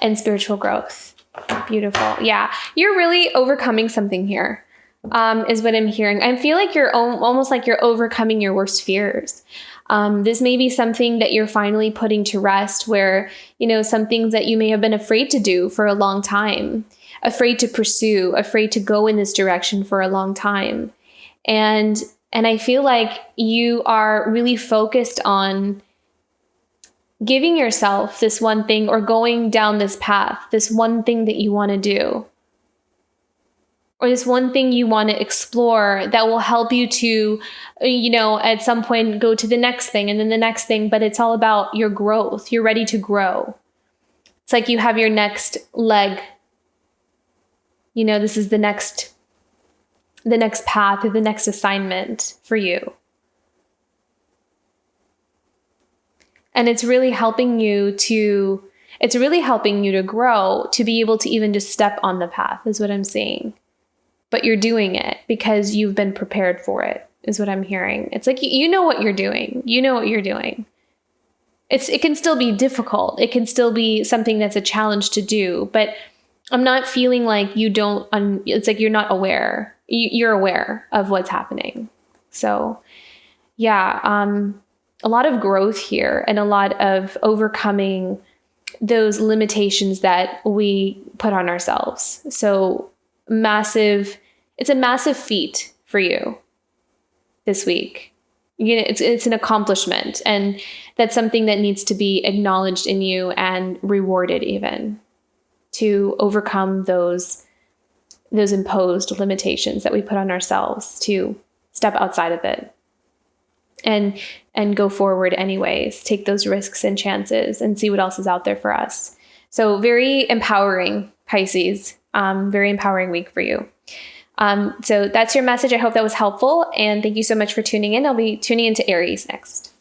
and spiritual growth. Beautiful. Yeah, you're really overcoming something here, is what I'm hearing. I feel like you're almost like you're overcoming your worst fears. This may be something that you're finally putting to rest where, some things that you may have been afraid to do for a long time, afraid to pursue, afraid to go in this direction for a long time. And I feel like you are really focused on giving yourself this one thing or going down this path, this one thing that you want to do, or this one thing you want to explore that will help you to, at some point go to the next thing and then the next thing. But it's all about your growth. You're ready to grow. It's like you have your next leg. This is the next path or the next assignment for you. And it's really helping you to grow, to be able to even just step on the path is what I'm seeing. But you're doing it because you've been prepared for it is what I'm hearing. It's like, you know what you're doing. You know what you're doing. It can still be difficult. It can still be something that's a challenge to do, but I'm not feeling like it's like you're not aware. You're aware of what's happening. So yeah, a lot of growth here and a lot of overcoming those limitations that we put on ourselves. So it's a massive feat for you this week. It's an accomplishment, and that's something that needs to be acknowledged in you and rewarded even, to overcome those imposed limitations that we put on ourselves, to step outside of it. And go forward anyways, take those risks and chances and see what else is out there for us. So very empowering, Pisces, very empowering week for you. So that's your message. I hope that was helpful. And thank you so much for tuning in. I'll be tuning into Aries next.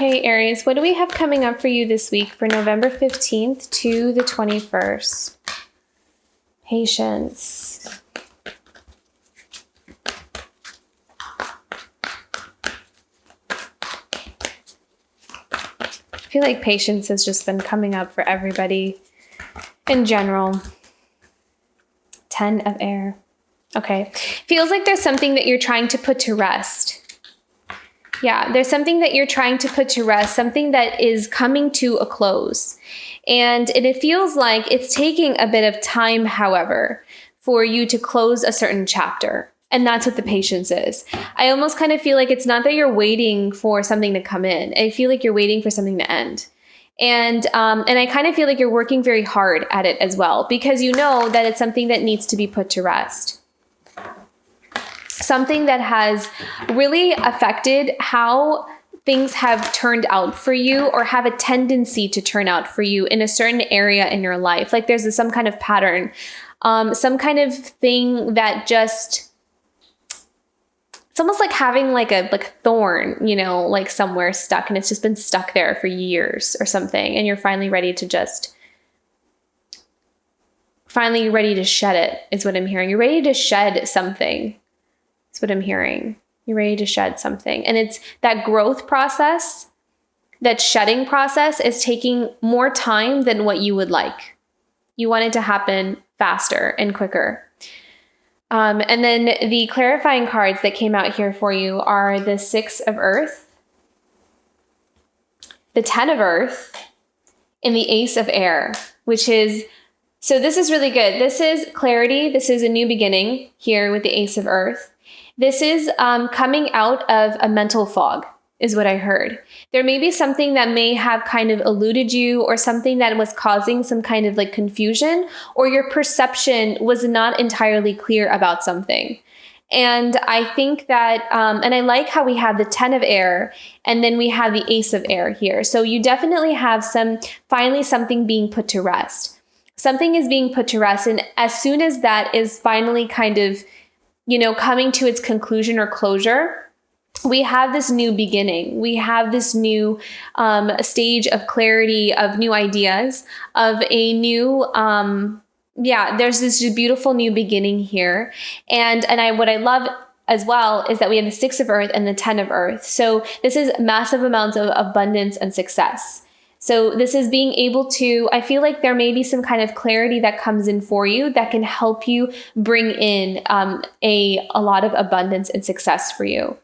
Okay, Aries, what do we have coming up for you this week for November 15th to the 21st? Patience. I feel like patience has just been coming up for everybody in general. 10 of air. Okay. Feels like there's something that you're trying to put to rest. Yeah, there's something that you're trying to put to rest, something that is coming to a close. And it feels like it's taking a bit of time, however, for you to close a certain chapter. And that's what the patience is. I almost kind of feel like it's not that you're waiting for something to come in. I feel like you're waiting for something to end. And I kind of feel like you're working very hard at it as well, because you know that it's something that needs to be put to rest. Something that has really affected how things have turned out for you, or have a tendency to turn out for you in a certain area in your life. Like there's some kind of pattern, some kind of thing that just, it's almost like having like a thorn, you know, like somewhere stuck, and it's just been stuck there for years or something. And you're finally ready to shed it, is what I'm hearing. You're ready to shed something. That's what I'm hearing. You're ready to shed something. And it's that growth process, that shedding process is taking more time than what you would like. You want it to happen faster and quicker. And then the clarifying cards that came out here for you are the 6 of Earth, the 10 of Earth, and the Ace of Air, which is, so this is really good. This is clarity. This is a new beginning here with the Ace of Earth. This is coming out of a mental fog, is what I heard. There may be something that may have kind of eluded you, or something that was causing some kind of like confusion, or your perception was not entirely clear about something. And I think that, and I like how we have the 10 of air, and then we have the Ace of Air here. So you definitely have finally something being put to rest. Something is being put to rest. And as soon as that is finally kind of, you know, coming to its conclusion or closure, we have this new beginning. We have this new stage of clarity, of new ideas, of a new, there's this beautiful new beginning here. And what I love as well is that we have the 6 of Earth and the 10 of Earth. So this is massive amounts of abundance and success. So this is being able to, I feel like there may be some kind of clarity that comes in for you that can help you bring in a lot of abundance and success for you.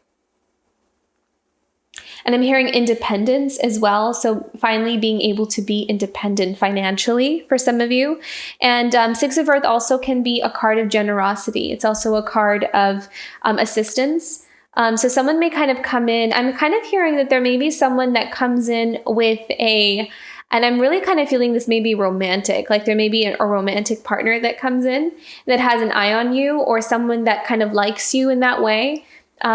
And I'm hearing independence as well. So finally being able to be independent financially for some of you. And 6 of Earth also can be a card of generosity. It's also a card of assistance. So someone may kind of come in. I'm kind of hearing that there may be someone that comes in with and I'm really kind of feeling this may be romantic. Like there may be a romantic partner that comes in that has an eye on you, or someone that kind of likes you in that way,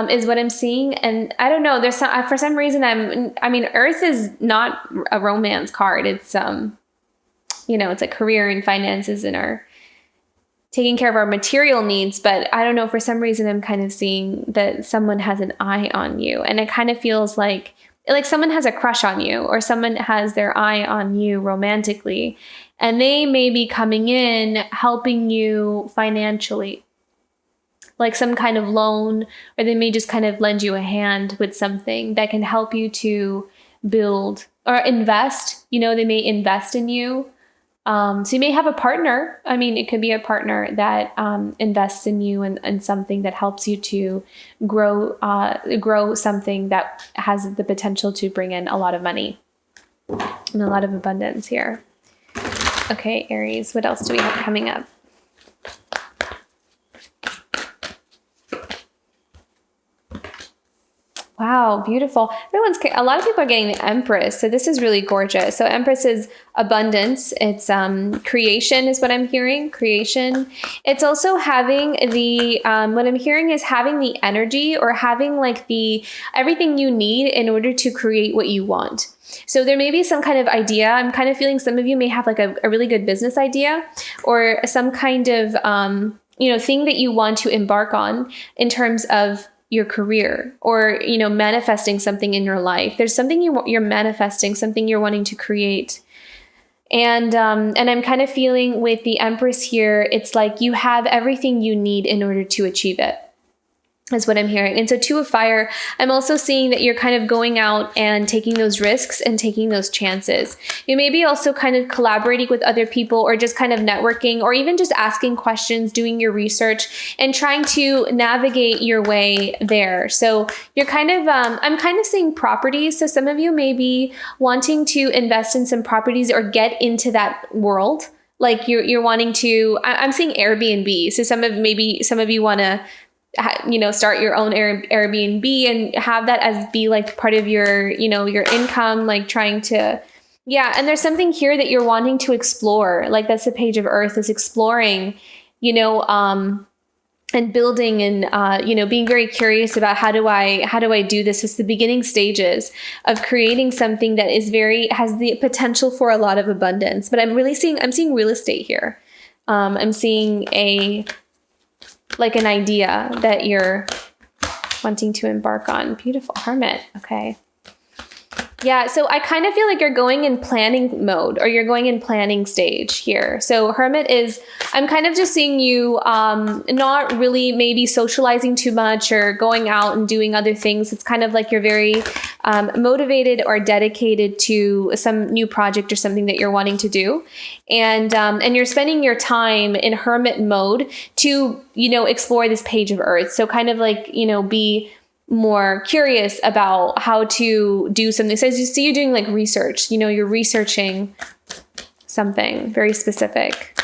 is what I'm seeing. And I don't know, there's for some reason Earth is not a romance card. It's, it's like career and finances and our taking care of our material needs. But I don't know, for some reason, I'm kind of seeing that someone has an eye on you. And it kind of feels like someone has a crush on you, or someone has their eye on you romantically. And they may be coming in, helping you financially, like some kind of loan, or they may just kind of lend you a hand with something that can help you to build or invest. You know, they may invest in you. So you may have a partner. I mean, it could be a partner that invests in you and something that helps you to grow something that has the potential to bring in a lot of money and a lot of abundance here. Okay, Aries, what else do we have coming up? Wow, beautiful. A lot of people are getting the Empress. So this is really gorgeous. So Empress is abundance. It's creation is what I'm hearing. Creation. It's also having the, what I'm hearing is having the energy, or having like everything you need in order to create what you want. So there may be some kind of idea. I'm kind of feeling some of you may have like a really good business idea, or some kind of, thing that you want to embark on in terms of your career, or, you know, manifesting something in your life. There's something you're manifesting, something you're wanting to create. And I'm kind of feeling with the Empress here, it's like you have everything you need in order to achieve it, is what I'm hearing. And so Two of Fire, I'm also seeing that you're kind of going out and taking those risks and taking those chances. You may be also kind of collaborating with other people, or just kind of networking, or even just asking questions, doing your research and trying to navigate your way there. So you're kind of, I'm kind of seeing properties. So some of you may be wanting to invest in some properties or get into that world. Like you're wanting to, I'm seeing Airbnb. So some of you want to, you know, start your own Airbnb and have that as be like part of your, you know, your income, like trying to, yeah. And there's something here that you're wanting to explore. Like that's the Page of Earth, is exploring, you know, and building and, you know, being very curious about how do I do this? It's the beginning stages of creating something that is has the potential for a lot of abundance. But I'm seeing real estate here. I'm seeing like an idea that you're wanting to embark on. Beautiful. Hermit. Okay. Yeah. So I kind of feel like you're going in planning mode, or you're going in planning stage here. So Hermit is, I'm kind of just seeing you not really maybe socializing too much or going out and doing other things. It's kind of like you're very motivated or dedicated to some new project or something that you're wanting to do. And you're spending your time in hermit mode to, you know, explore this Page of Earth. So kind of like, you know, be more curious about how to do something. So as you see, you're doing like research, you know, you're researching something very specific.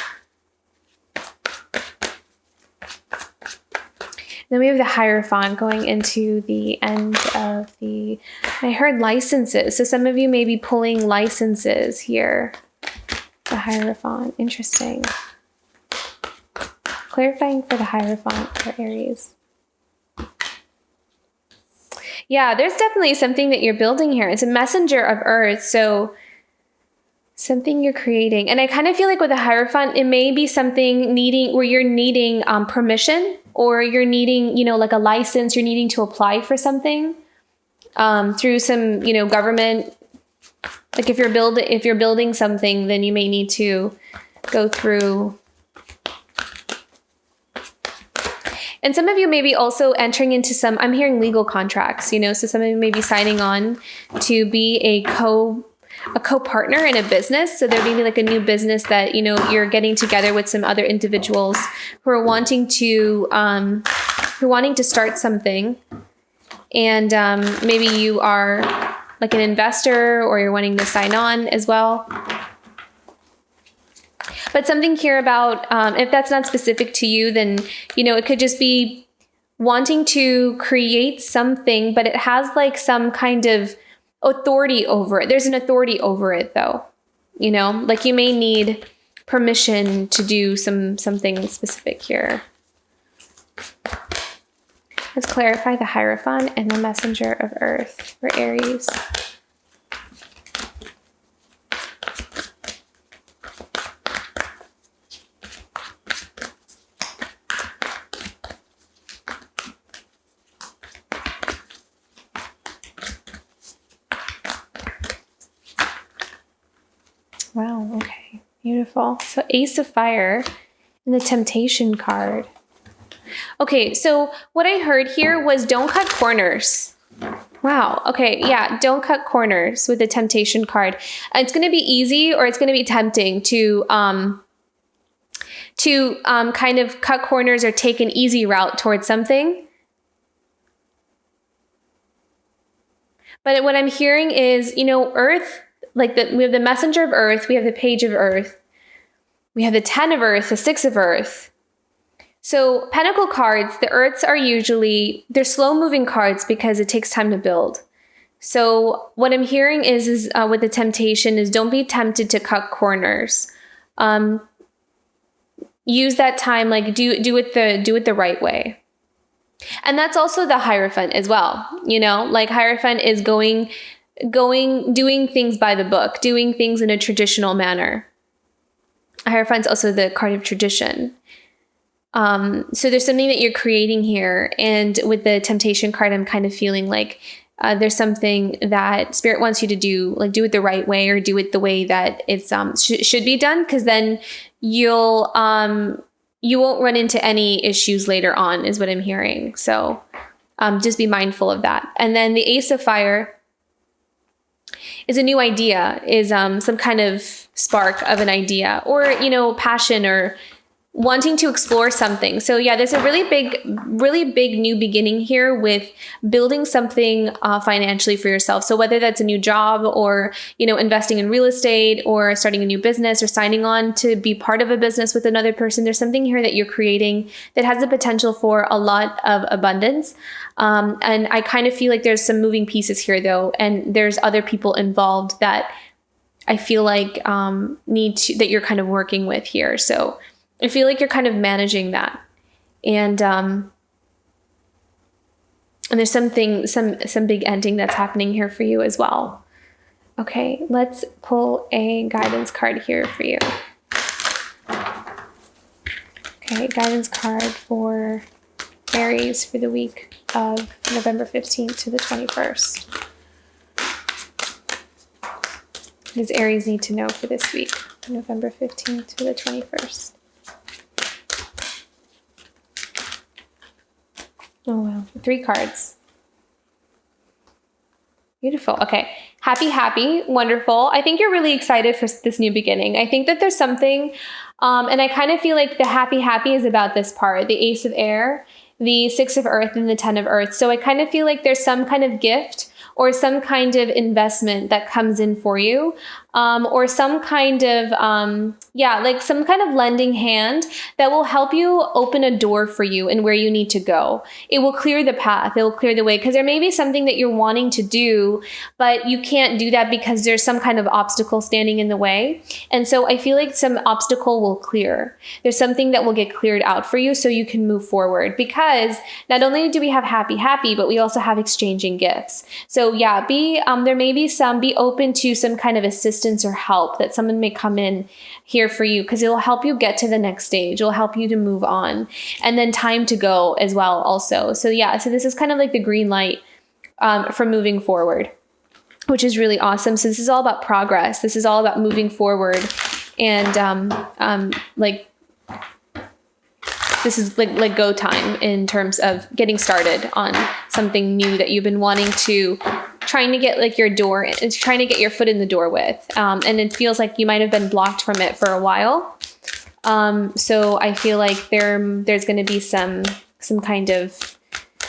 Then we have the Hierophant going into the end of I heard licenses. So some of you may be pulling licenses here. The Hierophant, interesting. Clarifying for the Hierophant for Aries. Yeah, there's definitely something that you're building here. It's a messenger of Earth. So something you're creating. And I kind of feel like with the Hierophant, it may be something where you're needing permission, or you're needing, you know, like a license, you're needing to apply for something through some, you know, government. Like if you're building something, then you may need to go through. And some of you may be also entering into I'm hearing legal contracts, you know, so some of you may be signing on to be a co-partner in a business. So there may be like a new business that, you know, you're getting together with some other individuals who are wanting to start something. And maybe you are like an investor, or you're wanting to sign on as well. But something here about, if that's not specific to you, then, you know, it could just be wanting to create something, but it has like some kind of authority over it. There's an authority over it though, you know, like you may need permission to do something specific here. Let's clarify the Hierophant and the Messenger of Earth for Aries. Wow, okay, beautiful. So Ace of Fire and the Temptation card. Okay, so what I heard here was don't cut corners. Wow, okay, yeah, don't cut corners with the Temptation card. It's going to be easy, or it's going to be tempting to kind of cut corners or take an easy route towards something. But what I'm hearing is, you know, Earth, like we have the Messenger of Earth, we have the Page of Earth, we have the 10 of Earth, the 6 of Earth. So Pentacle cards, the Earths are usually, they're slow moving cards because it takes time to build. So what I'm hearing is with the Temptation is don't be tempted to cut corners. Use that time, like do it the right way. And that's also the Hierophant as well. You know, like Hierophant is doing things by the book, doing things in a traditional manner. Hierophant's also the card of tradition. So there's something that you're creating here. And with the temptation card, I'm kind of feeling like there's something that Spirit wants you to do, like do it the right way, or do it the way that it's should be done, because then you won't run into any issues later on, is what I'm hearing. So just be mindful of that. And then the Ace of Fire is a new idea, is some kind of spark of an idea, or, you know, passion, or wanting to explore something. So yeah, there's a really big new beginning here with building something financially for yourself. So whether that's a new job, or, you know, investing in real estate, or starting a new business, or signing on to be part of a business with another person, there's something here that you're creating that has the potential for a lot of abundance. And I kind of feel like there's some moving pieces here though, and there's other people involved that I feel like that you're kind of working with here. So I feel like you're kind of managing that. And there's some big ending that's happening here for you as well. Okay, let's pull a guidance card here for you. Okay, guidance card for Aries for the week of November 15th to the 21st. What does Aries need to know for this week, November 15th to the 21st? Oh, wow. 3 cards. Beautiful. Okay. Happy, wonderful. I think you're really excited for this new beginning. I think that there's something, and I kind of feel like the happy is about this part, the Ace of Air, the 6 of Earth, and the 10 of Earth. So I kind of feel like there's some kind of gift or some kind of investment that comes in for you, or some kind of, like some kind of lending hand that will help you open a door for you and where you need to go. It will clear the path. It will clear the way, because there may be something that you're wanting to do, but you can't do that because there's some kind of obstacle standing in the way. And so I feel like some obstacle will clear. There's something that will get cleared out for you so you can move forward, because not only do we have happy, but we also have exchanging gifts. So yeah, be open to some kind of assistance or help that someone may come in here for you, because it'll help you get to the next stage. It'll help you to move on, and then time to go as well also. So yeah, so this is kind of like the green light for moving forward, which is really awesome. So this is all about progress. This is all about moving forward, and this is like go time in terms of getting started on something new that you've been wanting to, trying to get like trying to get your foot in the door with. And it feels like you might have been blocked from it for a while. So I feel like there's going to be some kind of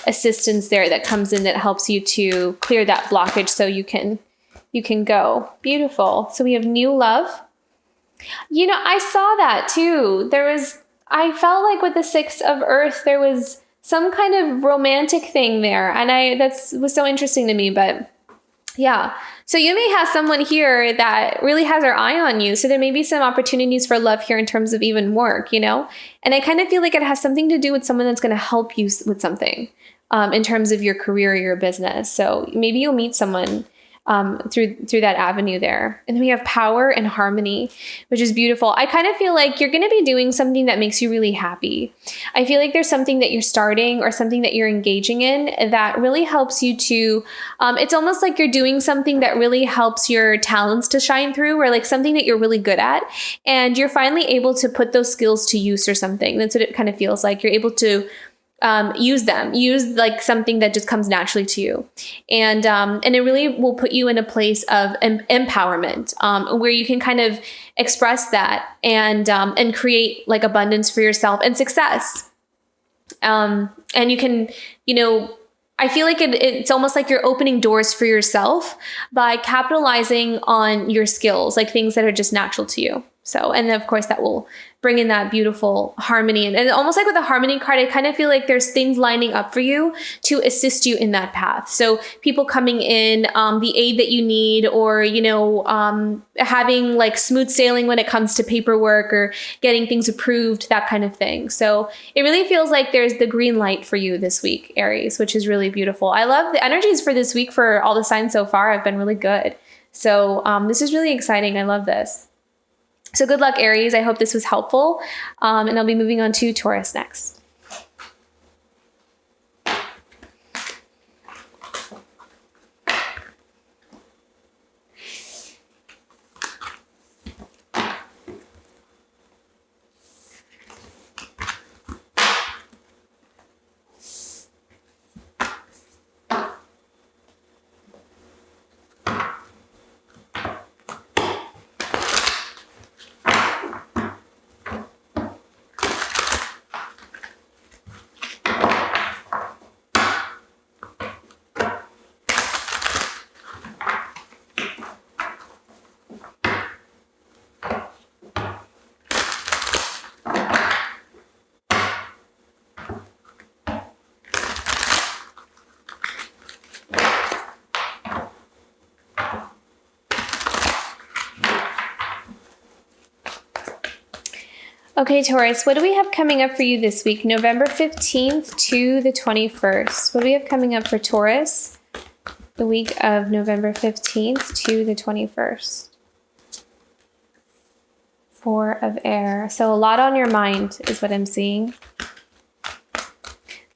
assistance there that comes in that helps you to clear that blockage so you can go. Beautiful. So we have new love. You know, I saw that too. I felt like with the 6 of Earth, there was some kind of romantic thing there. And that was so interesting to me, but yeah. So you may have someone here that really has their eye on you. So there may be some opportunities for love here in terms of even work, you know? And I kind of feel like it has something to do with someone that's going to help you with something in terms of your career or your business. So maybe you'll meet someone through that avenue there. And then we have power and harmony, which is beautiful. I kind of feel like you're going to be doing something that makes you really happy. I feel like there's something that you're starting or something that you're engaging in that really helps you to, it's almost like you're doing something that really helps your talents to shine through, or like something that you're really good at. And you're finally able to put those skills to use or something. That's what it kind of feels like. You're able to use like something that just comes naturally to you. And it really will put you in a place of empowerment, where you can kind of express that and create like abundance for yourself and success. And you can, you know, I feel like it's almost like you're opening doors for yourself by capitalizing on your skills, like things that are just natural to you. So, and then of course that will bring in that beautiful harmony. And almost like with the harmony card, I kind of feel like there's things lining up for you to assist you in that path. So people coming in, the aid that you need, or, you know, having like smooth sailing when it comes to paperwork or getting things approved, that kind of thing. So it really feels like there's the green light for you this week, Aries, which is really beautiful. I love the energies for this week for all the signs so far have been really good. So this is really exciting. I love this. So good luck, Aries. I hope this was helpful. And I'll be moving on to Taurus next. Okay, Taurus, what do we have coming up for you this week? November 15th to the 21st. What do we have coming up for Taurus the week of November 15th to the 21st? Four of Air. So a lot on your mind is what I'm seeing.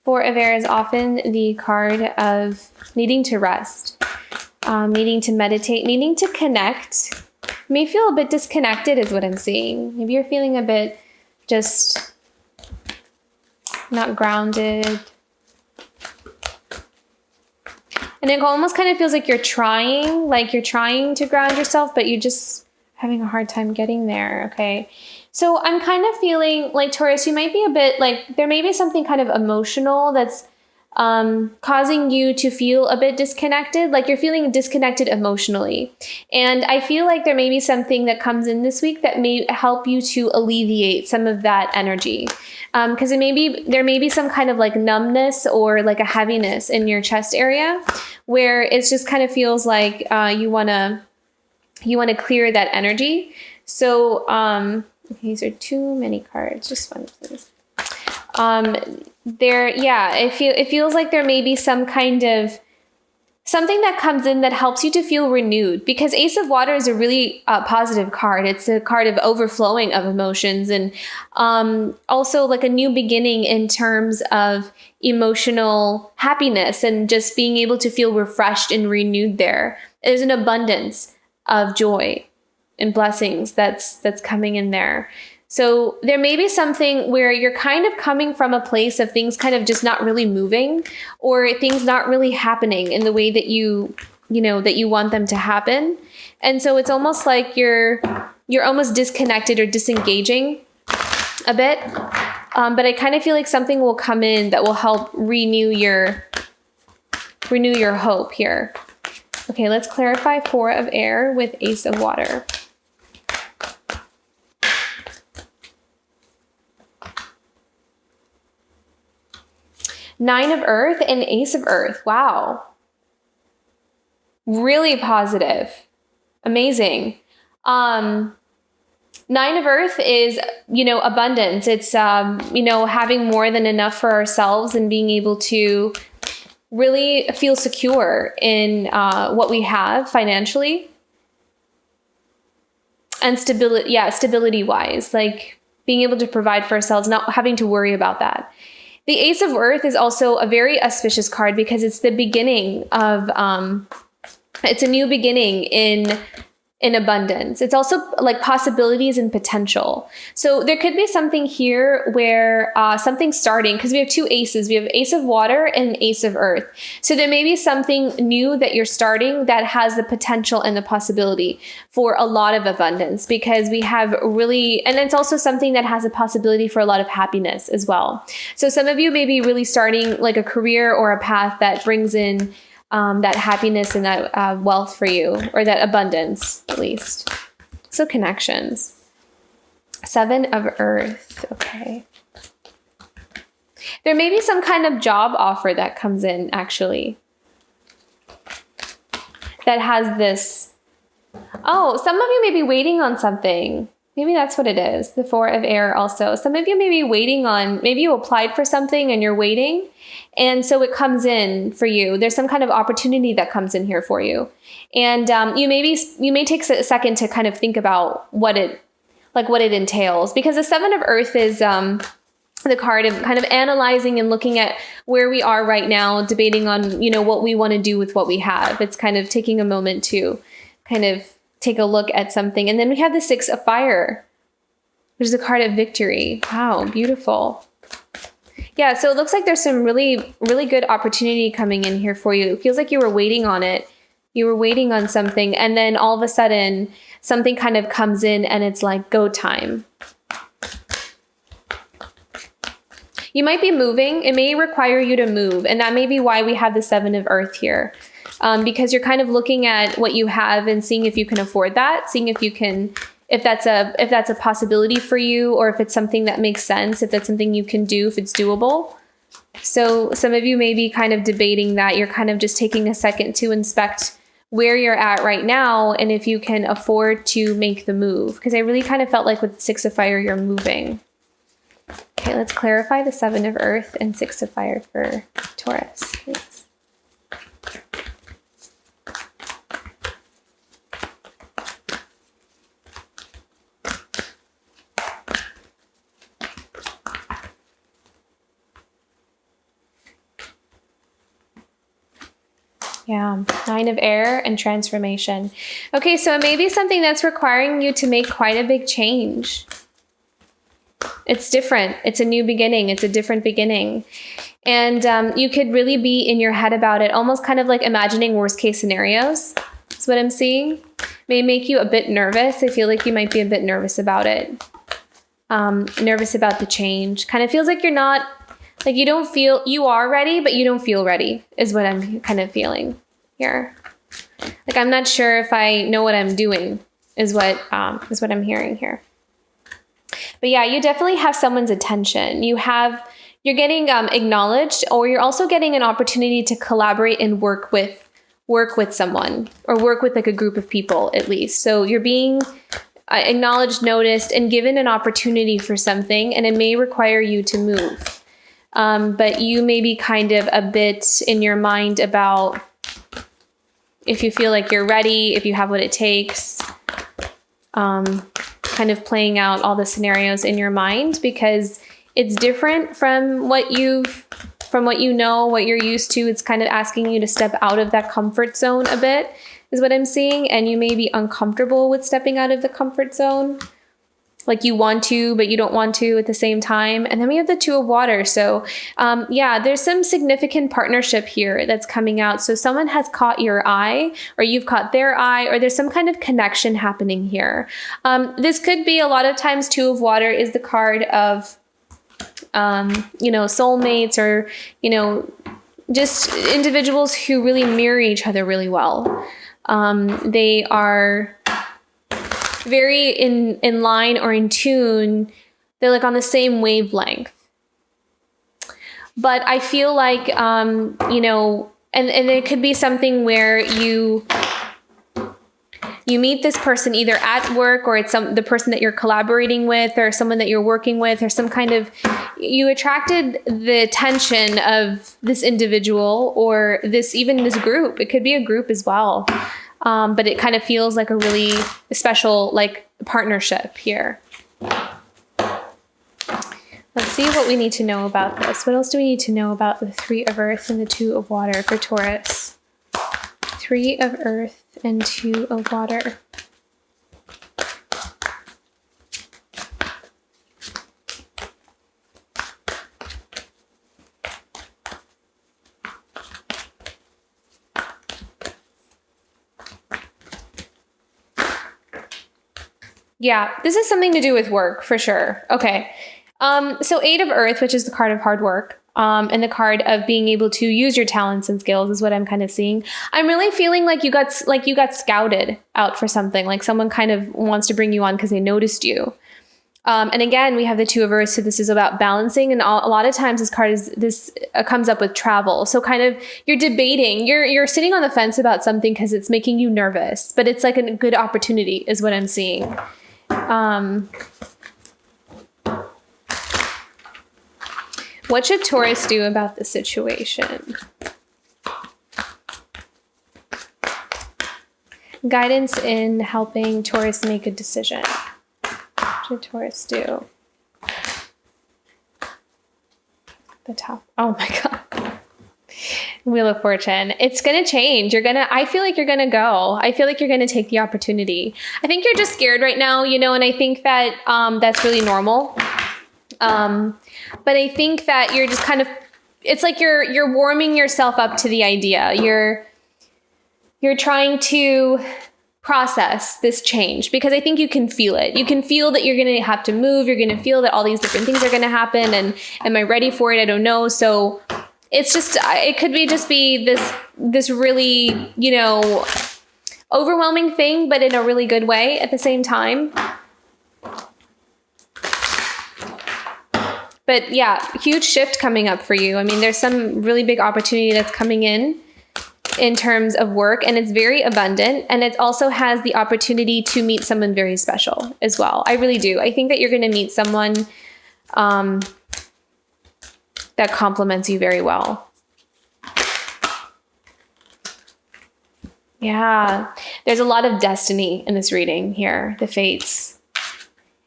Four of Air is often the card of needing to rest, needing to meditate, needing to connect. You may feel a bit disconnected is what I'm seeing. Maybe you're feeling a bit just not grounded. And it almost kind of feels like you're trying to ground yourself, but you're just having a hard time getting there, okay? So I'm kind of feeling like, Taurus, you might be a bit like, there may be something kind of emotional that's causing you to feel a bit disconnected, like you're feeling disconnected emotionally. And I feel like there may be something that comes in this week that may help you to alleviate some of that energy. Because there may be some kind of like numbness or like a heaviness in your chest area where it just kind of feels like you want to clear that energy. So these are too many cards. Just one, please. It feels like there may be some kind of something that comes in that helps you to feel renewed, because Ace of Water is a really positive card. It's a card of overflowing of emotions, and also like a new beginning in terms of emotional happiness and just being able to feel refreshed and renewed there. There's an abundance of joy and blessings that's coming in there. So there may be something where you're kind of coming from a place of things kind of just not really moving, or things not really happening in the way that you want them to happen. And so it's almost like you're almost disconnected or disengaging a bit. But I kind of feel like something will come in that will help renew your hope here. Okay, let's clarify Four of Air with Ace of Water. Nine of Earth and Ace of Earth. Wow. Really positive. Amazing. Nine of Earth is, abundance. It's, having more than enough for ourselves and being able to really feel secure in what we have financially. And stability wise, like being able to provide for ourselves, not having to worry about that. The Ace of Earth is also a very auspicious card because it's the beginning of, it's a new beginning in abundance. It's also like possibilities and potential. So there could be something here where something's starting, because we have two aces. We have Ace of Water and Ace of Earth. So there may be something new that you're starting that has the potential and the possibility for a lot of abundance, because we have really, and it's also something that has a possibility for a lot of happiness as well. So some of you may be really starting like a career or a path that brings in that happiness and that wealth for you, or that abundance at least. So connections. Seven of Earth. Okay. There may be some kind of job offer that comes in, actually, that has this. Oh, some of you may be waiting on something. Maybe that's what it is. The Four of Air also. Some of you may be waiting on, maybe you applied for something and you're waiting. And so it comes in for you. There's some kind of opportunity that comes in here for you. And you may take a second to kind of think about like what it entails, because the Seven of Earth is the card of kind of analyzing and looking at where we are right now, debating on, you know, what we want to do with what we have. It's kind of taking a moment to kind of take a look at something. And then we have the Six of Fire, which is a card of victory. Wow, beautiful. Yeah, so it looks like there's some really, really good opportunity coming in here for you. It feels like you were waiting on it. You were waiting on something, and then all of a sudden something kind of comes in and it's like go time. You might be moving. It may require you to move, and that may be why we have the Seven of Earth here, because you're kind of looking at what you have and seeing if you can afford that, seeing if you can, if that's a possibility for you, or if it's something that makes sense, if that's something you can do, if it's doable. So some of you may be kind of debating that. You're kind of just taking a second to inspect where you're at right now and if you can afford to make the move, because I really kind of felt like with the Six of Fire, you're moving. Okay, let's clarify the Seven of Earth and Six of Fire for Taurus, please. Yeah, Nine of Air and transformation. Okay, so it may be something that's requiring you to make quite a big change. It's different. It's a new beginning. It's a different beginning. And you could really be in your head about it, almost kind of like imagining worst case scenarios. That's what I'm seeing. May make you a bit nervous. I feel like you might be a bit nervous about it. Nervous about the change. Kind of feels like you're not, like you don't feel, you are ready, but you don't feel ready is what I'm kind of feeling here. Like, I'm not sure if I know what I'm doing is what I'm hearing here. But yeah, you definitely have someone's attention. You're getting acknowledged, or you're also getting an opportunity to collaborate and work with someone, or work with like a group of people at least. So you're being acknowledged, noticed, and given an opportunity for something, and it may require you to move. But you may be kind of a bit in your mind about if you feel like you're ready, if you have what it takes, kind of playing out all the scenarios in your mind, because it's different from what you know, what you're used to. It's kind of asking you to step out of that comfort zone a bit, is what I'm seeing. And you may be uncomfortable with stepping out of the comfort zone. Like you want to, but you don't want to at the same time. And then we have the Two of Water. So yeah, there's some significant partnership here that's coming out. So someone has caught your eye, or you've caught their eye, or there's some kind of connection happening here. This could be, a lot of times Two of Water is the card of, soulmates, or, just individuals who really mirror each other really well. They are very in line or in tune. They're like on the same wavelength. But I feel like, and it could be something where you meet this person either at work, or it's the person that you're collaborating with, or someone that you're working with, or some kind of, you attracted the attention of this individual, or this group. It could be a group as well. But it kind of feels like a really special, like, partnership here. Let's see what we need to know about this. What else do we need to know about the Three of Earth and the Two of Water for Taurus? Three of Earth and Two of Water. Yeah, this is something to do with work for sure. Okay. So Eight of Earth, which is the card of hard work, and the card of being able to use your talents and skills is what I'm kind of seeing. I'm really feeling like you got scouted out for something, like someone kind of wants to bring you on because they noticed you. And again, we have the Two of Earth, so this is about balancing. And a lot of times this comes up with travel. So kind of you're debating, you're sitting on the fence about something because it's making you nervous, but it's like a good opportunity is what I'm seeing. What should Taurus do about the situation? Guidance in helping Taurus make a decision. What did Taurus do? The top. Oh my God. Wheel of Fortune. It's going to change. I feel like you're going to go. I feel like you're going to take the opportunity. I think you're just scared right now, you know, and I think that that's really normal. But I think that you're just kind of, it's like you're warming yourself up to the idea. You're trying to process this change because I think you can feel it. You can feel that you're going to have to move. You're going to feel that all these different things are going to happen. And am I ready for it? I don't know. So it's just, it could just be this really, you know, overwhelming thing, but in a really good way at the same time. But yeah, huge shift coming up for you. I mean, there's some really big opportunity that's coming in terms of work, and it's very abundant. And it also has the opportunity to meet someone very special as well. I really do. I think that you're going to meet someone that complements you very well. Yeah, there's a lot of destiny in this reading here, the fates.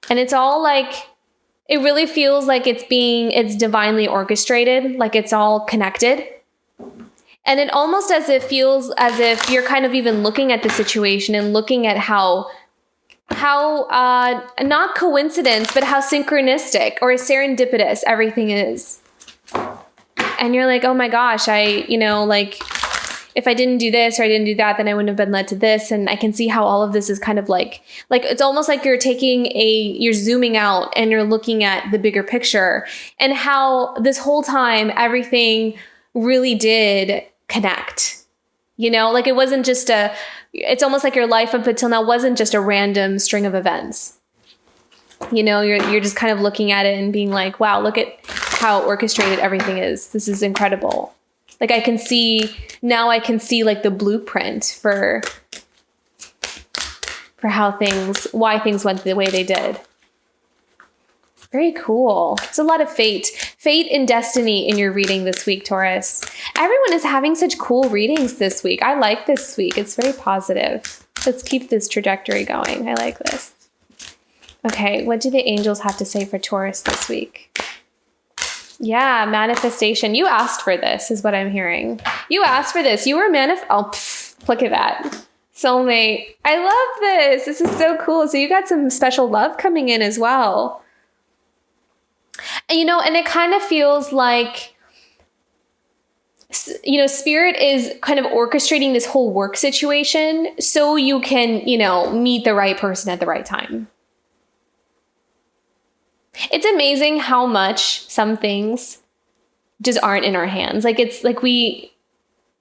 And it's all like, it really feels like it's divinely orchestrated, like it's all connected. And it almost feels as if you're kind of even looking at the situation and looking at how not coincidence, but how synchronistic or serendipitous everything is. And you're like, oh my gosh, like, if I didn't do this or I didn't do that, then I wouldn't have been led to this. And I can see how all of this is kind of like it's almost like you're zooming out and you're looking at the bigger picture and how this whole time everything really did connect. You know, like it wasn't just it's almost like your life up until now wasn't just a random string of events. You know, you're just kind of looking at it and being like, wow, look at how orchestrated everything is. This is incredible. Like I can see like the blueprint for why things went the way they did. Very cool. There's a lot of fate and destiny in your reading this week, Taurus. Everyone is having such cool readings this week. I like this week. It's very positive. Let's keep this trajectory going. I like this. Okay, what do the angels have to say for Taurus this week? Yeah, manifestation. You asked for this, is what I'm hearing. You asked for this. You were look at that. Soulmate. I love this. This is so cool. So you got some special love coming in as well. And, you know, and it kind of feels like, you know, Spirit is kind of orchestrating this whole work situation so you can, you know, meet the right person at the right time. It's amazing how much some things just aren't in our hands. Like it's like we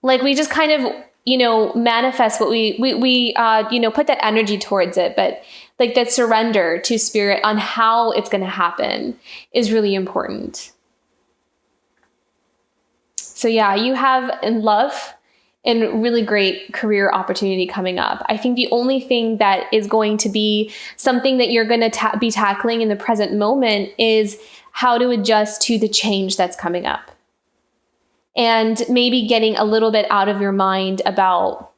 just kind of, you know, manifest what we you know, put that energy towards it. But like that surrender to Spirit on how it's going to happen is really important. So yeah, you have in love and really great career opportunity coming up. I think the only thing that is going to be something that you're going to be tackling in the present moment is how to adjust to the change that's coming up. And maybe getting a little bit out of your mind about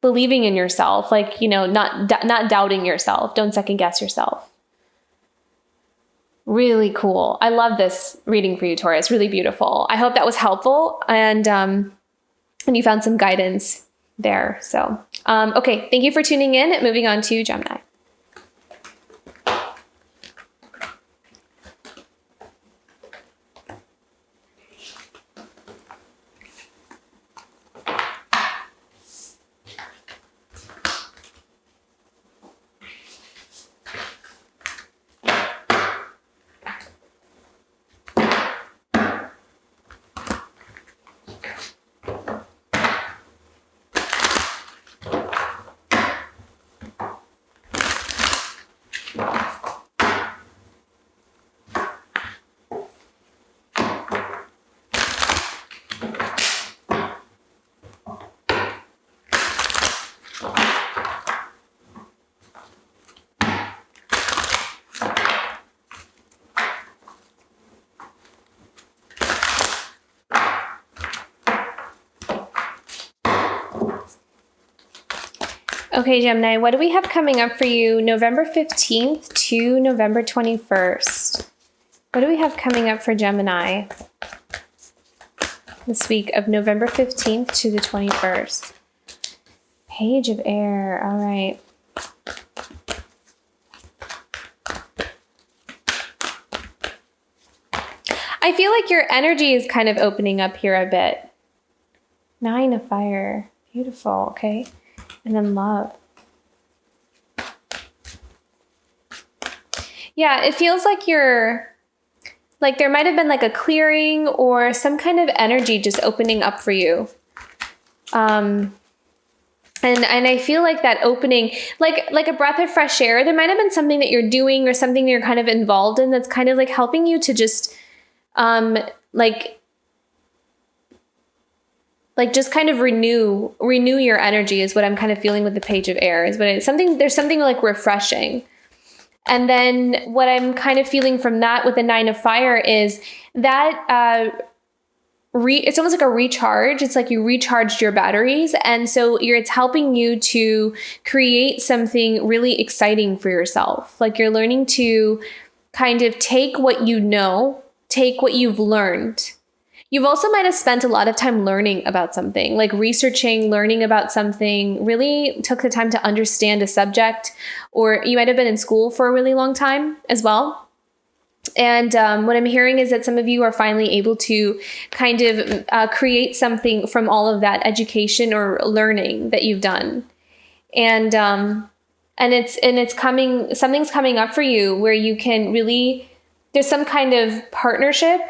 believing in yourself, like, you know, not doubting yourself. Don't second guess yourself. Really cool. I love this reading for you, Taurus. Really beautiful. I hope that was helpful and you found some guidance there. So, okay. Thank you for tuning in. Moving on to Gemini. Okay, Gemini, what do we have coming up for you November 15th to November 21st? What do we have coming up for Gemini this week of November 15th to the 21st? Page of Air. All right. I feel like your energy is kind of opening up here a bit. 9 of Fire. Beautiful. Okay. And then Love. Yeah, it feels like you're, like there might have been like a clearing or some kind of energy just opening up for you. And I feel like that opening, like a breath of fresh air, there might have been something that you're doing or something that you're kind of involved in that's kind of like helping you to just, like just kind of renew your energy is what I'm kind of feeling with the Page of Air. Is what there's something like refreshing. And then what I'm kind of feeling from that with the 9 of Fire is that it's almost like a recharge. It's like you recharged your batteries. And so it's helping you to create something really exciting for yourself. Like you're learning to kind of take what you know, take what you've learned. You've also might have spent a lot of time learning about something, like researching, learning about something, really took the time to understand a subject, or you might have been in school for a really long time as well. And what I'm hearing is that some of you are finally able to kind of create something from all of that education or learning that you've done. And it's coming, something's coming up for you where you can really, there's some kind of partnership.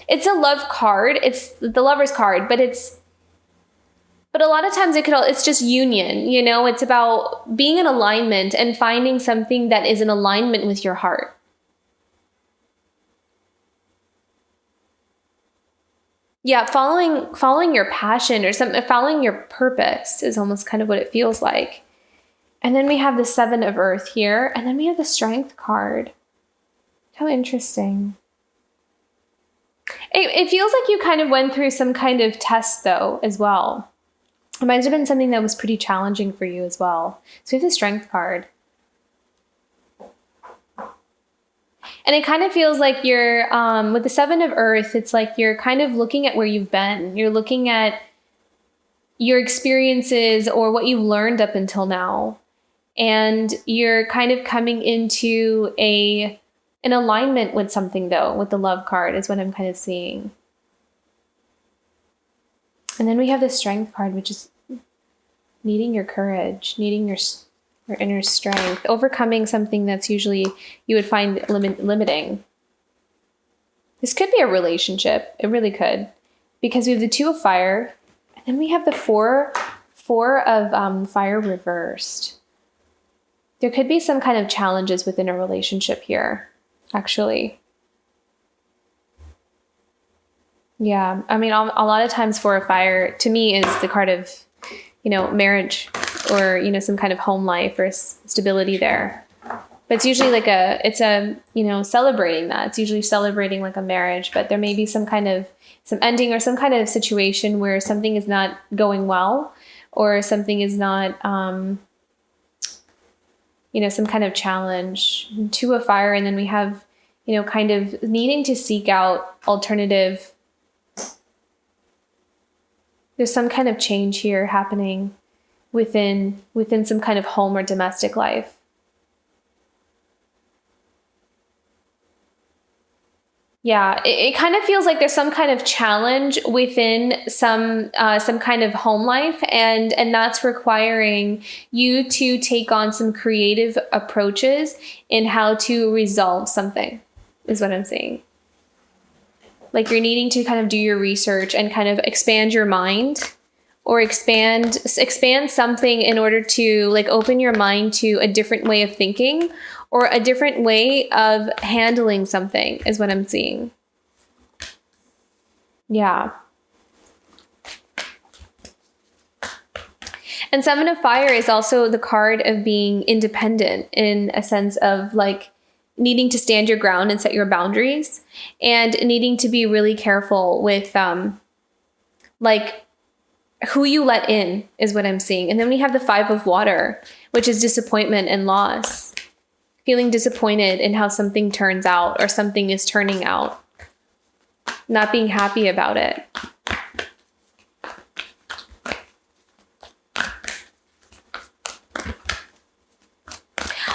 It's a love card. It's the Lover's card, but a lot of times it's just union, you know, it's about being in alignment and finding something that is in alignment with your heart. Yeah, following your passion or something, following your purpose is almost kind of what it feels like. And then we have the 7 of Earth here, and then we have the Strength card. How interesting. It feels like you kind of went through some kind of test, though, as well. It might have been something that was pretty challenging for you as well. So we have the Strength card. And it kind of feels like you're, with the 7 of Earth, it's like you're kind of looking at where you've been. You're looking at your experiences or what you've learned up until now. And you're kind of coming into an alignment with something, though, with the Love card is what I'm kind of seeing. And then we have the Strength card, which is needing your courage, needing your inner strength, overcoming something that's usually you would find limiting. This could be a relationship. It really could. Because we have the 2 of Fire, and then we have the 4 of Fire reversed. There could be some kind of challenges within a relationship here. Actually. Yeah. I mean, a lot of times 4 of Fire to me is the card of, you know, marriage or, you know, some kind of home life or stability there. But it's usually like you know, celebrating that. It's usually celebrating like a marriage, but there may be some ending or some kind of situation where something is not going well or something is not, you know, some kind of challenge. 2 of Fire, and then we have, you know, kind of needing to seek out alternative. There's some kind of change here happening within some kind of home or domestic life. Yeah, it kind of feels like there's some kind of challenge within some kind of home life, and that's requiring you to take on some creative approaches in how to resolve something, is what I'm saying. Like you're needing to kind of do your research and kind of expand your mind, or expand something in order to like open your mind to a different way of thinking or a different way of handling something is what I'm seeing. Yeah. And 7 of Fire is also the card of being independent in a sense of like needing to stand your ground and set your boundaries and needing to be really careful with like who you let in is what I'm seeing. And then we have the 5 of water, which is disappointment and loss. Feeling disappointed in how something turns out or something is turning out. Not being happy about it.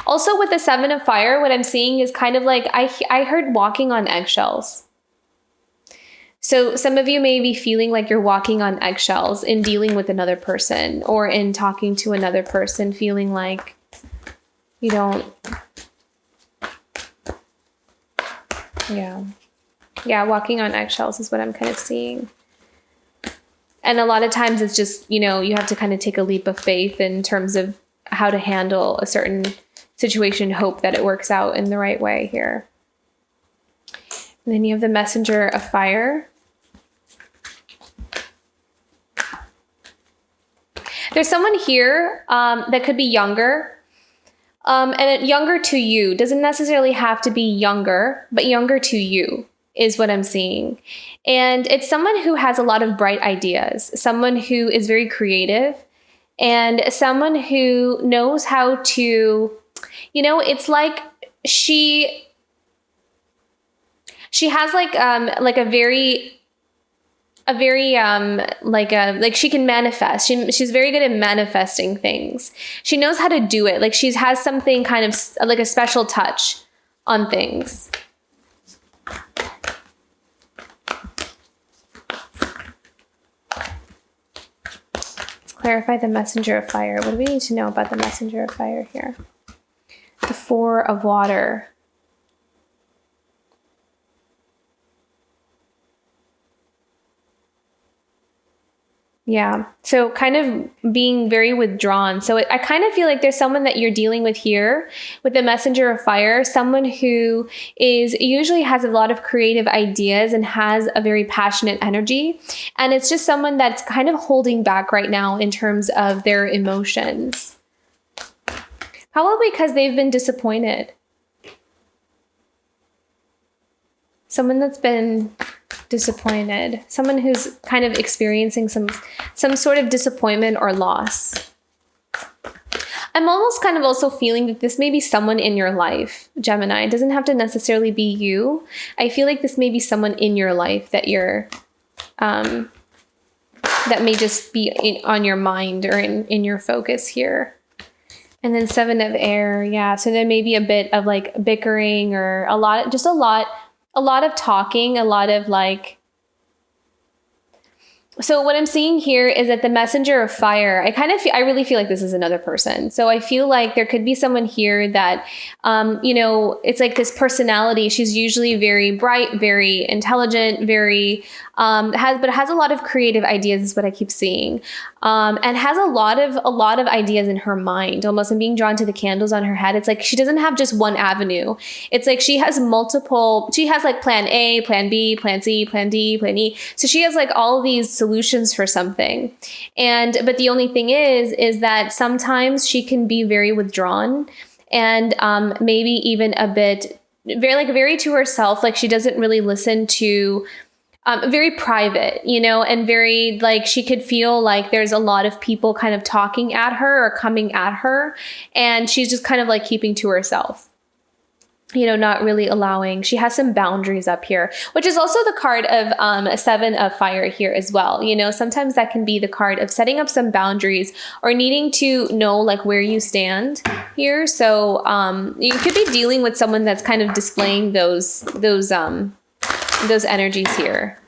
Also with the 7 of fire, what I'm seeing is kind of like, I heard walking on eggshells. So some of you may be feeling like you're walking on eggshells in dealing with another person or in talking to another person, feeling like you don't, yeah, walking on eggshells is what I'm kind of seeing. And a lot of times it's just, you know, you have to kind of take a leap of faith in terms of how to handle a certain situation, hope that it works out in the right way here. And then you have the messenger of fire. There's someone here that could be younger, and younger to you. Doesn't necessarily have to be younger, but younger to you is what I'm seeing. And it's someone who has a lot of bright ideas, someone who is very creative, and someone who knows how to, you know, it's like she has like a very like she can manifest. She's very good at manifesting things. She knows how to do it. Like she has something kind of like a special touch on things. Let's clarify the messenger of fire. What do we need to know about the messenger of fire here? The 4 of water. Yeah. So kind of being very withdrawn. So I kind of feel like there's someone that you're dealing with here with the messenger of fire, someone who usually has a lot of creative ideas and has a very passionate energy. And it's just someone that's kind of holding back right now in terms of their emotions. Probably because they've been disappointed. Someone that's been disappointed, someone who's kind of experiencing some sort of disappointment or loss. I'm almost kind of also feeling that this may be someone in your life, Gemini. It doesn't have to necessarily be you. I feel like this may be someone in your life that you're, that may just be on your mind or in your focus here. And then 7 of air. Yeah. So there may be a bit of like bickering or a lot of talking, a lot of like, so what I'm seeing here is that the messenger of fire, I really feel like this is another person. So I feel like there could be someone here that, you know, it's like this personality. She's usually very bright, very intelligent, very, has a lot of creative ideas is what I keep seeing. And has a lot of ideas in her mind. Almost I'm being drawn to the candles on her head. It's like she doesn't have just one avenue. It's like she has like plan A, plan B, plan C, plan D, plan E. So she has like all of these solutions for something. But the only thing is that sometimes she can be very withdrawn and maybe even a bit very to herself. Like she doesn't really listen to very private, you know, and very like she could feel like there's a lot of people kind of talking at her or coming at her. And she's just kind of like keeping to herself, you know, not really allowing. She has some boundaries up here, which is also the card of 7 of fire here as well. You know, sometimes that can be the card of setting up some boundaries or needing to know like where you stand here. So you could be dealing with someone that's kind of displaying those energies here.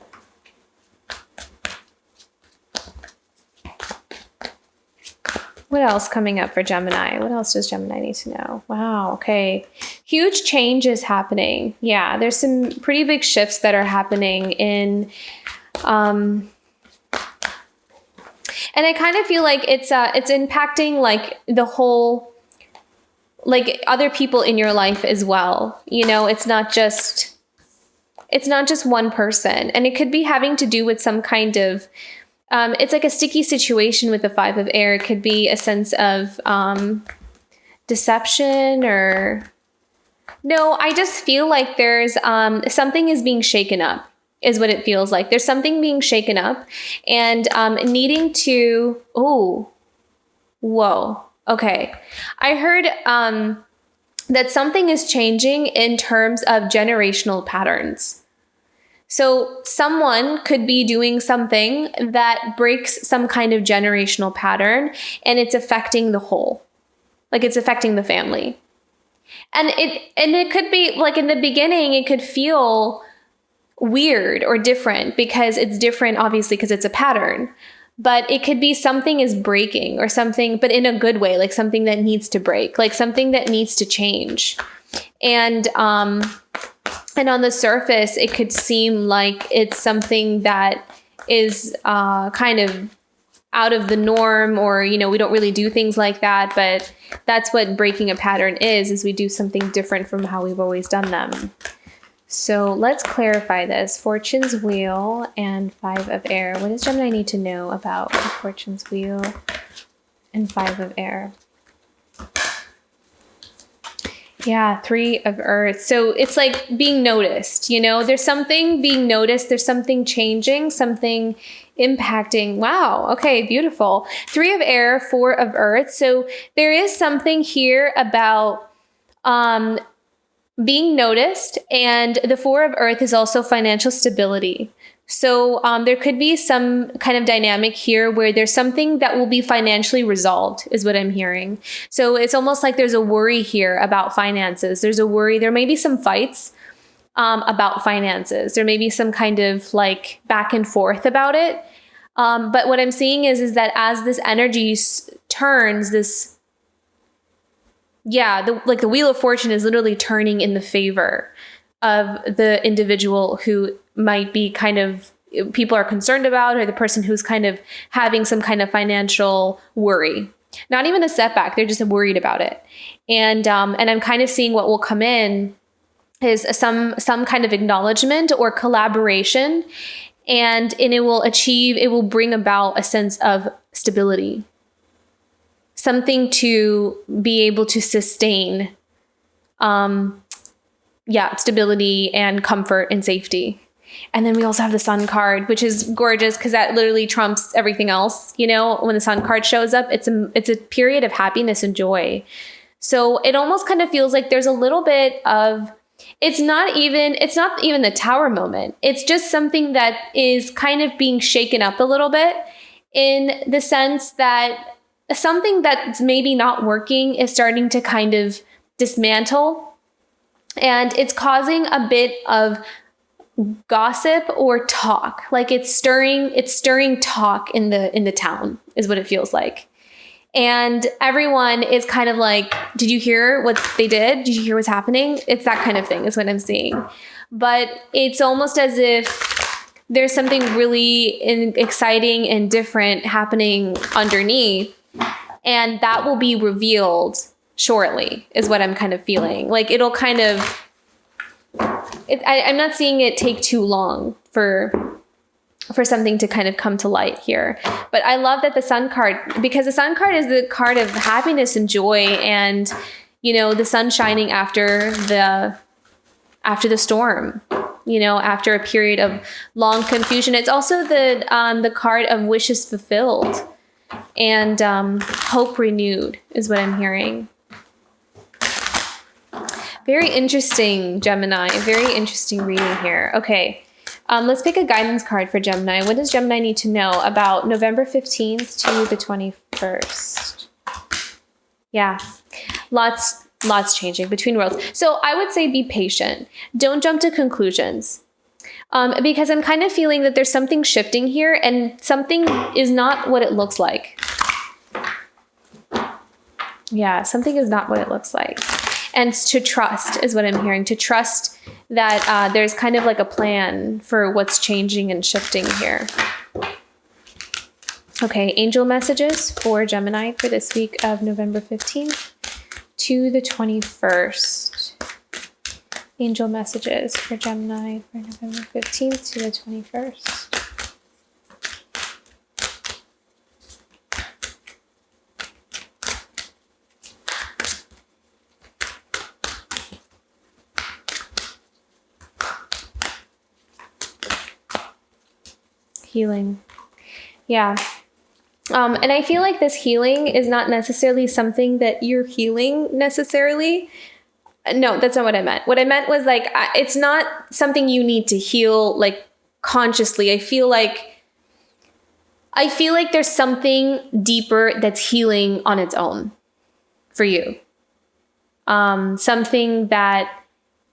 What else coming up for Gemini? What else does Gemini need to know? Wow. Okay. Huge changes happening. Yeah. There's some pretty big shifts that are happening in, and I kind of feel like it's impacting like the whole, like other people in your life as well. You know, it's not just one person, and it could be having to do with some kind of, it's like a sticky situation with the 5 of air. It could be a sense of deception or no, I just feel like there's something is being shaken up is what it feels like. There's something being shaken up and needing to, oh, whoa. Okay. I heard that something is changing in terms of generational patterns. So someone could be doing something that breaks some kind of generational pattern, and it's affecting the whole. Like it's affecting the family. And it could be like in the beginning, it could feel weird or different because it's different, obviously, because it's a pattern. But it could be something is breaking or something, but in a good way, like something that needs to break, like something that needs to change. And on the surface, it could seem like it's something that is kind of out of the norm, or, you know, we don't really do things like that. But that's what breaking a pattern is we do something different from how we've always done them. So let's clarify this. Fortune's Wheel and 5 of Air. What does Gemini need to know about Fortune's Wheel and 5 of Air? Yeah, 3 of Earth. So it's like being noticed, you know, there's something being noticed. There's something changing, something impacting. Wow. Okay, beautiful. 3 of Air, 4 of Earth. So there is something here about being noticed, and the 4 of Earth is also financial stability. So there could be some kind of dynamic here where there's something that will be financially resolved, is what I'm hearing. So it's almost like there's a worry here about finances. There's a worry. There may be some fights about finances. There may be some kind of like back and forth about it. But what I'm seeing is that as this energy turns, this, the Wheel of Fortune is literally turning in the favor of the individual who might be kind of people are concerned about, or the person who's kind of having some kind of financial worry. Not even a setback, they're just worried about it. And I'm kind of seeing what will come in is some kind of acknowledgement or collaboration, and it will bring about a sense of stability. Something to be able to sustain stability and comfort and safety. And then we also have the Sun card, which is gorgeous because that literally trumps everything else. You know, when the Sun card shows up, it's a period of happiness and joy. So it almost kind of feels like there's a little bit of, it's not even the Tower moment. It's just something that is kind of being shaken up a little bit, in the sense that something that's maybe not working is starting to kind of dismantle. And it's causing a bit of gossip or talk, like it's stirring talk in the town, is what it feels like. And everyone is kind of like, did you hear what they did? Did you hear what's happening? It's that kind of thing is what I'm seeing. But it's almost as if there's something really exciting and different happening underneath, and that will be revealed shortly, is what I'm kind of feeling. Like it'll kind of, I'm not seeing it take too long for something to kind of come to light here. But I love that the Sun card, because the Sun card is the card of happiness and joy, and, you know, the sun shining after the storm, you know, after a period of long confusion. It's also the card of wishes fulfilled and hope renewed, is what I'm hearing. Very interesting, Gemini. Very interesting reading here. Okay, let's pick a guidance card for Gemini. What does Gemini need to know about November 15th to the 21st? Yeah, lots changing between worlds. So I would say be patient. Don't jump to conclusions. Because I'm kind of feeling that there's something shifting here, and something is not what it looks like. Yeah, something is not what it looks like. And to trust is what I'm hearing. To trust that there's kind of like a plan for what's changing and shifting here. Okay, angel messages for Gemini for this week of November 15th to the 21st. Angel messages for Gemini for November 15th to the 21st. Healing. Yeah. And I feel like this healing is not necessarily something that you're healing necessarily. No, that's not what I meant. What I meant was like, it's not something you need to heal like consciously. I feel like there's something deeper that's healing on its own for you. Something that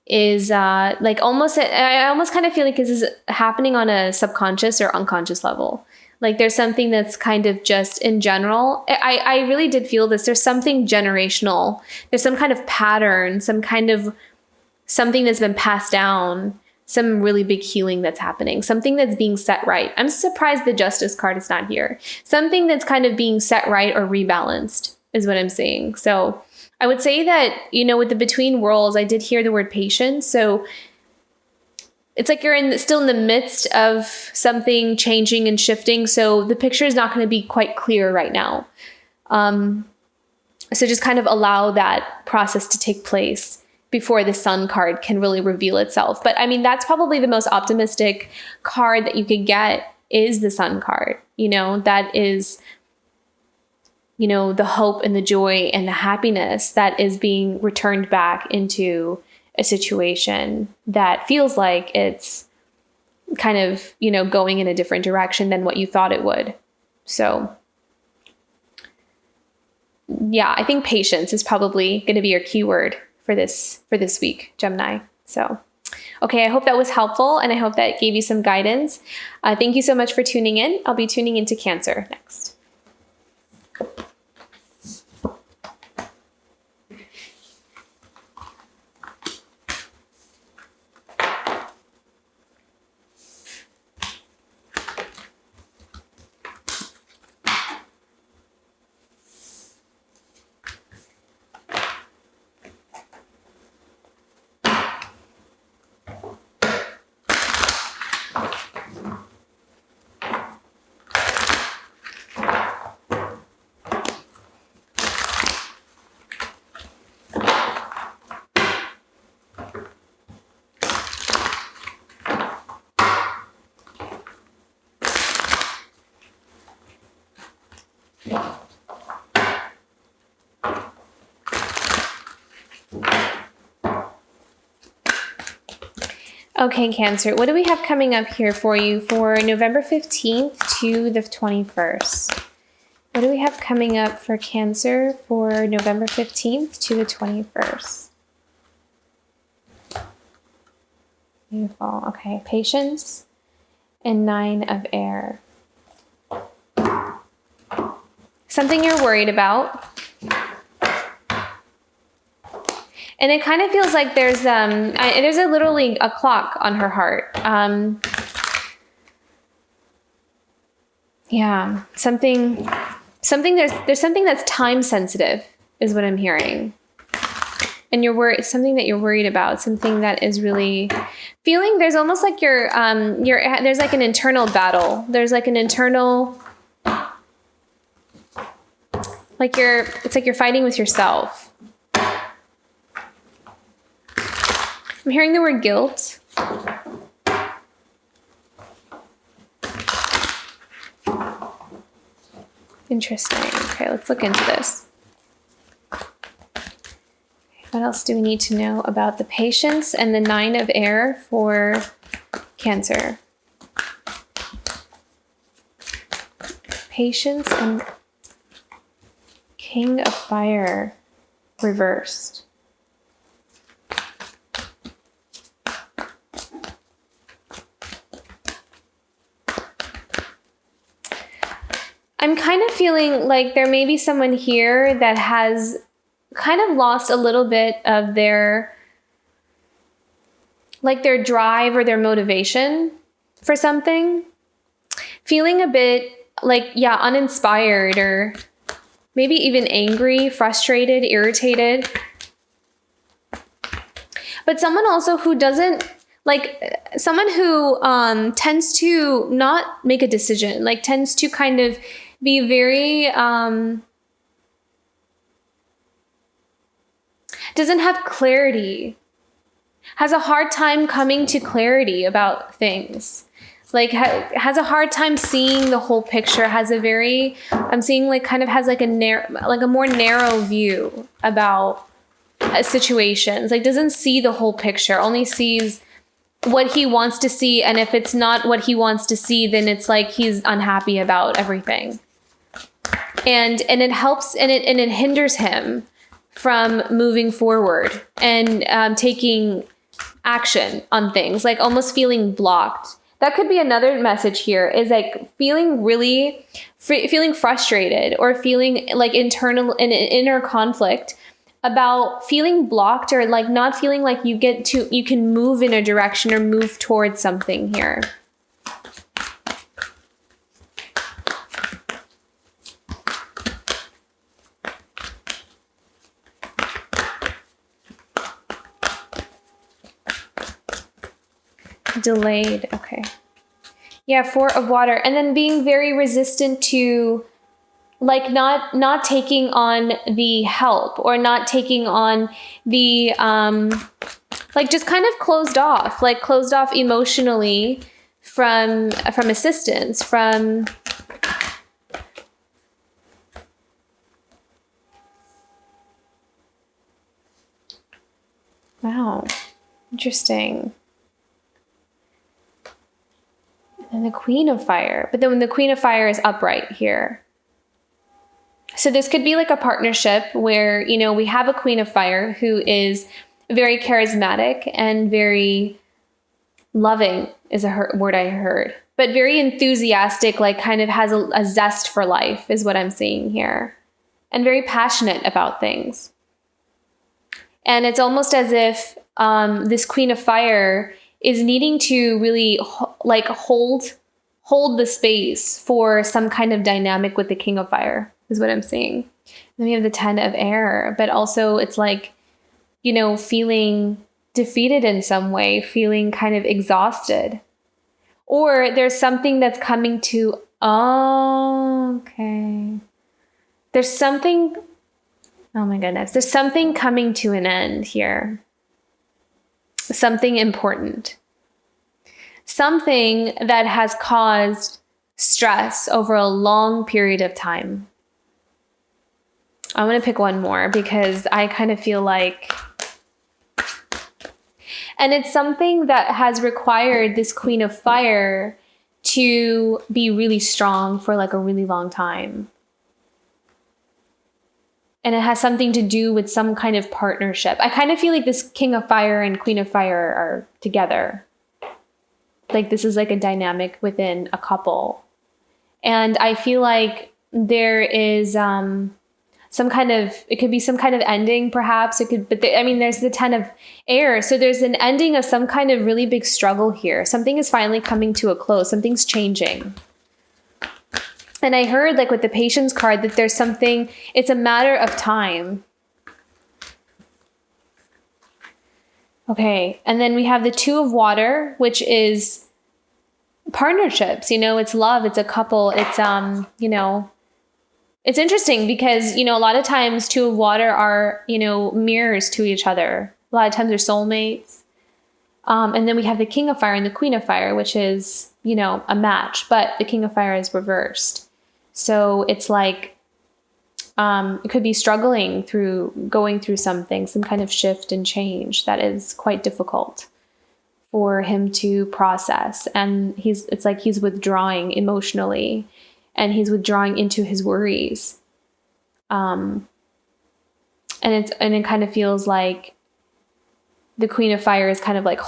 is like almost, I almost kind of feel like this is happening on a subconscious or unconscious level. Like there's something that's kind of just in general. I really did feel this. There's something generational. There's some kind of pattern, some kind of something that's been passed down, some really big healing that's happening, something that's being set right. I'm surprised the Justice card is not here. Something that's kind of being set right or rebalanced is what I'm saying. So I would say that, you know, with the between worlds, I did hear the word patience. So it's like you're still in the midst of something changing and shifting. So the picture is not going to be quite clear right now. So just kind of allow that process to take place before the Sun card can really reveal itself. But I mean, that's probably the most optimistic card that you could get is the Sun card. You know, that is, you know, the hope and the joy and the happiness that is being returned back into a situation that feels like it's kind of, you know, going in a different direction than what you thought it would. So yeah, I think patience is probably going to be your keyword for this week, Gemini. So, okay, I hope that was helpful and I hope that gave you some guidance. Thank you so much for tuning in. I'll be tuning into Cancer next. Okay, Cancer, what do we have coming up here for you for November 15th to the 21st? What do we have coming up for Cancer for November 15th to the 21st? Beautiful. Okay, patience and 9 of air. Something you're worried about. And it kind of feels like there's literally a clock on her heart. Yeah, there's something that's time sensitive is what I'm hearing. And you're worried, something that you're worried about, something that is really feeling, there's almost like there's like an internal battle. There's like an internal, it's like you're fighting with yourself. I'm hearing the word guilt. Interesting. Okay, let's look into this. What else do we need to know about the patience and the 9 of air for Cancer? Patience and King of Fire reversed. I'm kind of feeling like there may be someone here that has kind of lost a little bit of their drive or their motivation for something. Feeling a bit like, yeah, uninspired or maybe even angry, frustrated, irritated. But someone also who doesn't, someone who tends to not make a decision, tends to kind of be very, doesn't have clarity, has a hard time coming to clarity about things. like has a hard time seeing the whole picture, has a very, I'm seeing like kind of has like a more narrow view about situations, like doesn't see the whole picture, only sees what he wants to see. And if it's not what he wants to see, then it's like he's unhappy about everything. And it helps, and it hinders him from moving forward and taking action on things, like almost feeling blocked. That could be another message here, is like feeling really feeling frustrated, or feeling like inner conflict about feeling blocked, or like not feeling like you can move in a direction or move towards something here. Delayed. Okay. Yeah, 4 of water. And then being very resistant to like not taking on the help, or not taking on the like just kind of closed off emotionally from assistance, from wow, interesting. And the Queen of Fire. But then when the Queen of Fire is upright here. So this could be like a partnership where, you know, we have a Queen of Fire who is very charismatic and very loving, is a word I heard. But very enthusiastic, like kind of has a zest for life is what I'm seeing here. And very passionate about things. And it's almost as if this Queen of Fire is needing to really like hold the space for some kind of dynamic with the King of Fire, is what I'm seeing. Then we have the 10 of Air, but also it's like, you know, feeling defeated in some way, feeling kind of exhausted. Or there's something that's coming to, okay. There's something, oh my goodness, there's something coming to an end here. Something important. Something that has caused stress over a long period of time. I want to pick one more because I kind of feel like, and it's something that has required this Queen of Fire to be really strong for like a really long time. And it has something to do with some kind of partnership. I kind of feel like this King of Fire and Queen of Fire are together. Like this is like a dynamic within a couple. And I feel like there is some kind of, it could be some kind of ending perhaps. It could, but I mean, there's the 10 of Air. So there's an ending of some kind of really big struggle here. Something is finally coming to a close. Something's changing. And I heard like with the Patience card that there's something, it's a matter of time. Okay. And then we have the 2 of Water, which is partnerships, you know, it's love, it's a couple, it's, you know, it's interesting because, you know, a lot of times 2 of Water are, you know, mirrors to each other. A lot of times they're soulmates. And then we have the King of Fire and the Queen of Fire, which is, you know, a match, but the King of Fire is reversed. So it's like, it could be going through something, some kind of shift and change that is quite difficult for him to process. And it's like he's withdrawing emotionally, and he's withdrawing into his worries. And it kind of feels like the Queen of Fire is kind of like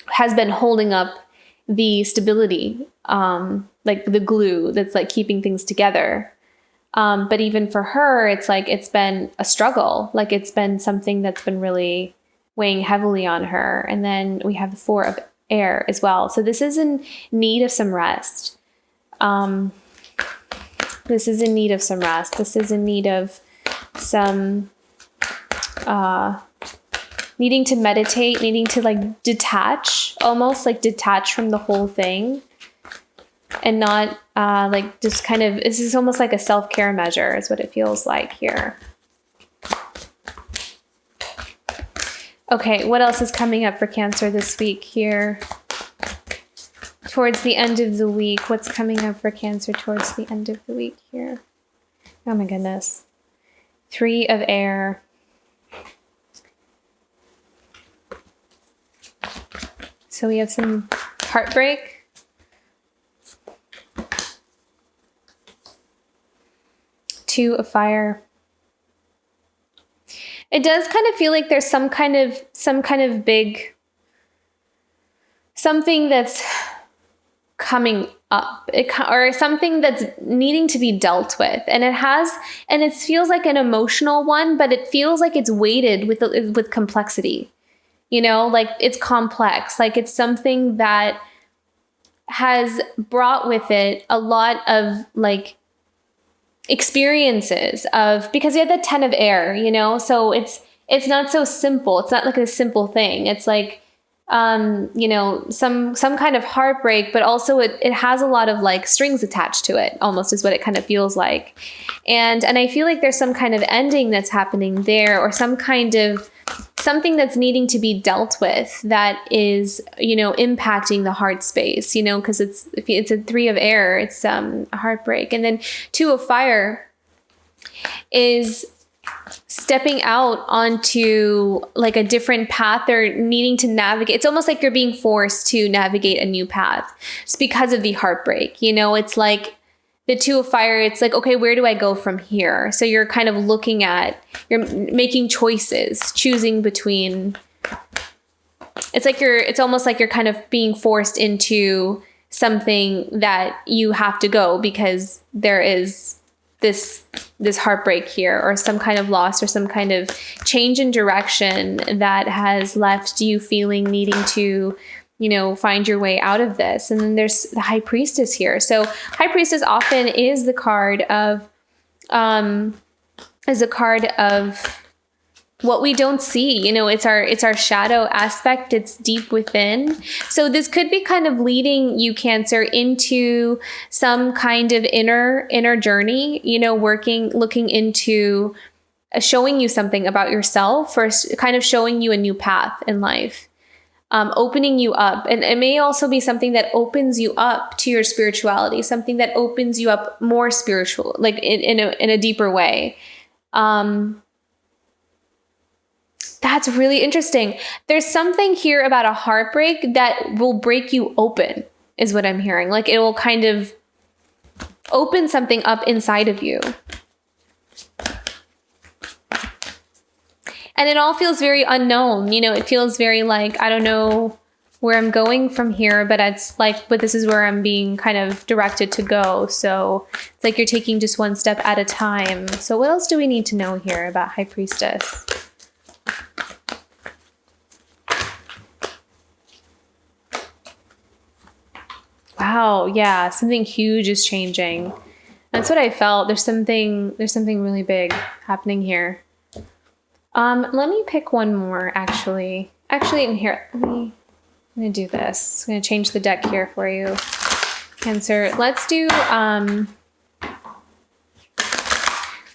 has been holding up the stability, like the glue that's like keeping things together. But even for her, it's like, it's been a struggle. Like it's been something that's been really weighing heavily on her. And then we have the 4 of Air as well. So this is in need of some rest. This is in need of some rest. This is in need of some, needing to meditate, needing to like detach, almost like detach from the whole thing, and not like just kind of, this is almost like a self-care measure is what it feels like here. Okay, what else is coming up for Cancer this week here? towards the end of the week. What's coming up for Cancer towards the end of the week here? Oh my goodness. 3 of air. So we have some heartbreak. Two of fire. It does kind of feel like there's some kind of big something that's coming up, or something that's needing to be dealt with, and it feels like an emotional one, but it feels like it's weighted with complexity, you know, like it's complex, like it's something that has brought with it a lot of like experiences of, because you have the 10 of air, you know, so it's not so simple. It's not like a simple thing. It's like you know, some kind of heartbreak, but also it has a lot of like strings attached to it, almost is what it kind of feels like. And I feel like there's some kind of ending that's happening there, or some kind of something that's needing to be dealt with that is, you know, impacting the heart space, you know, because it's a 3 of air, it's a heartbreak. And then 2 of fire is stepping out onto like a different path, or needing to navigate. It's almost like you're being forced to navigate a new path just because of the heartbreak. You know, it's like the 2 of fire, it's like, okay, where do I go from here? So you're kind of you're making choices, choosing between, it's almost like you're kind of being forced into something that you have to go because there is this heartbreak here, or some kind of loss, or some kind of change in direction that has left you feeling needing to, you know, find your way out of this. And then there's the High Priestess here. So High Priestess often is the card of what we don't see. You know, it's our shadow aspect. It's deep within. So this could be kind of leading you, Cancer, into some kind of inner journey, you know, looking into showing you something about yourself, or kind of showing you a new path in life, opening you up. And it may also be something that opens you up to your spirituality, something that opens you up more spiritual, like in a deeper way. That's really interesting. There's something here about a heartbreak that will break you open, is what I'm hearing. Like it will kind of open something up inside of you. And it all feels very unknown. You know, it feels very like, I don't know where I'm going from here, but but this is where I'm being kind of directed to go. So it's like you're taking just one step at a time. So what else do we need to know here about High Priestess? Wow, yeah, something huge is changing. That's what I felt. There's something really big happening here. Let me pick one more, actually. In here, I'm gonna do this. I'm gonna change the deck here for you, Cancer. Let's do,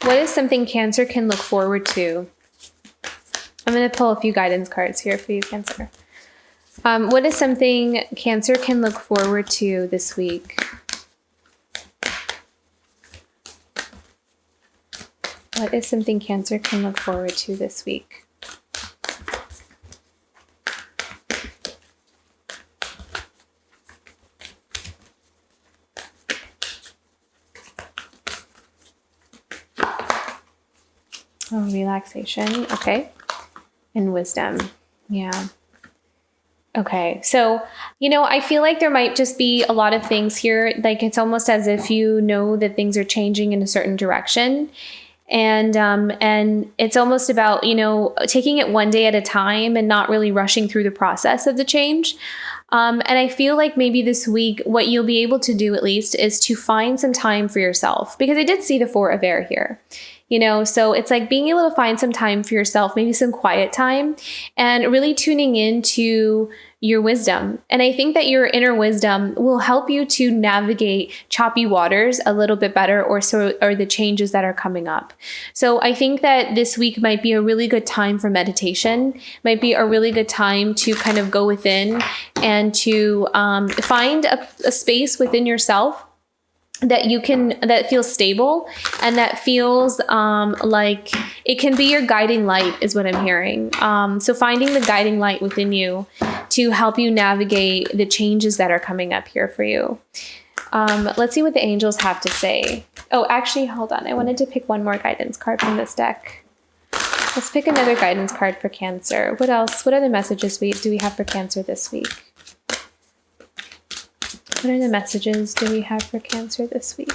what is something Cancer can look forward to? I'm gonna pull a few guidance cards here for you, Cancer. What is something Cancer can look forward to this week? What is something Cancer can look forward to this week? Oh, relaxation. Okay. And wisdom. Yeah. Okay, so, you know, I feel like there might just be a lot of things here. Like it's almost as if you know that things are changing in a certain direction. And it's almost about, you know, taking it one day at a time and not really rushing through the process of the change. And I feel like maybe this week, what you'll be able to do at least is to find some time for yourself, because I did see the 4 of air here. You know, so it's like being able to find some time for yourself, maybe some quiet time, and really tuning into your wisdom. And I think that your inner wisdom will help you to navigate choppy waters a little bit better, or the changes that are coming up. So I think that this week might be a really good time for meditation, might be a really good time to kind of go within and to find a space within yourself that feels stable and that feels like it can be your guiding light, is what I'm hearing. So finding the guiding light within you to help you navigate the changes that are coming up here for you. Let's see what the angels have to say. Oh, actually, hold on. I wanted to pick one more guidance card from this deck. Let's pick another guidance card for Cancer. What else? What other messages do we have for Cancer this week? What are the messages do we have for Cancer this week?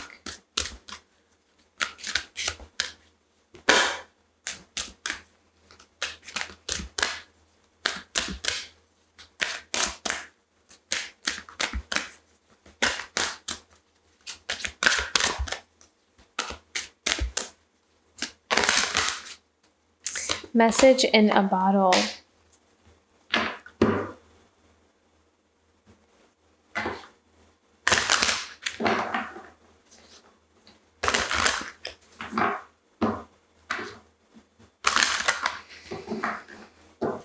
Message in a bottle.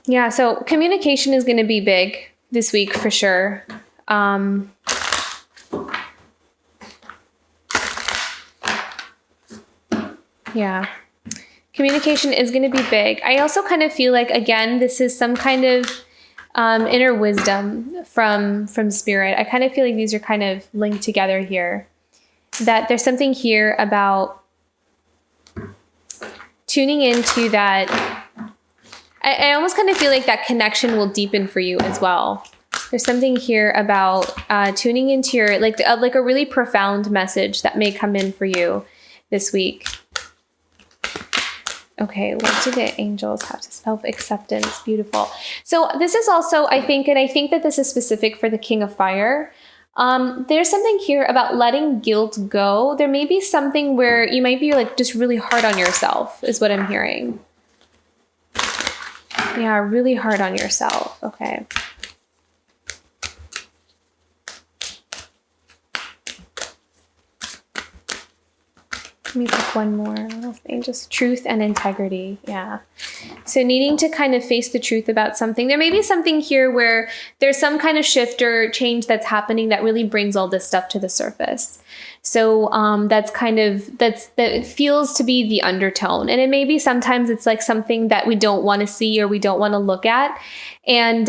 Yeah, so communication is going to be big this week for sure. Yeah, communication is going to be big. I also kind of feel like, again, this is some kind of inner wisdom from spirit. I kind of feel like these are kind of linked together here. That there's something here about tuning into that. I almost kind of feel like that connection will deepen for you as well. There's something here about tuning into your, like a really profound message that may come in for you this week. Okay, what do the angels have to self-acceptance? Beautiful. So this is also, I think that this is specific for the King of Fire. There's something here about letting guilt go. There may be something where you might be like just really hard on yourself, is what I'm hearing. Yeah, really hard on yourself. Okay. Let me pick one more. Just truth and integrity. Yeah. So needing to kind of face the truth about something. There may be something here where there's some kind of shift or change that's happening that really brings all this stuff to the surface. So that feels to be the undertone. And it may be sometimes it's like something that we don't want to see or we don't want to look at. And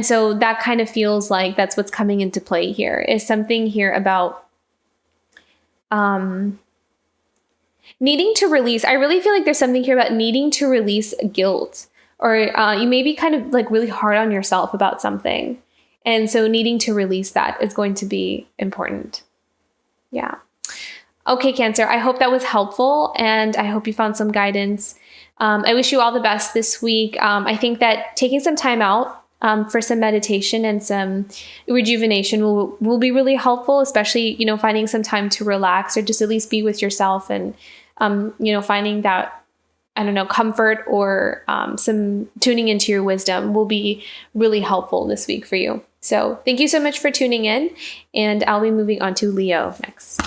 so that kind of feels like that's what's coming into play here, is something here about needing to release. I really feel like there's something here about needing to release guilt, or you may be kind of like really hard on yourself about something. And so needing to release that is going to be important. Yeah. Okay, Cancer, I hope that was helpful and I hope you found some guidance. I wish you all the best this week. I think that taking some time out for some meditation and some rejuvenation will be really helpful, especially, finding some time to relax or just at least be with yourself and, finding that, comfort or some tuning into your wisdom will be really helpful this week for you. So thank you so much for tuning in, and I'll be moving on to Leo next.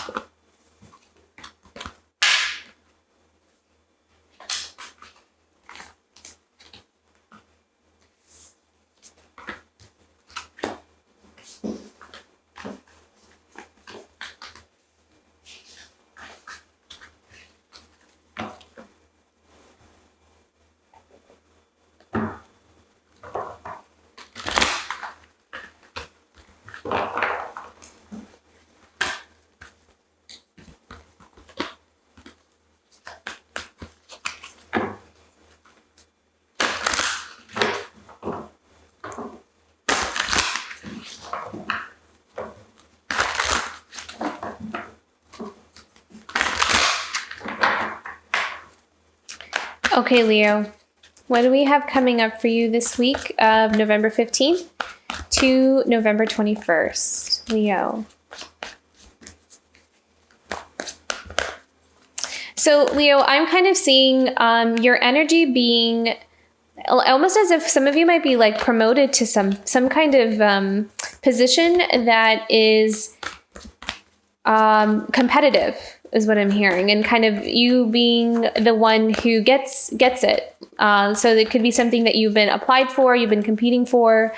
Okay, Leo, what do we have coming up for you this week of November 15th to November 21st? Leo. So Leo, I'm kind of seeing your energy being almost as if some of you might be like promoted to some kind of position that is competitive, is what I'm hearing, and kind of you being the one who gets it. So it could be something that you've been applied for, you've been competing for,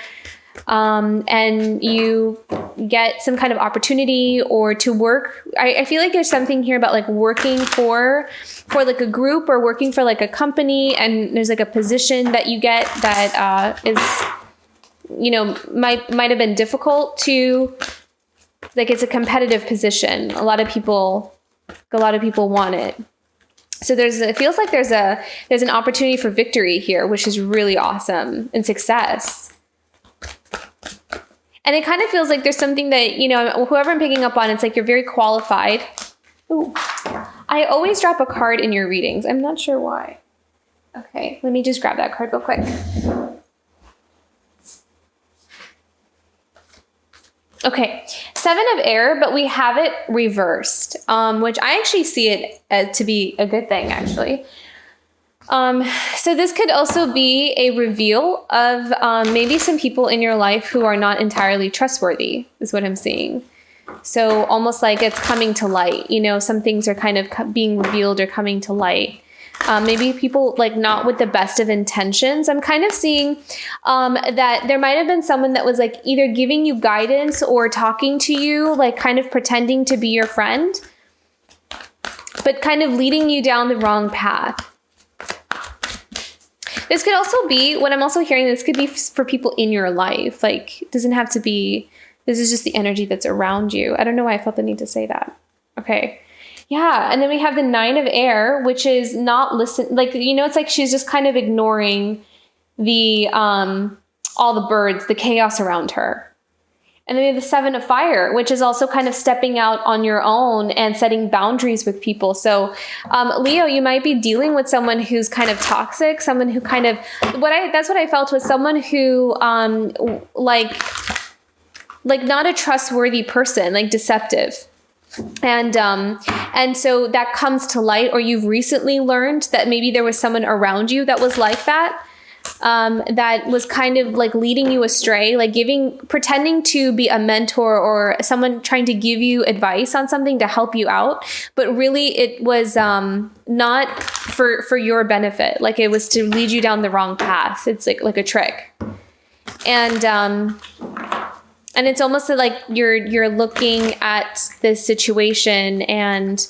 and you get some kind of opportunity or to work. I feel like there's something here about like working for like a group or working for like a company, and there's like a position that you get that is, you know, might have been difficult to, like, it's a competitive position. A lot of people want it. So it feels like there's an opportunity for victory here, which is really awesome, and success. And it kind of feels like there's something that, you know, whoever I'm picking up on, it's like you're very qualified. Ooh. I always drop a card in your readings. I'm not sure why. Okay, let me just grab that card real quick. Okay, 7 of Air, but we have it reversed, which I actually see it to be a good thing, actually. So this could also be a reveal of maybe some people in your life who are not entirely trustworthy, is what I'm seeing. So almost like it's coming to light, you know, some things are kind of being revealed or coming to light. Maybe people like not with the best of intentions. I'm kind of seeing that there might have been someone that was like either giving you guidance or talking to you, like kind of pretending to be your friend, but kind of leading you down the wrong path. This could also be, what I'm also hearing, this could be for people in your life. Like, it doesn't have to be, this is just the energy that's around you. I don't know why I felt the need to say that. Okay. Yeah. And then we have the 9 of Air, which is not listen, like, you know, it's like she's just kind of ignoring the, all the birds, the chaos around her. And then we have the 7 of Fire, which is also kind of stepping out on your own and setting boundaries with people. So, Leo, you might be dealing with someone who's kind of toxic, someone who kind of, that's what I felt was someone who, like not a trustworthy person, like deceptive. And so that comes to light, or you've recently learned that maybe there was someone around you that was like that. That was kind of like leading you astray, like pretending to be a mentor or someone trying to give you advice on something to help you out. But really it was not for your benefit. Like it was to lead you down the wrong path. It's like a trick. And it's almost like you're looking at this situation and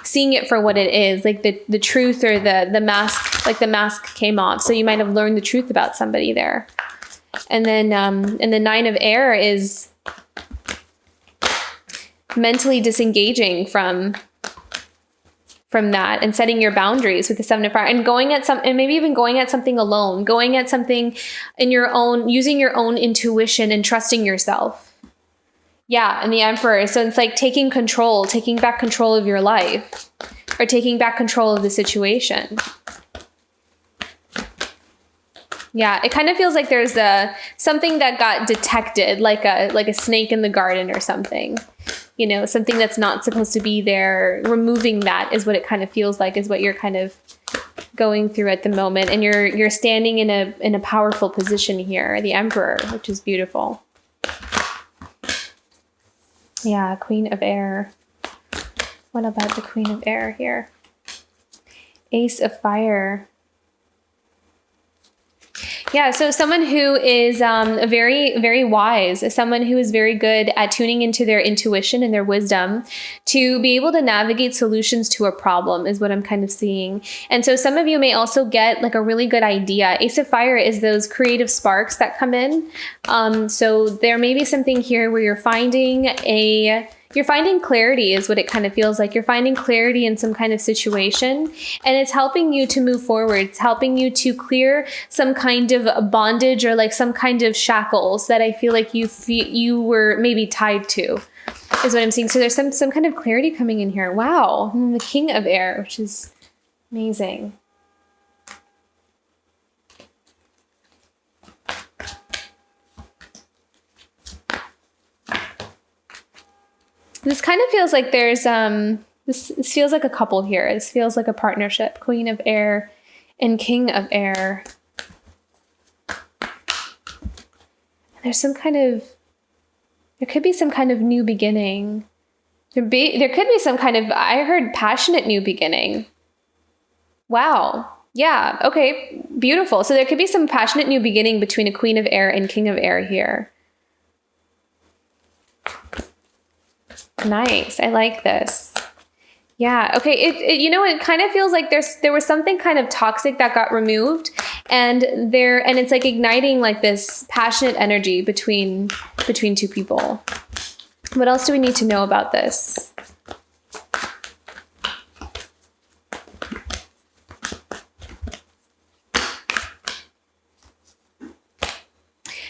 seeing it for what it is, like the truth or the mask, like the mask came off. So you might have learned the truth about somebody there. And then and the 9 of Air is mentally disengaging from that and setting your boundaries with the 7 of Fire and and maybe even going at something alone, going at something in your own, using your own intuition and trusting yourself. Yeah. And the Emperor. So it's like taking back control of your life or taking back control of the situation. Yeah. It kind of feels like there's something that got detected, like a snake in the garden or something. You know, something that's not supposed to be there, removing that is what it kind of feels like, is what you're kind of going through at the moment. And you're standing in a powerful position here, the Emperor, which is beautiful. Yeah, Queen of Air. What about the Queen of Air here? Ace of Fire. Yeah, so someone who is very, very wise, someone who is very good at tuning into their intuition and their wisdom to be able to navigate solutions to a problem is what I'm kind of seeing. And so some of you may also get like a really good idea. Ace of Fire is those creative sparks that come in. So there may be something here where you're finding clarity is what it kind of feels like. You're finding clarity in some kind of situation, and it's helping you to move forward. It's helping you to clear some kind of bondage or like some kind of shackles that I feel like you were maybe tied to, is what I'm seeing. So there's some kind of clarity coming in here. Wow. And the King of Air, which is amazing. This kind of feels like there's This feels like a couple here. This feels like a partnership. Queen of Air and King of Air. There's some kind of, there could be some kind of new beginning. There could be some kind of, I heard passionate new beginning. Wow. Yeah. Okay. Beautiful. So there could be some passionate new beginning between a Queen of Air and King of Air here. Nice. I like this. Yeah. Okay. It kind of feels like there was something kind of toxic that got removed, and it's like igniting like this passionate energy between two people. What else do we need to know about this?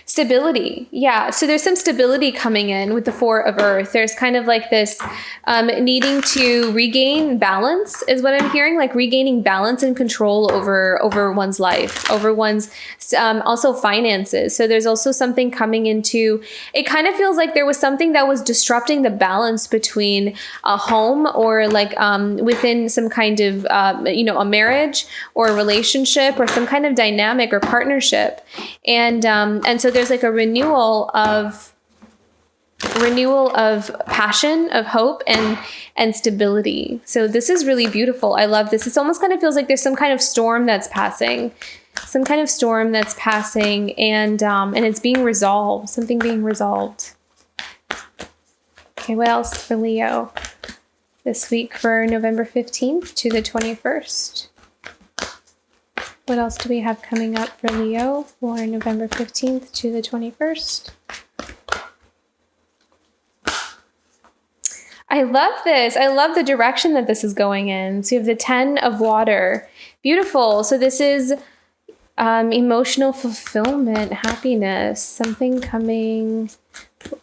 Stability. Yeah. So there's some stability coming in with the Four of Earth. There's kind of like this needing to regain balance is what I'm hearing, like regaining balance and control over one's life, over one's also finances. So there's also something coming into, it kind of feels like there was something that was disrupting the balance between a home or like within some kind of, a marriage or a relationship or some kind of dynamic or partnership. And so there's like a renewal of passion, of hope, and stability. So this is really beautiful. I love this. It's almost kind of feels like there's some kind of storm that's passing, and it's being resolved, something being resolved. Okay, what else for Leo this week for November 15th to the 21st? What else do we have coming up for Leo for November 15th to the 21st? I love this. I love the direction that this is going in. So you have the 10 of Water. Beautiful. So this is emotional fulfillment, happiness, something coming.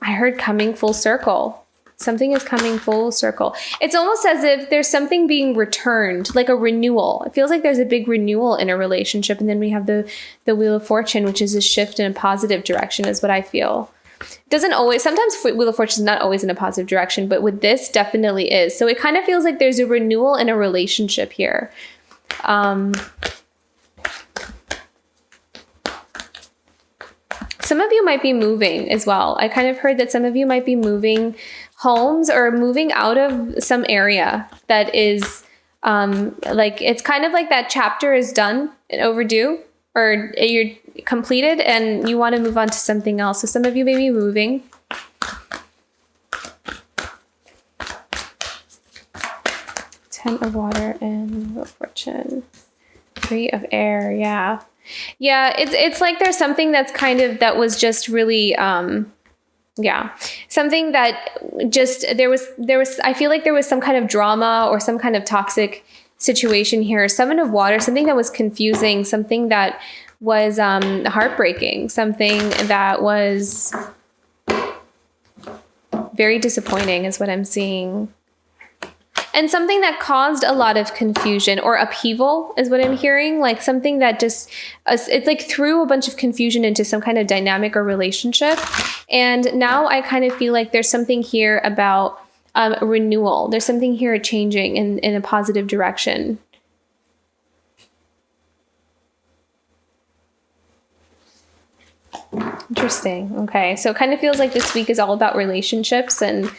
I heard coming full circle. Something is coming full circle. It's almost as if there's something being returned, like a renewal. It feels like there's a big renewal in a relationship. And then we have the Wheel of Fortune, which is a shift in a positive direction, is what I feel. It doesn't always, sometimes Wheel of Fortune is not always in a positive direction, but with this definitely is. So it kind of feels like there's a renewal in a relationship here. Some of you might be moving as well. I kind of heard that some of you might be moving homes or moving out of some area that is like, it's kind of like that chapter is done and overdue, or you're completed and you want to move on to something else. So some of you may be moving. Ten of Water and Wheel of Fortune. 3 of Air. Yeah. Yeah. It's like there's something that's kind of, that was just really, something that just, there was, I feel like there was some kind of drama or some kind of toxic situation here. 7 of Water, something that was confusing, something that was heartbreaking, something that was very disappointing is what I'm seeing. And something that caused a lot of confusion or upheaval is what I'm hearing. Like something that just, it's like threw a bunch of confusion into some kind of dynamic or relationship. And now I kind of feel like there's something here about renewal. There's something here changing in a positive direction. Interesting. Okay. So it kind of feels like this week is all about relationships and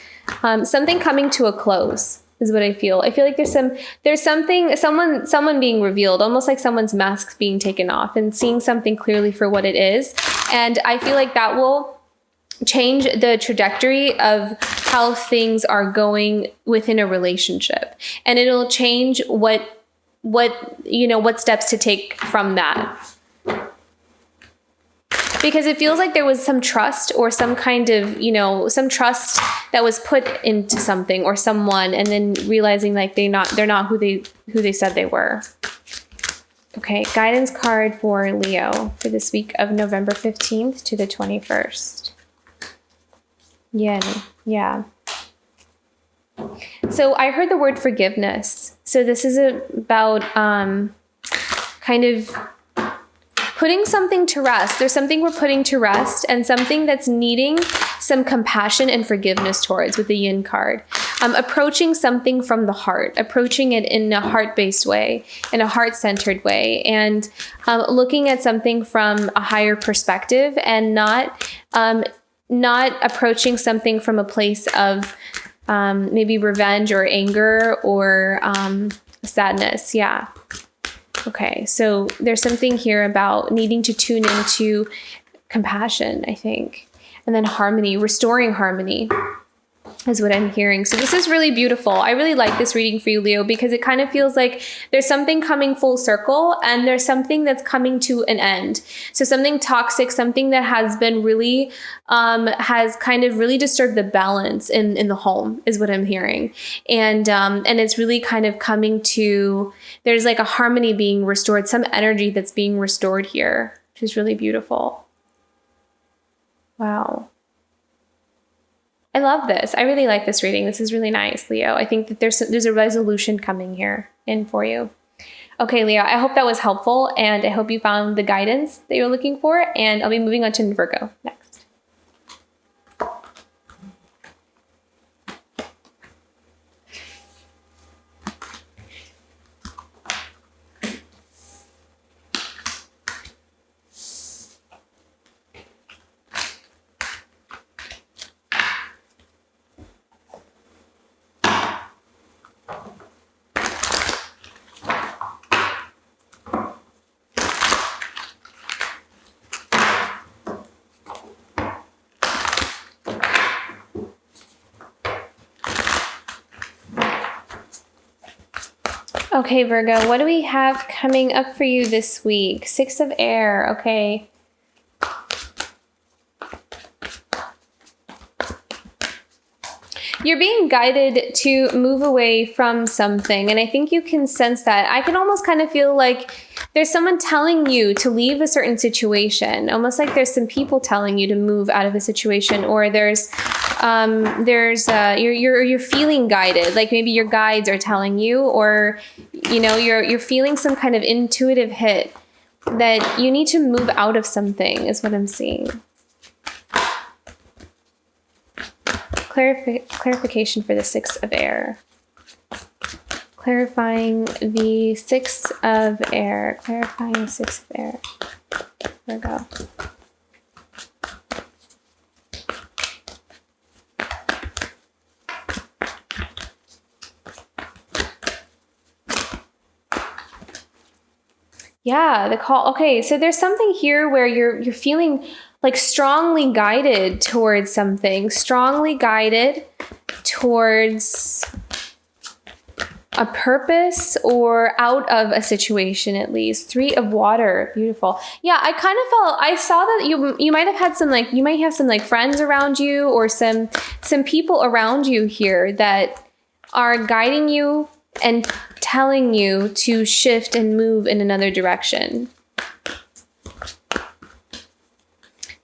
something coming to a close. Is what I feel. I feel like there's someone being revealed, almost like someone's mask being taken off and seeing something clearly for what it is. And I feel like that will change the trajectory of how things are going within a relationship. And it'll change what steps to take from that. Because it feels like there was some trust or some kind of, some trust that was put into something or someone, and then realizing like they're not who they said they were. Okay, guidance card for Leo for this week of November 15th to the 21st. Yeah. So I heard the word forgiveness. So this is about kind of putting something to rest. There's something we're putting to rest and something that's needing some compassion and forgiveness towards with the Yin card. approaching something from the heart, approaching it in a heart-based way, in a heart-centered way, and looking at something from a higher perspective, and not approaching something from a place of maybe revenge or anger or sadness. Yeah. Okay. So there's something here about needing to tune into compassion, I think, and then harmony, restoring harmony is what I'm hearing. So this is really beautiful. I really like this reading for you, Leo, because it kind of feels like there's something coming full circle, and there's something that's coming to an end. So something toxic, something that has been really, has kind of really disturbed the balance in the home is what I'm hearing. And it's really kind of coming to, there's like a harmony being restored, some energy that's being restored here, which is really beautiful. Wow. I love this. I really like this reading. This is really nice, Leo. I think that there's a resolution coming here in for you. Okay, Leo, I hope that was helpful, and I hope you found the guidance that you're looking for, and I'll be moving on to Virgo next. Okay, Virgo, what do we have coming up for you this week? 6 of Air, okay. You're being guided to move away from something, and I think you can sense that. I can almost kind of feel like there's someone telling you to leave a certain situation, almost like there's some people telling you to move out of a situation, or you're feeling guided, like maybe your guides are telling you, or you're feeling some kind of intuitive hit that you need to move out of something is what I'm seeing. Clarification for the 6 of Air. Clarifying the 6 of Air. Clarifying the 6 of Air. There we go. Yeah, the call. Okay, so there's something here where you're feeling like strongly guided towards something, strongly guided towards a purpose or out of a situation, at least. 3 of Water, beautiful. Yeah, I kind of I saw that you might have had some you might have some friends around you, or some people around you here that are guiding you and telling you to shift and move in another direction.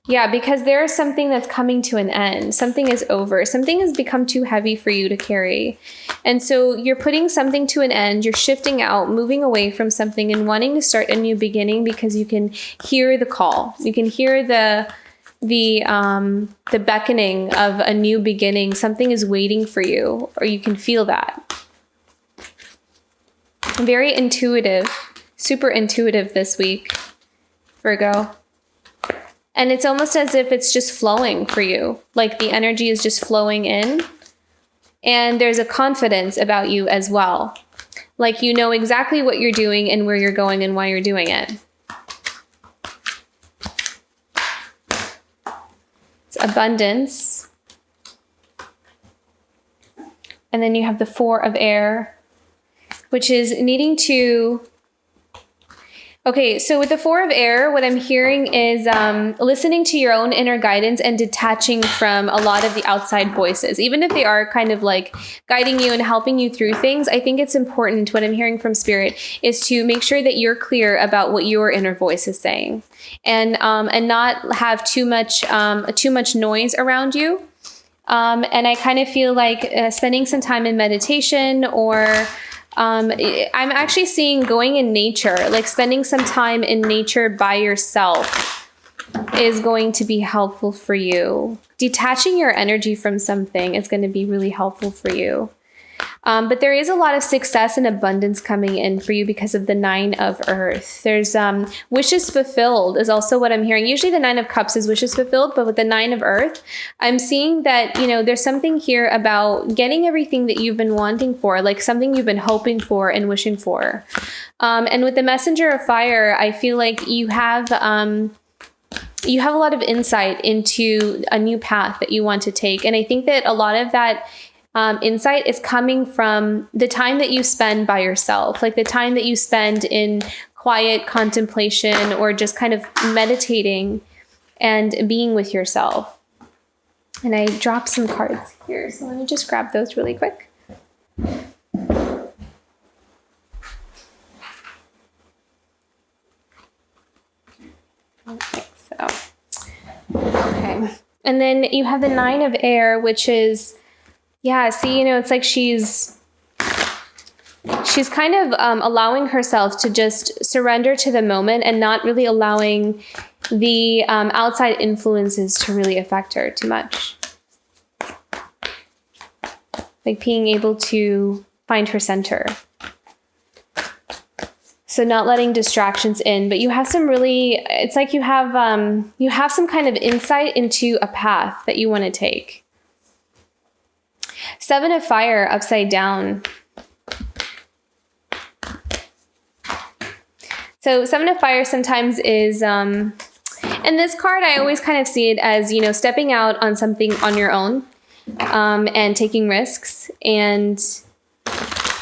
Yeah, because there is something that's coming to an end. Something is over. Something has become too heavy for you to carry. And so you're putting something to an end. You're shifting out, moving away from something, and wanting to start a new beginning because you can hear the call. You can hear the beckoning of a new beginning. Something is waiting for you, or you can feel that. Very intuitive, super intuitive this week, Virgo. And it's almost as if it's just flowing for you. Like the energy is just flowing in. And there's a confidence about you as well. Like you know exactly what you're doing and where you're going and why you're doing it. It's abundance. And then you have the 4 of Air, which is needing to... Okay, so with the 4 of Air, what I'm hearing is listening to your own inner guidance and detaching from a lot of the outside voices. Even if they are kind of guiding you and helping you through things, I think it's important, what I'm hearing from Spirit, is to make sure that you're clear about what your inner voice is saying, and not have too much noise around you. And I kind of feel like spending some time in meditation, or... I'm actually seeing going in nature, like spending some time in nature by yourself, is going to be helpful for you. Detaching your energy from something is going to be really helpful for you. But there is a lot of success and abundance coming in for you because of the 9 of Earth. There's wishes fulfilled is also what I'm hearing. Usually the 9 of Cups is wishes fulfilled, but with the 9 of Earth, I'm seeing that, you know, there's something here about getting everything that you've been wanting for, like something you've been hoping for and wishing for. And with the Messenger of Fire, I feel like you have a lot of insight into a new path that you want to take. And I think that a lot of that insight is coming from the time that you spend by yourself, like the time that you spend in quiet contemplation or just kind of meditating and being with yourself. And I dropped some cards here, so let me just grab those really quick. Okay. And then you have the 9 of Air, which is, yeah, see, you know, it's like she's kind of allowing herself to just surrender to the moment and not really allowing the outside influences to really affect her too much. Like being able to find her center. So not letting distractions in, but you have some really, it's like you have some kind of insight into a path that you want to take. 7 of Fire upside down. So 7 of Fire sometimes is, and this card, I always kind of see it as, you know, stepping out on something on your own, and taking risks and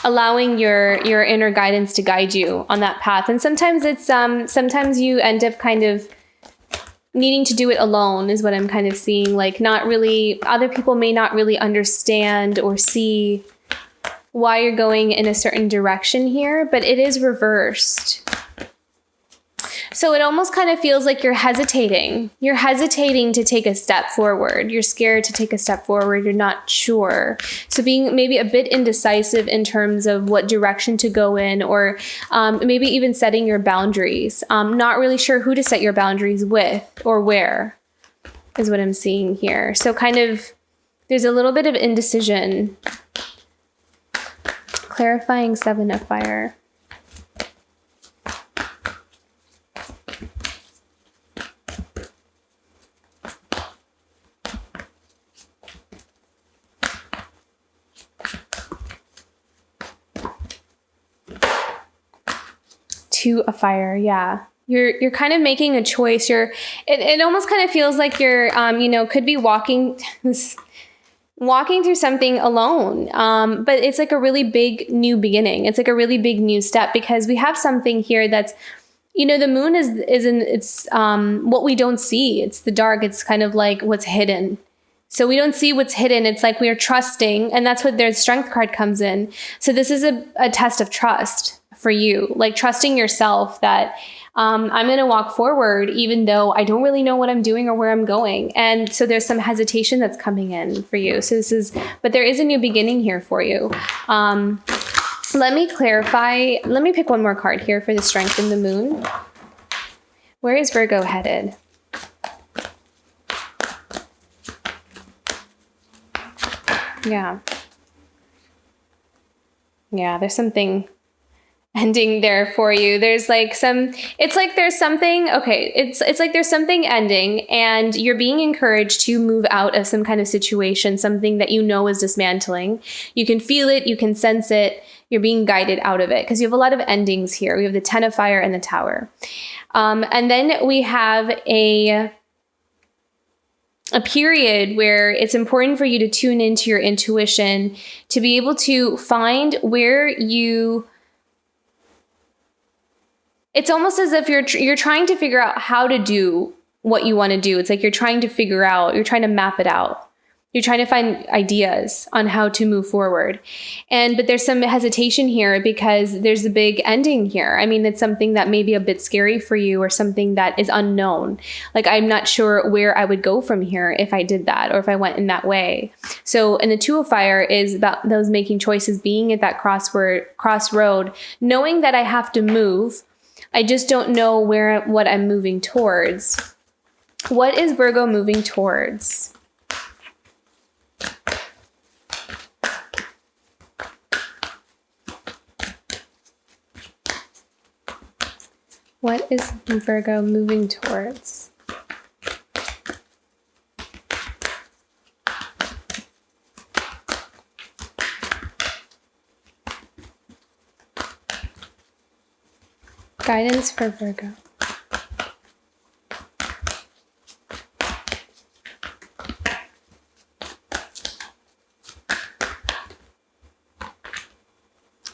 allowing your inner guidance to guide you on that path. And sometimes it's, sometimes you end up kind of needing to do it alone is what I'm kind of seeing. Like not really, other people may not really understand or see why you're going in a certain direction here, but it is reversed. So it almost kind of feels like you're hesitating. You're hesitating to take a step forward. You're scared to take a step forward. You're not sure. So being maybe a bit indecisive in terms of what direction to go in, or maybe even setting your boundaries. Not really sure who to set your boundaries with or where is what I'm seeing here. So kind of, there's a little bit of indecision. Clarifying 7 of Fire. Two of Fire, yeah. You're kind of making a choice. It almost kind of feels like you're, you know, could be walking through something alone. But it's like a really big new beginning. It's like a really big new step, because we have something here that's, you know, the moon is in, it's what we don't see. It's the dark. It's kind of like what's hidden. So we don't see what's hidden. It's like we are trusting, and that's what their Strength card comes in. So this is a test of trust for you, like trusting yourself that I'm going to walk forward even though I don't really know what I'm doing or where I'm going. And so there's some hesitation that's coming in for you. So but there is a new beginning here for you. Let me clarify. Let me pick one more card here for the Strength and the Moon. Where is Virgo headed? Yeah. Yeah, there's something ending there for you. There's like it's like there's something, okay, it's like there's something ending, and you're being encouraged to move out of some kind of situation, something that you know is dismantling. You can feel it, you can sense it, you're being guided out of it, because you have a lot of endings here. We have the 10 of Fire and the Tower. And then we have a period where it's important for you to tune into your intuition, to be able to find where it's almost as if you're trying to figure out how to do what you want to do. It's like you're trying to map it out. You're trying to find ideas on how to move forward. But there's some hesitation here because there's a big ending here. I mean, it's something that may be a bit scary for you, or something that is unknown. Like, I'm not sure where I would go from here if I did that, or if I went in that way. So, and the 2 of Fire is about those making choices, being at that crossroad, knowing that I have to move. I just don't know what I'm moving towards. What is Virgo moving towards? What is Virgo moving towards? Guidance for Virgo.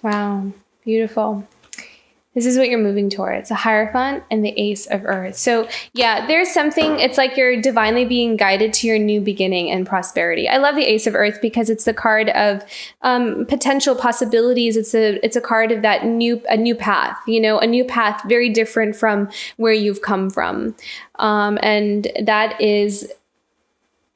Wow, beautiful. This is what you're moving towards, a Hierophant and the Ace of Earth. So yeah, there's something, it's like you're divinely being guided to your new beginning and prosperity. I love the Ace of Earth because it's the card of potential possibilities. It's a card of that a new path, a new path, very different from where you've come from. And that is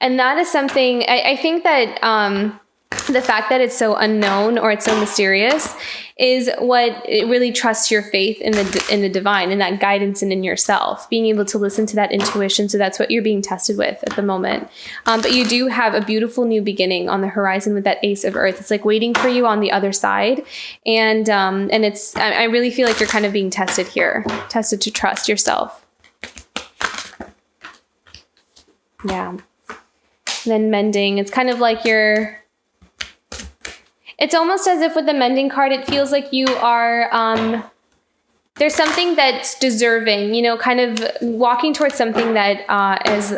something, I think that the fact that it's so unknown or it's so mysterious is what it really trusts your faith in the divine, and that guidance and in yourself, being able to listen to that intuition. So that's what you're being tested with at the moment. But you do have a beautiful new beginning on the horizon with that Ace of Earth. It's like waiting for you on the other side. And I really feel like you're kind of being tested here, tested to trust yourself. Yeah. And then mending, it's kind of like it's almost as if with the mending card, it feels like you are, there's something that's deserving, kind of walking towards something that is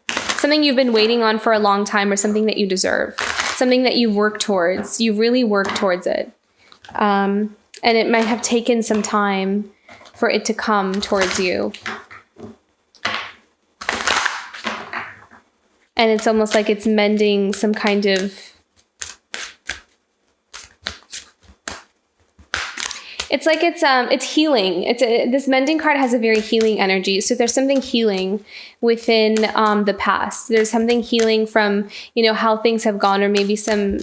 something you've been waiting on for a long time, or something that you deserve, something that you work towards. You really work towards it. And it might have taken some time for it to come towards you. And it's almost like it's mending some kind of, it's like it's healing. This mending card has a very healing energy. So there's something healing within the past. There's something healing from, how things have gone, or maybe some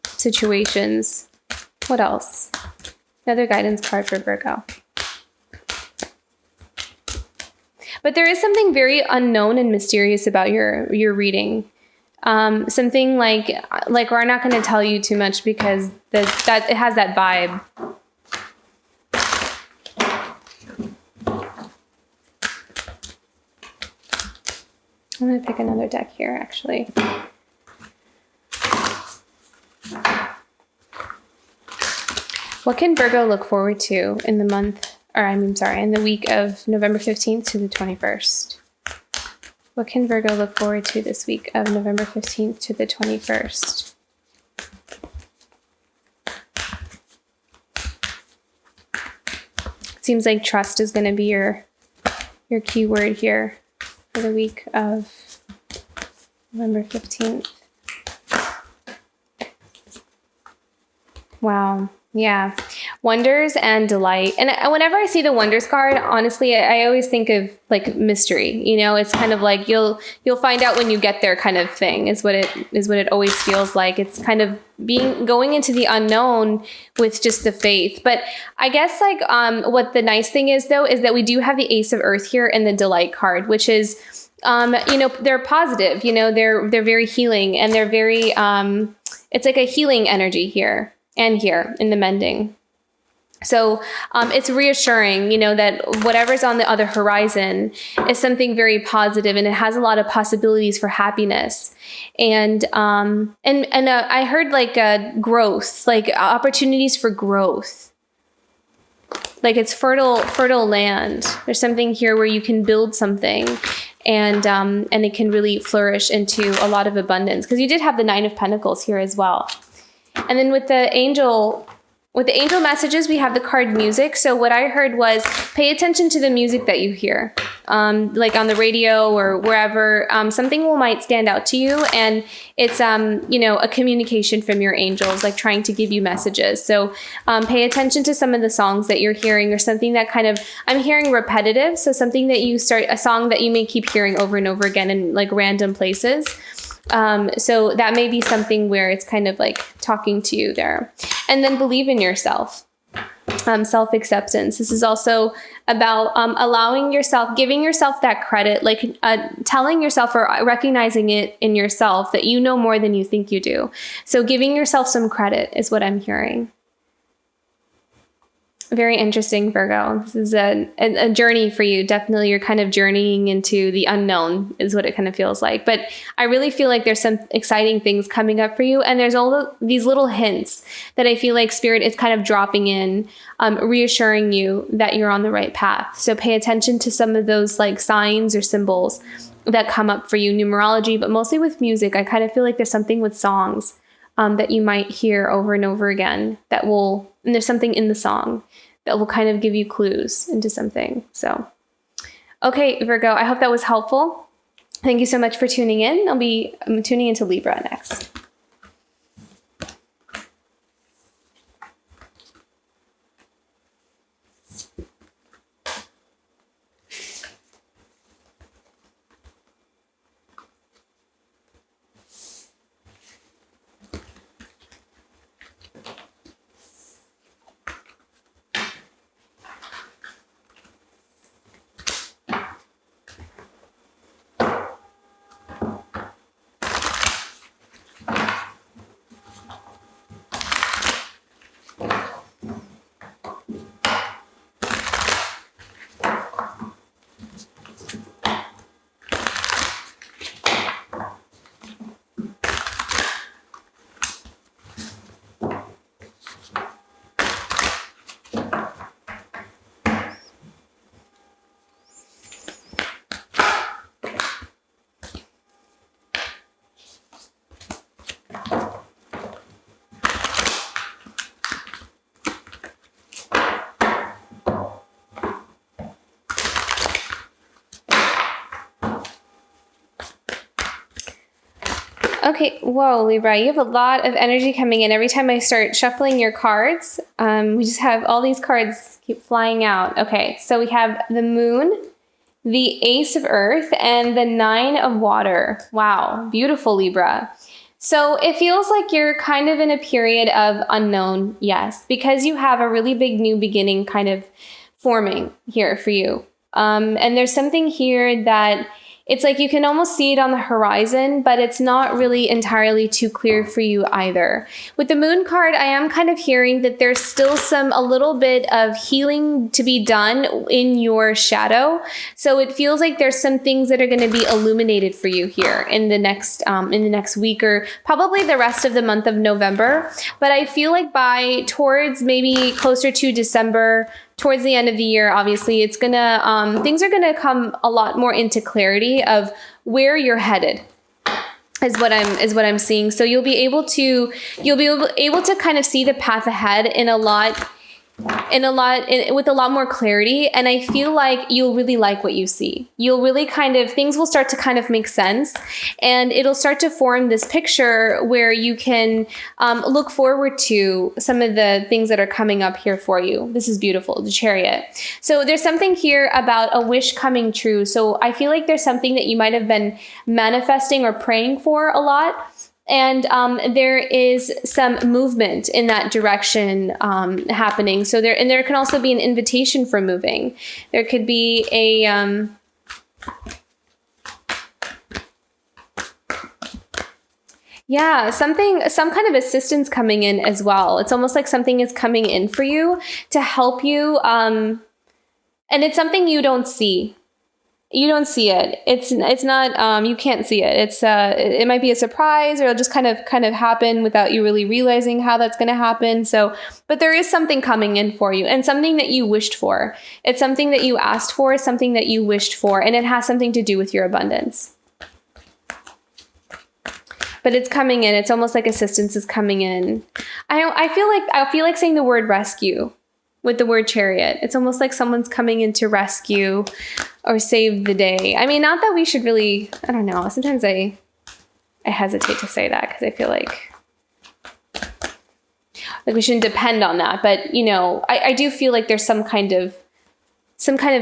situations. What else? Another guidance card for Virgo. But there is something very unknown and mysterious about your reading. Something like we're not going to tell you too much because that it has that vibe. I'm going to pick another deck here, actually. What can Virgo look forward to in the week of November 15th to the 21st? What can Virgo look forward to this week of November 15th to the 21st? It seems like trust is going to be your key word here for the week of November 15th. Wow. Yeah. Wonders and delight. And whenever I see the wonders card, honestly, I always think of like mystery. It's kind of like you'll find out when you get there kind of thing is what it always feels like. It's kind of going into the unknown with just the faith. But I guess what the nice thing is though, is that we do have the Ace of Earth here and the delight card, which is, they're positive, they're very healing, and they're very, it's like a healing energy here and here in the mending. So it's reassuring, that whatever's on the other horizon is something very positive, and it has a lot of possibilities for happiness. And I heard growth, like opportunities for growth. Like it's fertile land. There's something here where you can build something, and it can really flourish into a lot of abundance. Because you did have the Nine of Pentacles here as well. And then with the angel messages, we have the card music. So what I heard was pay attention to the music that you hear, like on the radio or wherever. Something might stand out to you, and it's a communication from your angels, like trying to give you messages. So pay attention to some of the songs that you're hearing, or something that I'm hearing repetitive. So something that a song that you may keep hearing over and over again in like random places. So that may be something where it's kind of like talking to you there. And then believe in yourself. Self-acceptance. This is also about allowing yourself, giving yourself that credit, like telling yourself or recognizing it in yourself that you know more than you think you do. So giving yourself some credit is what I'm hearing. Very interesting, Virgo. This is a journey for you. Definitely, you're kind of journeying into the unknown is what it kind of feels like. But I really feel like there's some exciting things coming up for you. And there's all these little hints that I feel like Spirit is kind of dropping in, reassuring you that you're on the right path. So pay attention to some of those like signs or symbols that come up for you, numerology, but mostly with music. I kind of feel like there's something with songs that you might hear over and over again and there's something in the song that will kind of give you clues into something. So, okay, Virgo, I hope that was helpful. Thank you so much for tuning in. I'm tuning into Libra next. Okay, whoa, Libra, you have a lot of energy coming in. Every time I start shuffling your cards, we just have all these cards keep flying out. Okay, so we have the Moon, the Ace of Earth, and the Nine of Water. Wow, beautiful, Libra. So it feels like you're kind of in a period of unknown, yes, because you have a really big new beginning kind of forming here for you. And there's something here that it's like you can almost see it on the horizon, but it's not really entirely too clear for you either. With the Moon card, I am kind of hearing that there's still a little bit of healing to be done in your shadow. So it feels like there's some things that are going to be illuminated for you here in the next week or probably the rest of the month of November. But I feel like towards maybe closer to December, towards the end of the year, obviously, it's gonna things are gonna come a lot more into clarity of where you're headed. Is what I'm seeing. So you'll be able to kind of see the path ahead with a lot more clarity. And I feel like you'll really like what you see. You'll really things will start to kind of make sense, and it'll start to form this picture where you can look forward to some of the things that are coming up here for you. This is beautiful, the Chariot. So there's something here about a wish coming true. So I feel like there's something that you might have been manifesting or praying for a lot. And there is some movement in that direction happening. So there can also be an invitation for moving. There could be some kind of assistance coming in as well. It's almost like something is coming in for you to help you. And it's something you don't see. You don't see it. It's not, you can't see it. It might be a surprise, or it'll just kind of happen without you really realizing how that's going to happen. So, but there is something coming in for you, and something that you wished for. It's something that you asked for, something that you wished for, and it has something to do with your abundance. But it's coming in. It's almost like assistance is coming in. I feel like saying the word rescue with the word Chariot. It's almost like someone's coming in to rescue or save the day. I mean, not that we should really, I don't know. Sometimes I hesitate to say that because I feel like we shouldn't depend on that. But, you know, I do feel like there's some kind of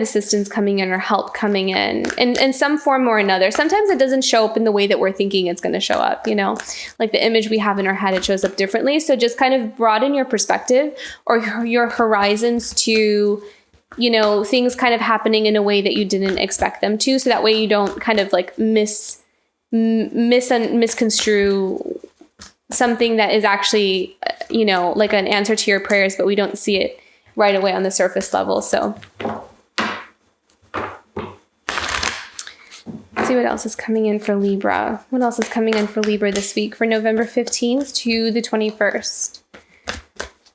assistance coming in or help coming in some form or another. Sometimes it doesn't show up in the way that we're thinking it's going to show up, you know, like the image we have in our head, it shows up differently. So just kind of broaden your perspective or your horizons to you know, things kind of happening in a way that you didn't expect them to. So that way you don't kind of like misconstrue something that is actually, you know, like an answer to your prayers, but we don't see it right away on the surface level. So let's see what else is coming in for Libra. What else is coming in for Libra this week for November 15th to the 21st?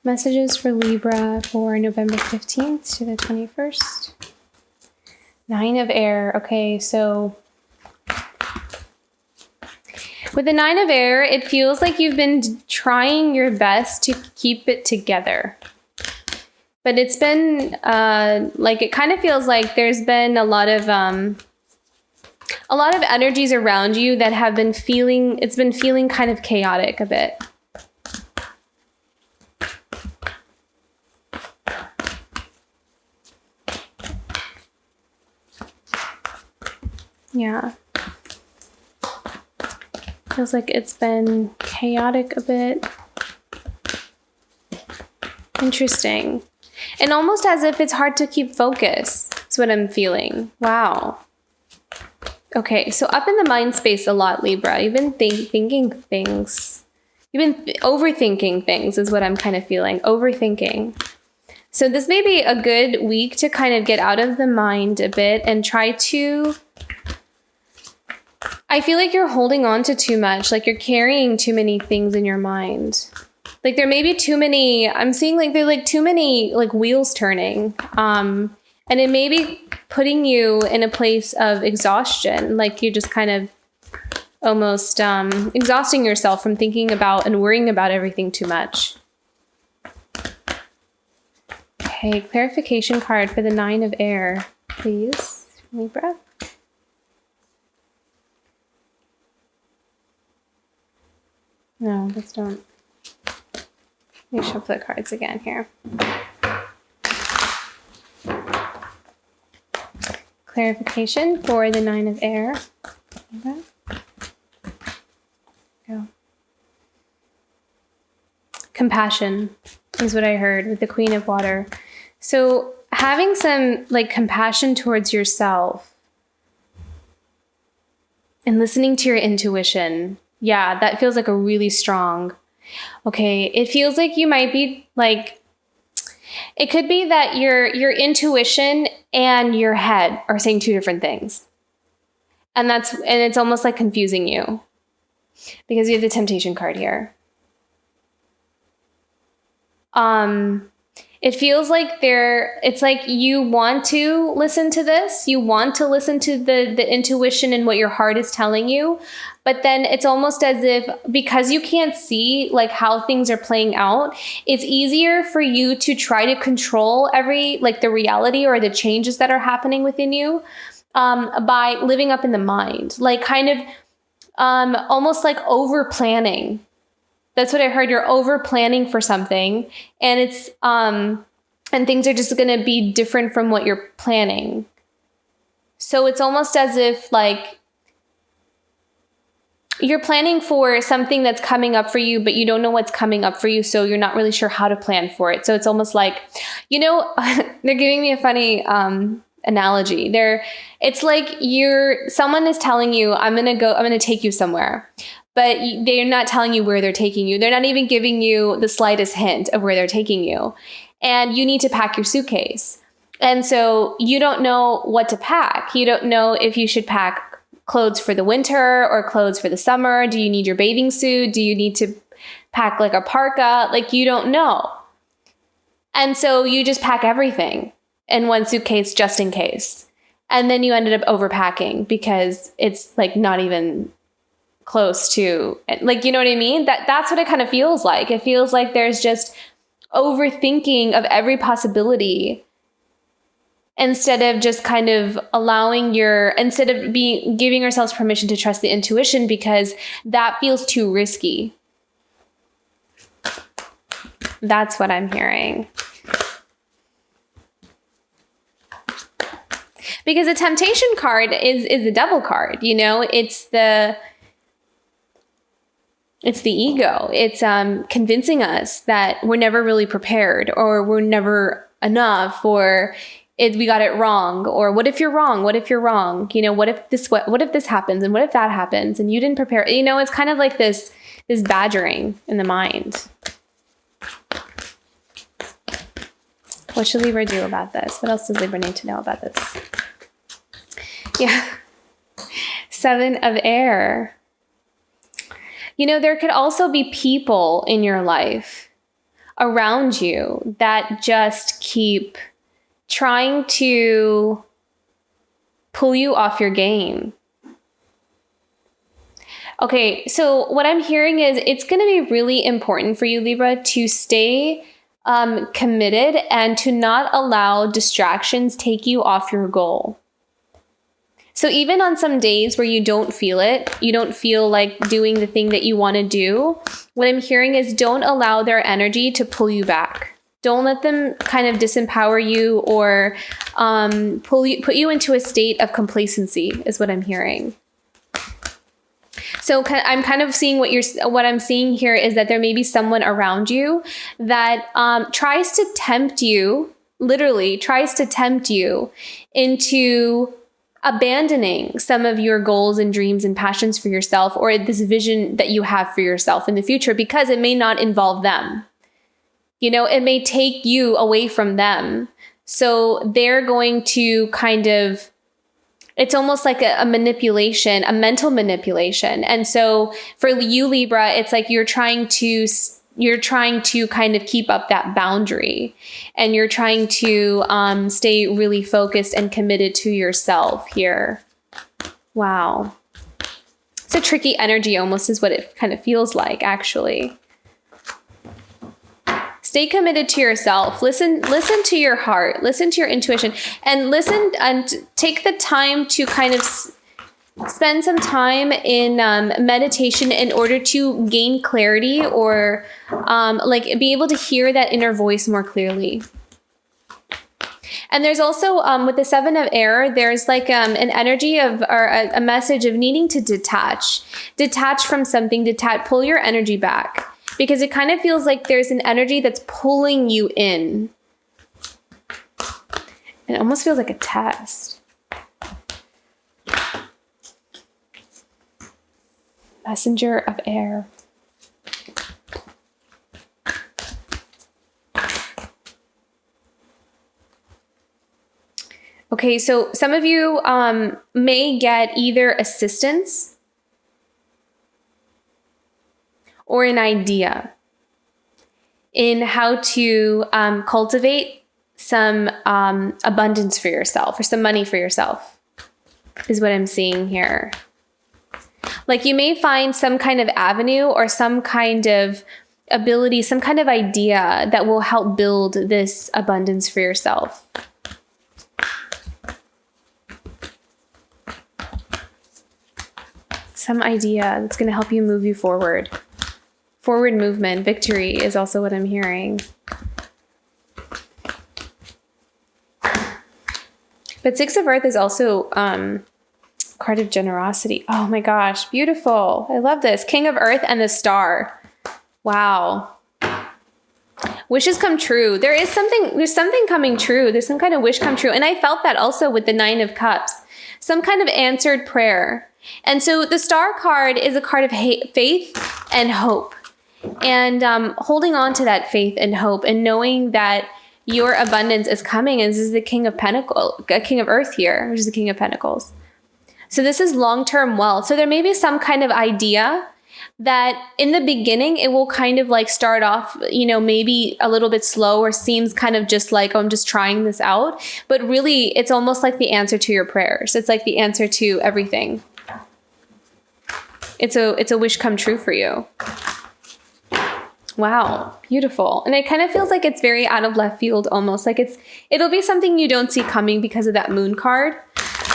Messages for Libra for November 15th to the 21st. 9 of Air. Okay, so with the 9 of Air, it feels like you've been trying your best to keep it together. But it's been like, it kind of feels like there's been a lot of energies around you that have been feeling, it's been feeling kind of chaotic a bit. Yeah. Feels like it's been chaotic a bit. Interesting. And almost as if it's hard to keep focus. That's what I'm feeling. Wow. Okay, so up in the mind space a lot, Libra. You've been thinking things. You've been overthinking things is what I'm kind of feeling. Overthinking. So this may be a good week to kind of get out of the mind a bit and try to... I feel like you're holding on to too much. Like you're carrying too many things in your mind. Like there may be too many, I'm seeing like there are like too many like wheels turning. And it may be putting you in a place of exhaustion. Like you're just kind of almost exhausting yourself from thinking about and worrying about everything too much. Okay, clarification card for the 9 of Air, please, Libra. No, let's don't. Let me shuffle the cards again here. Clarification for the 9 of Air. Okay. Go. Compassion is what I heard with the Queen of Water. So having some like compassion towards yourself and listening to your intuition. Yeah, that feels like a really strong. Okay, it feels like you might be like, it could be that your intuition and your head are saying two different things. And it's almost like confusing you because you have the Temptation card here. It feels like it's like you want to listen to this. You want to listen to the intuition and what your heart is telling you. But then it's almost as if because you can't see like how things are playing out, it's easier for you to try to control the reality or the changes that are happening within you by living up in the mind, like kind of almost like over planning. That's what I heard. You're over planning for something and it's and things are just going to be different from what you're planning. So it's almost as if like you're planning for something that's coming up for you, but you don't know what's coming up for you. So you're not really sure how to plan for it. So it's almost like, you know, they're giving me a funny analogy. It's like someone is telling you, I'm going to take you somewhere. But they're not telling you where they're taking you. They're not even giving you the slightest hint of where they're taking you. And you need to pack your suitcase. And so you don't know what to pack. You don't know if you should pack clothes for the winter or clothes for the summer. Do you need your bathing suit? Do you need to pack like a parka? Like you don't know. And so you just pack everything in one suitcase just in case. And then you ended up overpacking because it's like not even close to, like, you know what I mean? That's what it kind of feels like. It feels like there's just overthinking of every possibility instead of just kind of giving ourselves permission to trust the intuition because that feels too risky. That's what I'm hearing. Because the Temptation card is the Devil card, you know? It's the ego. It's convincing us that we're never really prepared or we're never enough, or we got it wrong, or what if you're wrong? What if you're wrong? You know, what if this happens, and what if that happens, and you didn't prepare? You know, it's kind of like this badgering in the mind. What should Libra do about this? What else does Libra need to know about this? Yeah. 7 of Air. You know, there could also be people in your life around you that just keep trying to pull you off your game. Okay, so what I'm hearing is it's going to be really important for you, Libra, to stay committed and to not allow distractions take you off your goal. So even on some days where you don't feel it, you don't feel like doing the thing that you want to do, what I'm hearing is don't allow their energy to pull you back. Don't let them kind of disempower you or put you into a state of complacency is what I'm hearing. So I'm kind of seeing what I'm seeing here is that there may be someone around you that tries to tempt you, literally tries to tempt you into abandoning some of your goals and dreams and passions for yourself, or this vision that you have for yourself in the future, because it may not involve them. You know, it may take you away from them. So they're going to kind of, it's almost like a manipulation, a mental manipulation. And so for you, Libra, it's like you're trying to kind of keep up that boundary, and you're trying to stay really focused and committed to yourself here. Wow. It's a tricky energy almost is what it kind of feels like, actually. Stay committed to yourself. Listen to your heart, listen to your intuition, and listen and take the time to kind of spend some time in meditation in order to gain clarity, or like be able to hear that inner voice more clearly. And there's also with the 7 of Air, there's like an energy of, or a message of needing to detach from something, pull your energy back, because it kind of feels like there's an energy that's pulling you in. It almost feels like a test. Messenger of Air. Okay, so some of you may get either assistance or an idea in how to cultivate some abundance for yourself, or some money for yourself, is what I'm seeing here. Like you may find some kind of avenue or some kind of ability, some kind of idea that will help build this abundance for yourself. Some idea that's going to help you move you forward. Forward movement, victory is also what I'm hearing. But 6 of Earth is also card of generosity. Oh my gosh, beautiful. I love this. King of Earth and the Star. Wow. Wishes come true. There's something coming true. There's some kind of wish come true. And I felt that also with the 9 of Cups. Some kind of answered prayer. And so the Star card is a card of faith and hope. And holding on to that faith and hope, and knowing that your abundance is coming. And this is the King of Pentacles, King of Earth here, which is the King of Pentacles. So this is long-term wealth. So there may be some kind of idea that in the beginning, it will kind of like start off, you know, maybe a little bit slow, or seems kind of just like, oh, I'm just trying this out. But really, it's almost like the answer to your prayers. It's like the answer to everything. It's a wish come true for you. Wow, beautiful. And it kind of feels like it's very out of left field, almost like it'll be something you don't see coming because of that Moon card.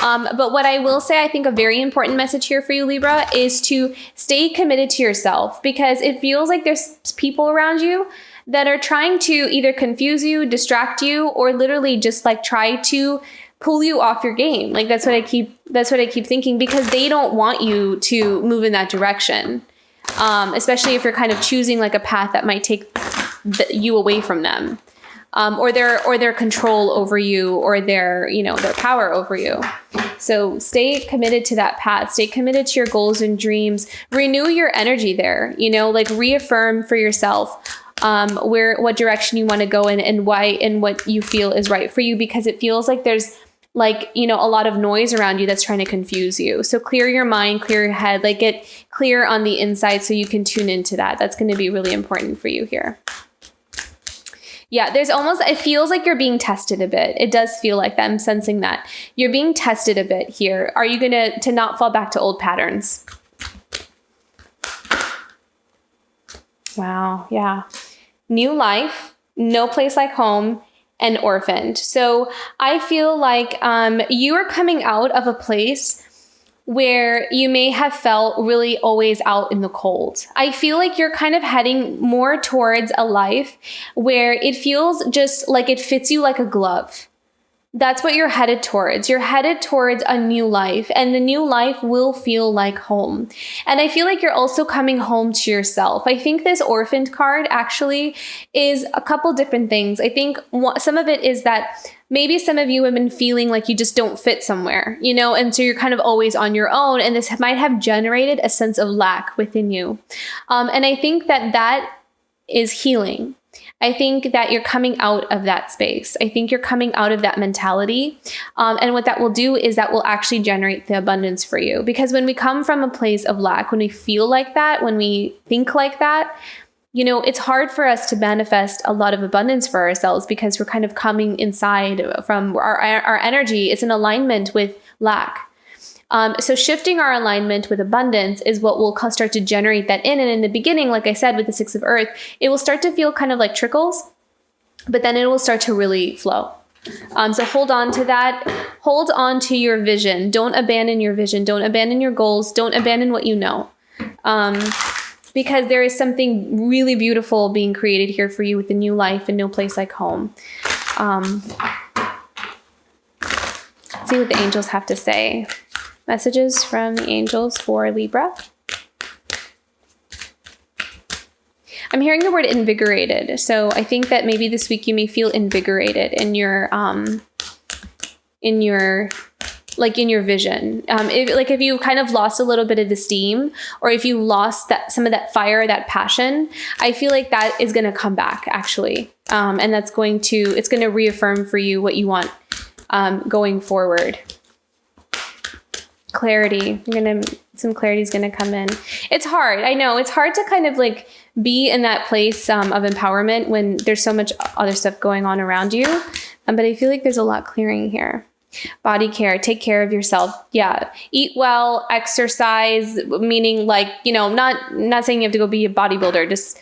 But what I will say, I think a very important message here for you, Libra, is to stay committed to yourself, because it feels like there's people around you that are trying to either confuse you, distract you, or literally just like try to pull you off your game. Like that's what I keep thinking, because they don't want you to move in that direction. Especially if you're kind of choosing like a path that might take you away from them. or their control over you, or their, you know, their power over you. So stay committed to that path. Stay committed to your goals and dreams. Renew your energy there, you know, like reaffirm for yourself what direction you want to go in, and why, and what you feel is right for you, because it feels like there's, like, you know, a lot of noise around you that's trying to confuse you. So clear your mind, clear your head, like get clear on the inside so you can tune into that. That's going to be really important for you here. Yeah, there's almost, it feels like you're being tested a bit. It does feel like that. I'm sensing that. You're being tested a bit here. Are you going to not fall back to old patterns? Wow, yeah. New life, no place like home, and orphaned. So I feel like you are coming out of a place where you may have felt really always out in the cold. I feel like you're kind of heading more towards a life where it feels just like it fits you like a glove. That's what you're headed towards. You're headed towards a new life, and the new life will feel like home. And I feel like you're also coming home to yourself. I think this orphaned card actually is a couple different things. I think some of it is that maybe some of you have been feeling like you just don't fit somewhere, you know, and so you're kind of always on your own, and this might have generated a sense of lack within you. And I think that is healing. I think that you're coming out of that space. I think you're coming out of that mentality. And what that will do is that will actually generate the abundance for you. Because when we come from a place of lack, when we feel like that, when we think like that, you know, it's hard for us to manifest a lot of abundance for ourselves, because we're kind of coming inside from our energy is in alignment with lack. So shifting our alignment with abundance is what will start to generate that in. And in the beginning, like I said, with the Six of Earth, it will start to feel kind of like trickles, but then it will start to really flow. So hold on to that. Hold on to your vision. Don't abandon your vision. Don't abandon your goals. Don't abandon what you know. Because there is something really beautiful being created here for you with the new life and no place like home. Let's see what the angels have to say. Messages from the angels for Libra. I'm hearing the word invigorated. So I think that maybe this week you may feel invigorated in your vision. If you kind of lost a little bit of the steam, or if you lost some of that fire, that passion, I feel like that is going to come back actually. And it's going to reaffirm for you what you want going forward. Clarity. Some clarity is going to come in. It's hard. I know it's hard to kind of like be in that place of empowerment when there's so much other stuff going on around you. But I feel like there's a lot clearing here. Body care. Take care of yourself. Yeah. Eat well, exercise, meaning like, you know, not saying you have to go be a bodybuilder, just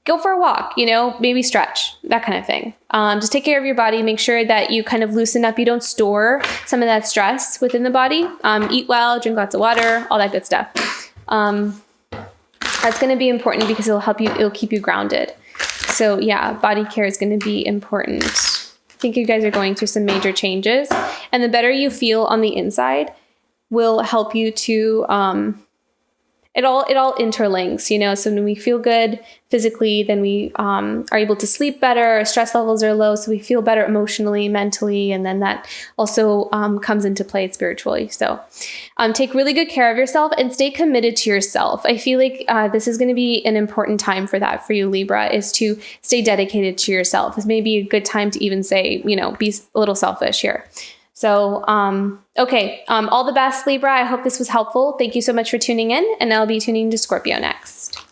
go for a walk, you know, maybe stretch, that kind of thing. Just take care of your body. Make sure that you kind of loosen up. You don't store some of that stress within the body. Eat well, drink lots of water, all that good stuff. That's going to be important because it'll keep you grounded. So yeah, body care is going to be important. I think you guys are going through some major changes, and the better you feel on the inside will help you to, it all interlinks, you know. So when we feel good physically, then we are able to sleep better. Our stress levels are low, so we feel better emotionally, mentally, and then that also comes into play spiritually. So take really good care of yourself and stay committed to yourself. I feel like this is going to be an important time for that for you, Libra, is to stay dedicated to yourself. This may be a good time to even say, you know, be a little selfish here. So, okay. All the best, Libra. I hope this was helpful. Thank you so much for tuning in, and I'll be tuning to Scorpio next.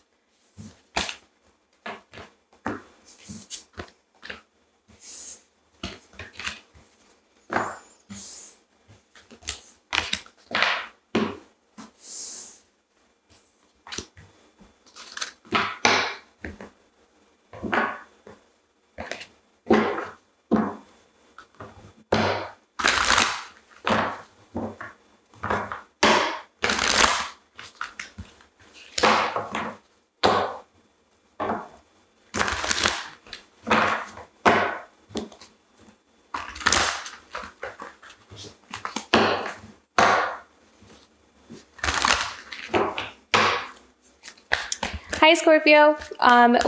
Hi, Scorpio.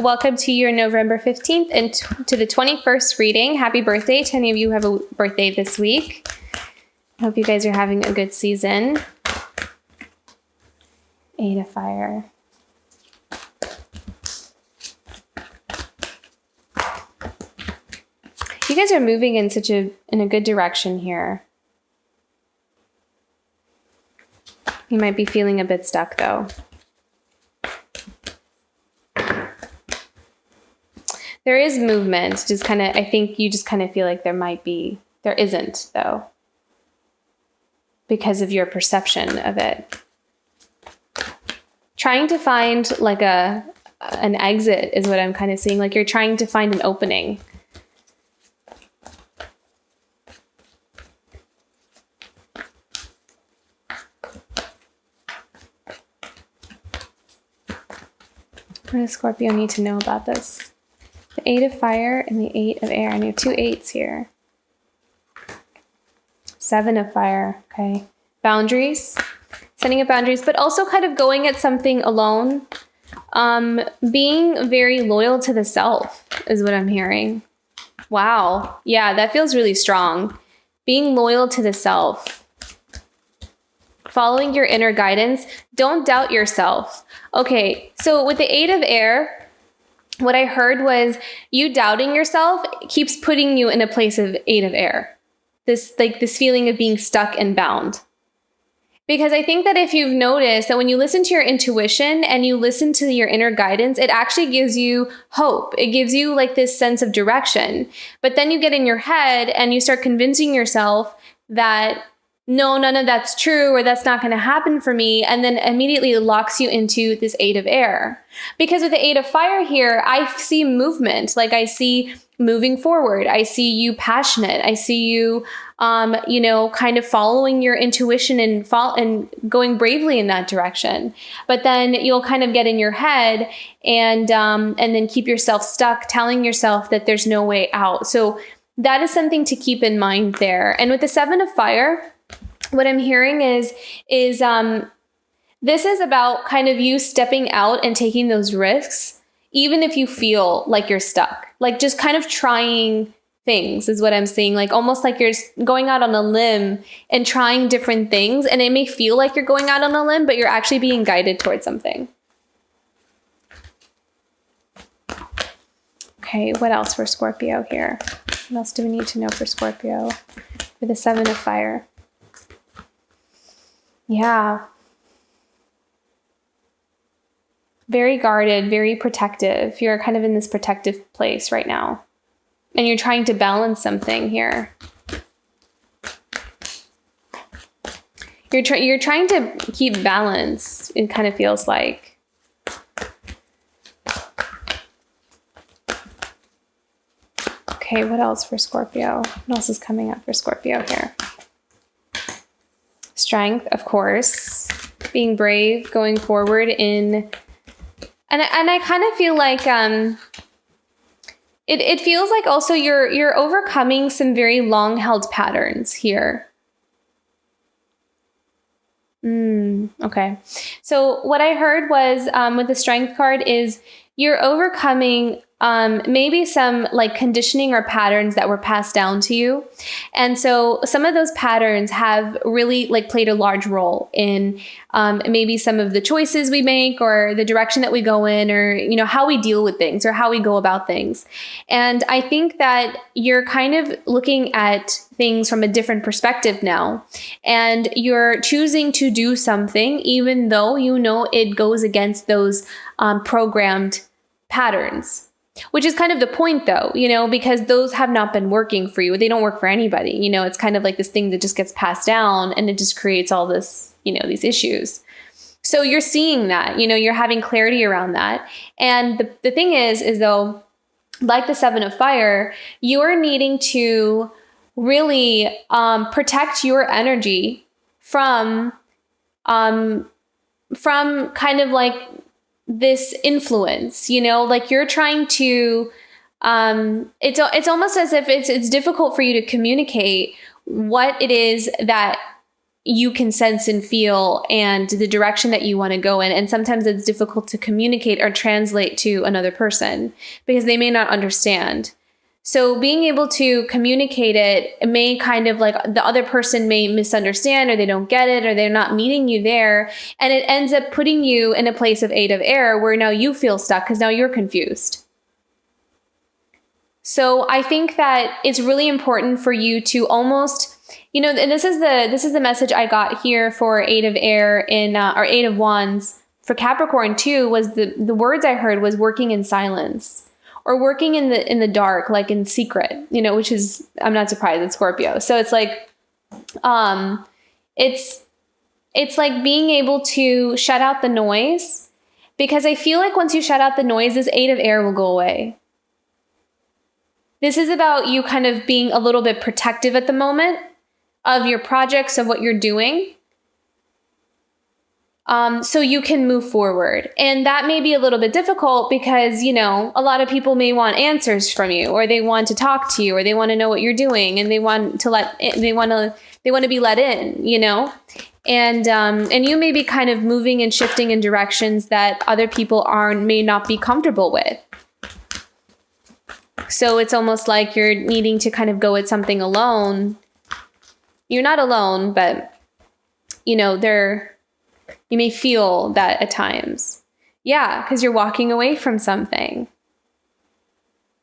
Welcome to your November 15th and to the 21st reading. Happy birthday to any of you who have a birthday this week. I hope you guys are having a good season. 8 of Fire. You guys are moving in in a good direction here. You might be feeling a bit stuck though. There is movement, just kind of, I think you just kind of feel like there isn't though, because of your perception of it. Trying to find like an exit is what I'm kind of seeing, like you're trying to find an opening. What does Scorpio need to know about this? The 8 of Fire and the 8 of Air. And you have 2 8s here. 7 of Fire. Okay. Boundaries. Setting up boundaries, but also kind of going at something alone. Being very loyal to the self is what I'm hearing. Wow. Yeah, that feels really strong. Being loyal to the self. Following your inner guidance. Don't doubt yourself. Okay, so with the 8 of Air, what I heard was you doubting yourself keeps putting you in a place of 8 of Air. This feeling of being stuck and bound. Because I think that if you've noticed that when you listen to your intuition and you listen to your inner guidance, it actually gives you hope. It gives you like this sense of direction. But then you get in your head and you start convincing yourself that no, none of that's true, or that's not going to happen for me. And then immediately it locks you into this 8 of Air. Because with the 8 of Fire here, I see movement. Like I see moving forward. I see you passionate. I see you, kind of following your intuition and going bravely in that direction. But then you'll kind of get in your head and then keep yourself stuck, telling yourself that there's no way out. So that is something to keep in mind there. And with the 7 of Fire, what I'm hearing is this is about kind of you stepping out and taking those risks, even if you feel like you're stuck, like just kind of trying things is what I'm seeing. Like almost like you're going out on a limb and trying different things. And it may feel like you're going out on a limb, but you're actually being guided towards something. Okay, what else for Scorpio here? What else do we need to know for Scorpio for the 7 of Fire? Yeah. Very guarded, very protective. You're kind of in this protective place right now. And you're trying to balance something here. You're trying to keep balance, it kind of feels like. Okay, what else for Scorpio? What else is coming up for Scorpio here? Strength, of course, being brave, going forward and I kind of feel like it feels like also you're overcoming some very long held patterns here. Okay. So what I heard was with the Strength card is you're overcoming maybe some like conditioning or patterns that were passed down to you. And so some of those patterns have really like played a large role in maybe some of the choices we make or the direction that we go in, or, how we deal with things or how we go about things. And I think that you're kind of looking at things from a different perspective now, and you're choosing to do something even though it goes against those programmed patterns. Which is kind of the point though, because those have not been working for you. They don't work for anybody. It's kind of like this thing that just gets passed down and it just creates all this, these issues. So you're seeing that, you're having clarity around that. And the thing is though, like the 7 of Fire, you're needing to really protect your energy from kind of like this influence, like you're trying to, it's almost as if it's difficult for you to communicate what it is that you can sense and feel and the direction that you want to go in. And sometimes it's difficult to communicate or translate to another person because they may not understand. So being able to communicate it may kind of like the other person may misunderstand, or they don't get it, or they're not meeting you there. And it ends up putting you in a place of 8 of air where now you feel stuck because now you're confused. So I think that it's really important for you to almost, you know, and this is the message I got here for 8 of air in or 8 of wands for Capricorn too, was the words I heard was working in silence. Or working in the dark, like in secret, you know, which is, I'm not surprised, it's Scorpio. So it's like, it's like being able to shut out the noise, because I feel like once you shut out the noise, this 8 of air will go away. This is about you kind of being a little bit protective at the moment of your projects, of what you're doing. So you can move forward. And that may be a little bit difficult because, you know, a lot of people may want answers from you, or they want to talk to you, or they want to know what you're doing, and they want to be let in, you know, and you may be kind of moving and shifting in directions that other people may not be comfortable with. So it's almost like you're needing to kind of go at something alone. You're not alone, but you know, you may feel that at times. Yeah, because you're walking away from something.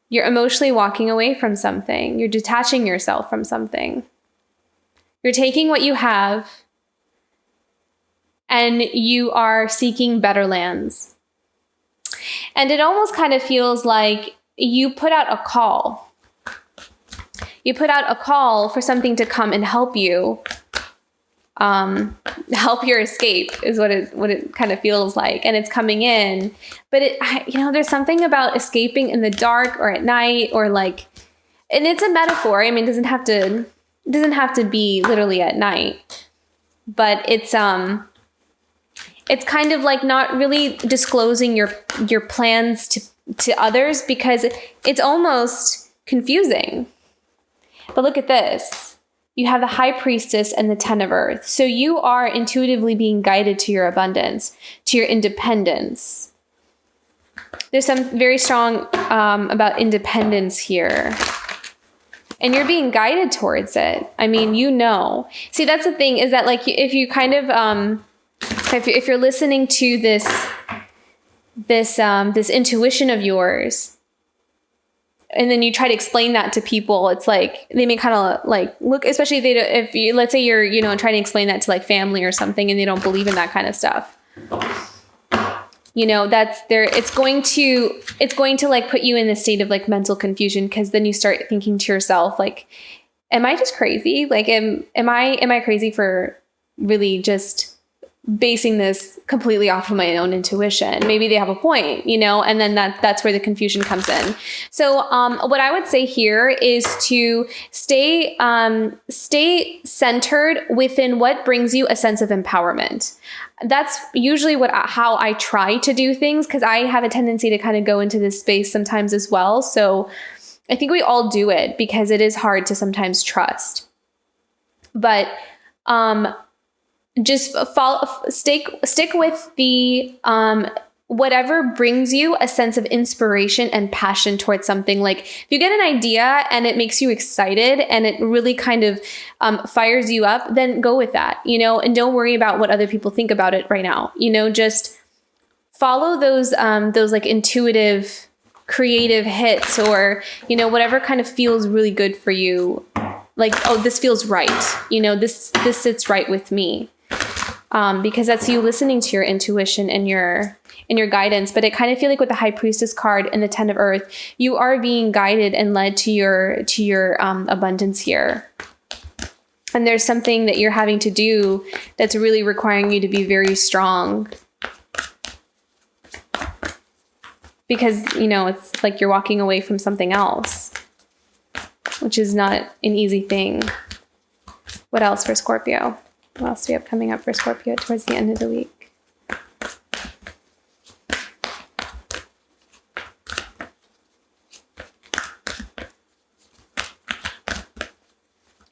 You're emotionally walking away from something. You're detaching yourself from something. You're taking what you have and you are seeking better lands. And it almost kind of feels like you put out a call. You put out a call for something to come and help you. Help your escape is what it kind of feels like, and it's coming in. But there's something about escaping in the dark or at night, or like, and it's a metaphor. I mean, it doesn't have to be literally at night, but it's kind of like not really disclosing your plans to others, because it's almost confusing. But look at this. You have the High Priestess and the 10 of Earth. So you are intuitively being guided to your abundance, to your independence. There's some very strong about independence here. And you're being guided towards it. I mean, you know. See, that's the thing, is that like if you kind of, if you're listening to this intuition of yours, and then you try to explain that to people, it's like they may kind of like look, especially if you, let's say you're, you know, trying to explain that to like family or something, and they don't believe in that kind of stuff. You know, it's going to like put you in a state of like mental confusion, because then you start thinking to yourself, like, am I just crazy? Like, am I crazy for really just basing this completely off of my own intuition? Maybe they have a point, you know, and then that's where the confusion comes in. So what I would say here is to stay centered within what brings you a sense of empowerment. That's usually how I try to do things, because I have a tendency to kind of go into this space sometimes as well. So I think we all do it because it is hard to sometimes trust. But just stick with the whatever brings you a sense of inspiration and passion towards something. Like if you get an idea and it makes you excited and it really kind of fires you up, then go with that, you know, and don't worry about what other people think about it right now. You know, just follow those like intuitive, creative hits, or, you know, whatever kind of feels really good for you. Like, oh, this feels right. You know, this sits right with me. Because that's you listening to your intuition and your guidance. But I kind of feel like with the High Priestess card and the 10 of Earth, you are being guided and led to your abundance here. And there's something that you're having to do that's really requiring you to be very strong. Because, you know, it's like you're walking away from something else, which is not an easy thing. What else for Scorpio? What else do we have coming up for Scorpio towards the end of the week?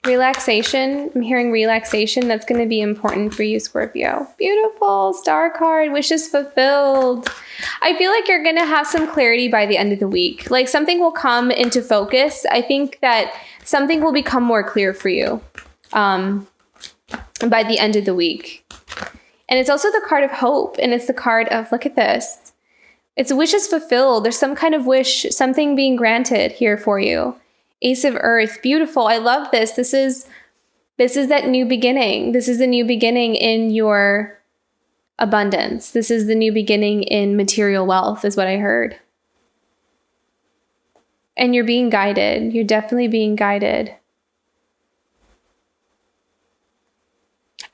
Relaxation. I'm hearing relaxation. That's going to be important for you, Scorpio. Beautiful. Star card. Wishes fulfilled. I feel like you're going to have some clarity by the end of the week. Like something will come into focus. I think that something will become more clear for you by the end of the week. And it's also the card of hope. And it's the card of, look at this. It's wishes fulfilled. There's some kind of wish, something being granted here for you. Ace of Earth, beautiful. I love this. This is that new beginning. This is the new beginning in your abundance. This is the new beginning in material wealth, is what I heard. And you're being guided. You're definitely being guided.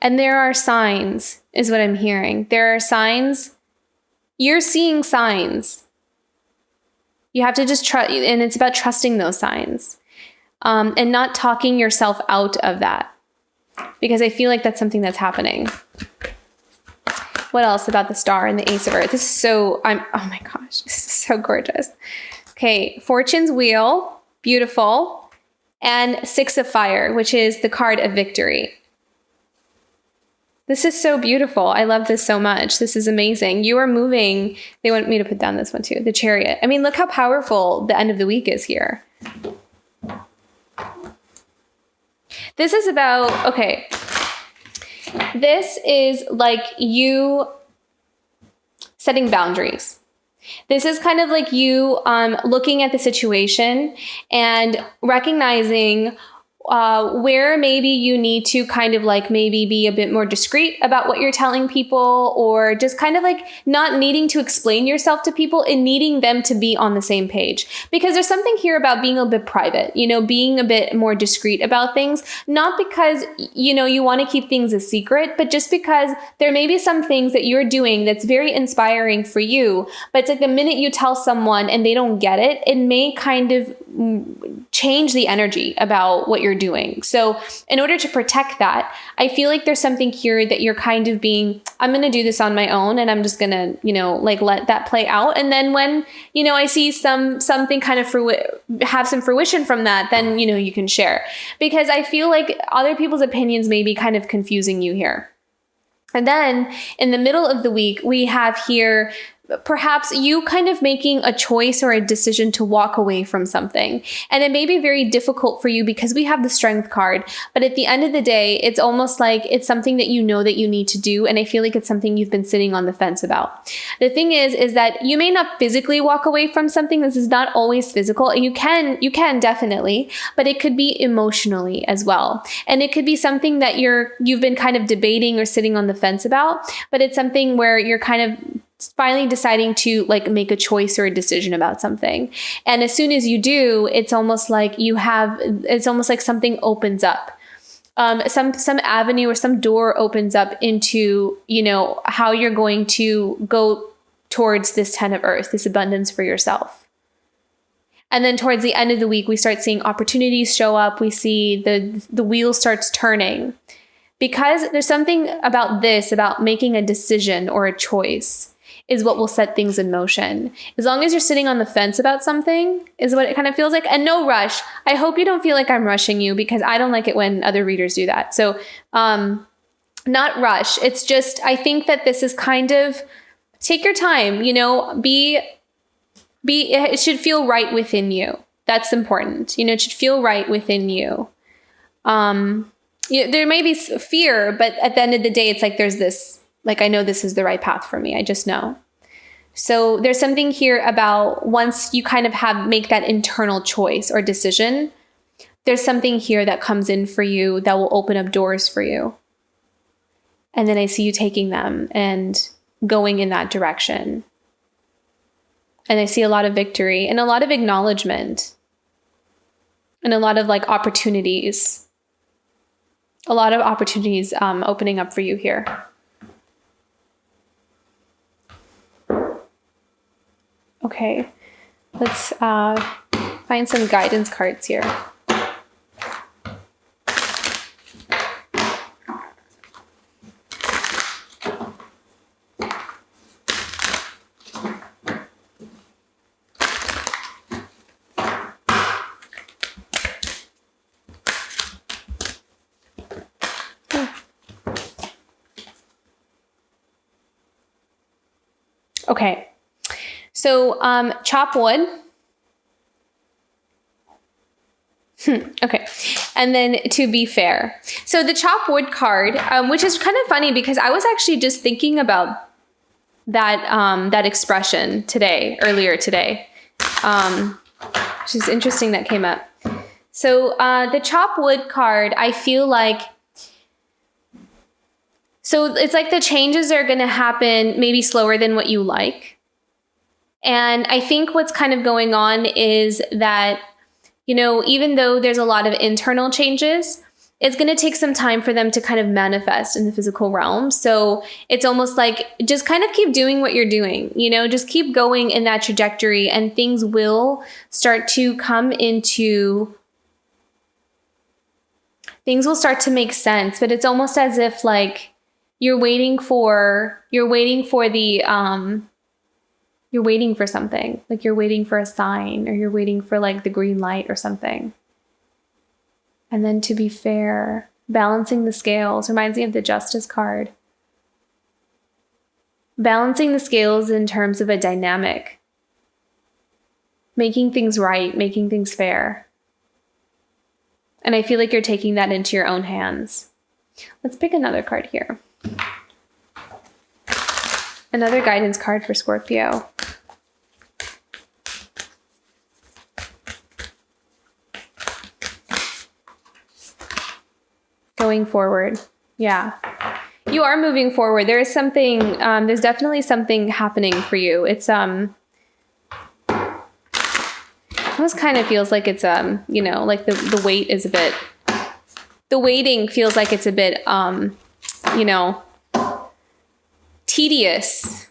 And there are signs, is what I'm hearing. There are signs. You're seeing signs. You have to just trust, and it's about trusting those signs. And not talking yourself out of that, because I feel like that's something that's happening. What else about the Star and the Ace of Earth? This is so, oh my gosh, this is so gorgeous. Okay, Fortune's Wheel, beautiful. And Six of Fire, which is the card of victory. This is so beautiful. I love this so much. This is amazing. You are moving. They want me to put down this one too, the Chariot. I mean, look how powerful the end of the week is here. This is about, okay, this is like you setting boundaries. This is kind of like you looking at the situation and recognizing where maybe you need to kind of like maybe be a bit more discreet about what you're telling people, or just kind of like not needing to explain yourself to people and needing them to be on the same page. Because there's something here about being a bit private, you know, being a bit more discreet about things, not because, you know, you want to keep things a secret, but just because there may be some things that you're doing that's very inspiring for you. But it's like the minute you tell someone and they don't get it, it may kind of change the energy about what you're doing. So in order to protect that, I feel like there's something here that you're kind of being, I'm going to do this on my own, and I'm just going to, you know, like let that play out. And then when, you know, I see something kind of have some fruition from that, then, you know, you can share, because I feel like other people's opinions may be kind of confusing you here. And then in the middle of the week, we have here perhaps you kind of making a choice or a decision to walk away from something. And it may be very difficult for you because we have the Strength card. But at the end of the day, it's almost like it's something that you know that you need to do. And I feel like it's something you've been sitting on the fence about. The thing is that you may not physically walk away from something. This is not always physical. You can definitely, but it could be emotionally as well. And it could be something that you've been kind of debating or sitting on the fence about, but it's something where you're kind of finally deciding to like make a choice or a decision about something. And as soon as you do, it's almost like something opens up. Some avenue or some door opens up into, you know, how you're going to go towards this 10 of Earth, this abundance for yourself. And then towards the end of the week, we start seeing opportunities show up. We see the wheel starts turning, because there's something about this, about making a decision or a choice, is what will set things in motion. As long as you're sitting on the fence about something is what it kind of feels like. And no rush. I hope you don't feel like I'm rushing you, because I don't like it when other readers do that. So not rush. It's just, I think that this is kind of, take your time, you know, it should feel right within you. That's important. You know, it should feel right within you. There may be fear, but at the end of the day, it's like there's this, like, I know this is the right path for me. I just know. So there's something here about once you kind of make that internal choice or decision, there's something here that comes in for you that will open up doors for you. And then I see you taking them and going in that direction. And I see a lot of victory and a lot of acknowledgement and a lot of like opportunities. A lot of opportunities opening up for you here. Okay, let's find some guidance cards here. Okay. So chop wood. Okay. And then to be fair. So the chop wood card, which is kind of funny because I was actually just thinking about that expression earlier today, which is interesting that came up. So the chop wood card, I feel like, so it's like the changes are going to happen maybe slower than what you like. And I think what's kind of going on is that, you know, even though there's a lot of internal changes, it's going to take some time for them to kind of manifest in the physical realm. So it's almost like just kind of keep doing what you're doing, you know, just keep going in that trajectory and things will start to make sense. But it's almost as if like you're waiting for something, like you're waiting for a sign or you're waiting for like the green light or something. And then to be fair, balancing the scales reminds me of the Justice card. Balancing the scales in terms of a dynamic. Making things right, making things fair. And I feel like you're taking that into your own hands. Let's pick another card here. Another guidance card for Scorpio. Going forward. Yeah. You are moving forward. There is something, there's definitely something happening for you. It's, almost kind of feels like it's, you know, like the weight is the waiting feels like it's a bit, you know, tedious.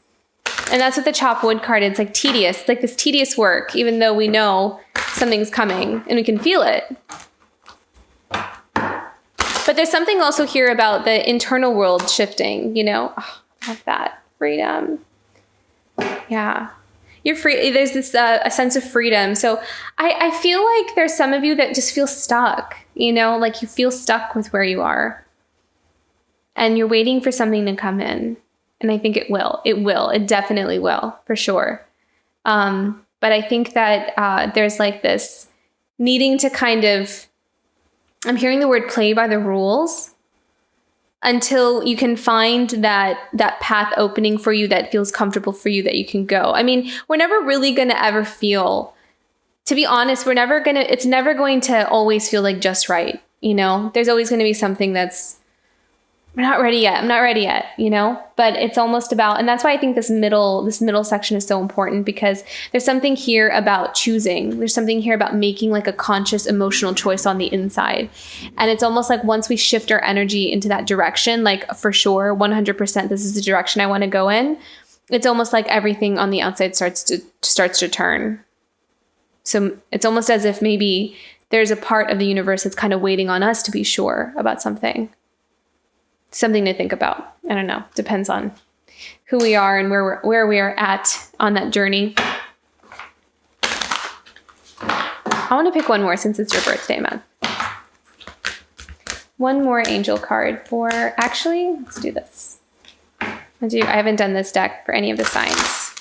And that's what the chop wood card, it's like tedious, it's like this tedious work, even though we know something's coming and we can feel it. But there's something also here about the internal world shifting, you know, I love that freedom. Yeah. You're free. There's this, a sense of freedom. So I feel like there's some of you that just feel stuck, you know, like you feel stuck with where you are and you're waiting for something to come in. And I think it will, it definitely will for sure. But I think that, there's like this needing to kind of, I'm hearing the word play by the rules until you can find that path opening for you that feels comfortable for you, that you can go. I mean, we're never really going to ever feel, to be honest, it's never going to always feel like just right. You know, there's always going to be something that's, I'm not ready yet, you know, but it's almost about, and that's why I think this middle section is so important, because there's something here about choosing. There's something here about making like a conscious emotional choice on the inside. And it's almost like once we shift our energy into that direction, like for sure, 100%, this is the direction I want to go in. It's almost like everything on the outside starts to turn. So it's almost as if maybe there's a part of the universe that's kind of waiting on us to be sure about something. Something to think about. I don't know. Depends on who we are and where we are at on that journey. I want to pick one more since it's your birthday month. One more angel card for, actually, let's do this. I haven't done this deck for any of the signs.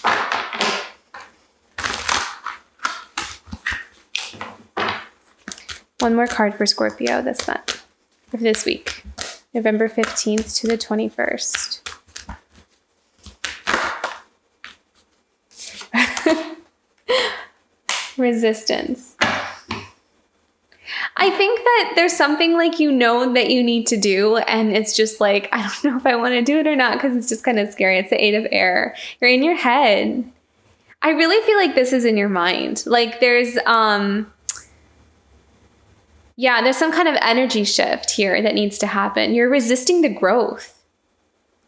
One more card for Scorpio this month, or this week. November 15th to the 21st. Resistance. I think that there's something like you know that you need to do, and it's just like, I don't know if I want to do it or not because it's just kind of scary. It's the 8 of air. You're in your head. I really feel like this is in your mind. Like there's there's some kind of energy shift here that needs to happen. You're resisting the growth.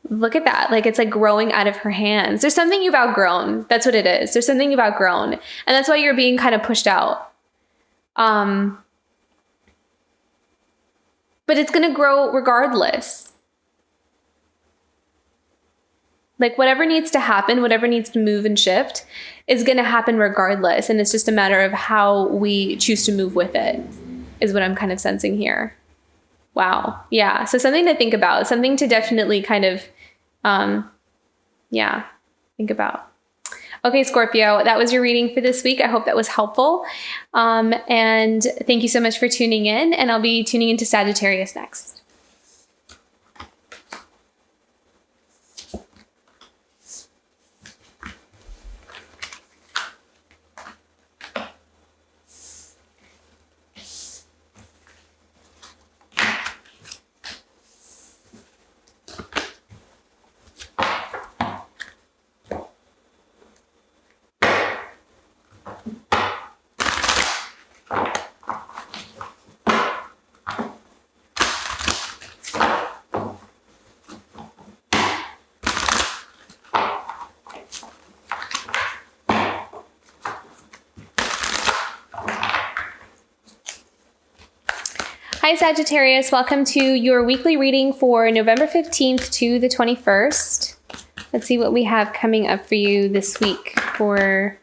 Look at that. Like it's like growing out of her hands. There's something you've outgrown. That's what it is. There's something you've outgrown. And that's why you're being kind of pushed out. But it's going to grow regardless. Like whatever needs to happen, whatever needs to move and shift is going to happen regardless. And it's just a matter of how we choose to move with it. Is what I'm kind of sensing here. Wow. Yeah. So something to think about, something to definitely kind of, think about. Okay, Scorpio, that was your reading for this week. I hope that was helpful. And thank you so much for tuning in. And I'll be tuning into Sagittarius next. Hi Sagittarius, welcome to your weekly reading for November 15th to the 21st. Let's see what we have coming up for you this week for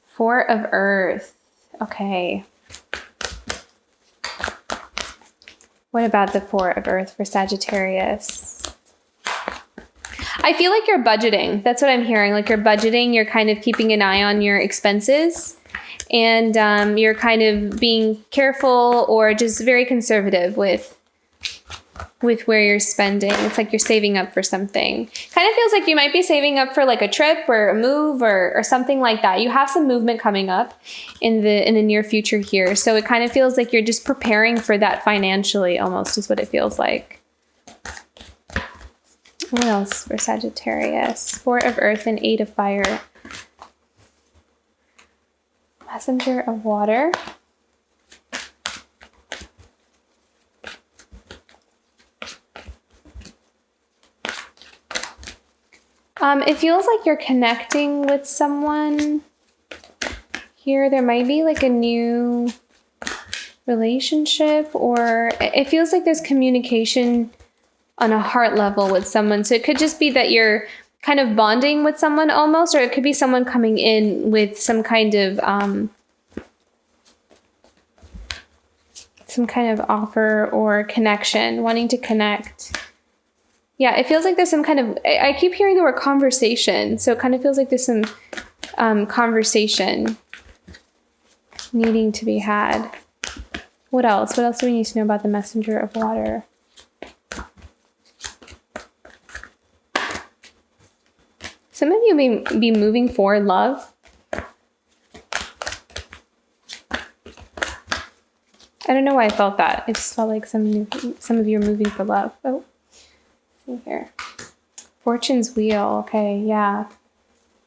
Four of Earth. Okay. What about the Four of Earth for Sagittarius? I feel like you're budgeting. That's what I'm hearing. Like you're budgeting, you're kind of keeping an eye on your expenses. And you're kind of being careful or just very conservative with where you're spending. It's like you're saving up for something. Kind of feels like you might be saving up for like a trip or a move or something like that. You have some movement coming up in the near future here. So it kind of feels like you're just preparing for that financially almost is what it feels like. What else for Sagittarius? Four of Earth and Eight of Fire. Messenger of Water. It feels like you're connecting with someone here. There might be like a new relationship, or it feels like there's communication on a heart level with someone. So it could just be that you're kind of bonding with someone almost, or it could be someone coming in with some kind of offer or connection, wanting to connect. Yeah, it feels like there's some kind of, I keep hearing the word conversation. So it kind of feels like there's some conversation needing to be had. What else? What else do we need to know about the Messenger of Water? Some of you may be moving for love. I don't know why I felt that. I just felt like some of you are moving for love. Oh, let's see here. Fortune's Wheel. Okay, yeah.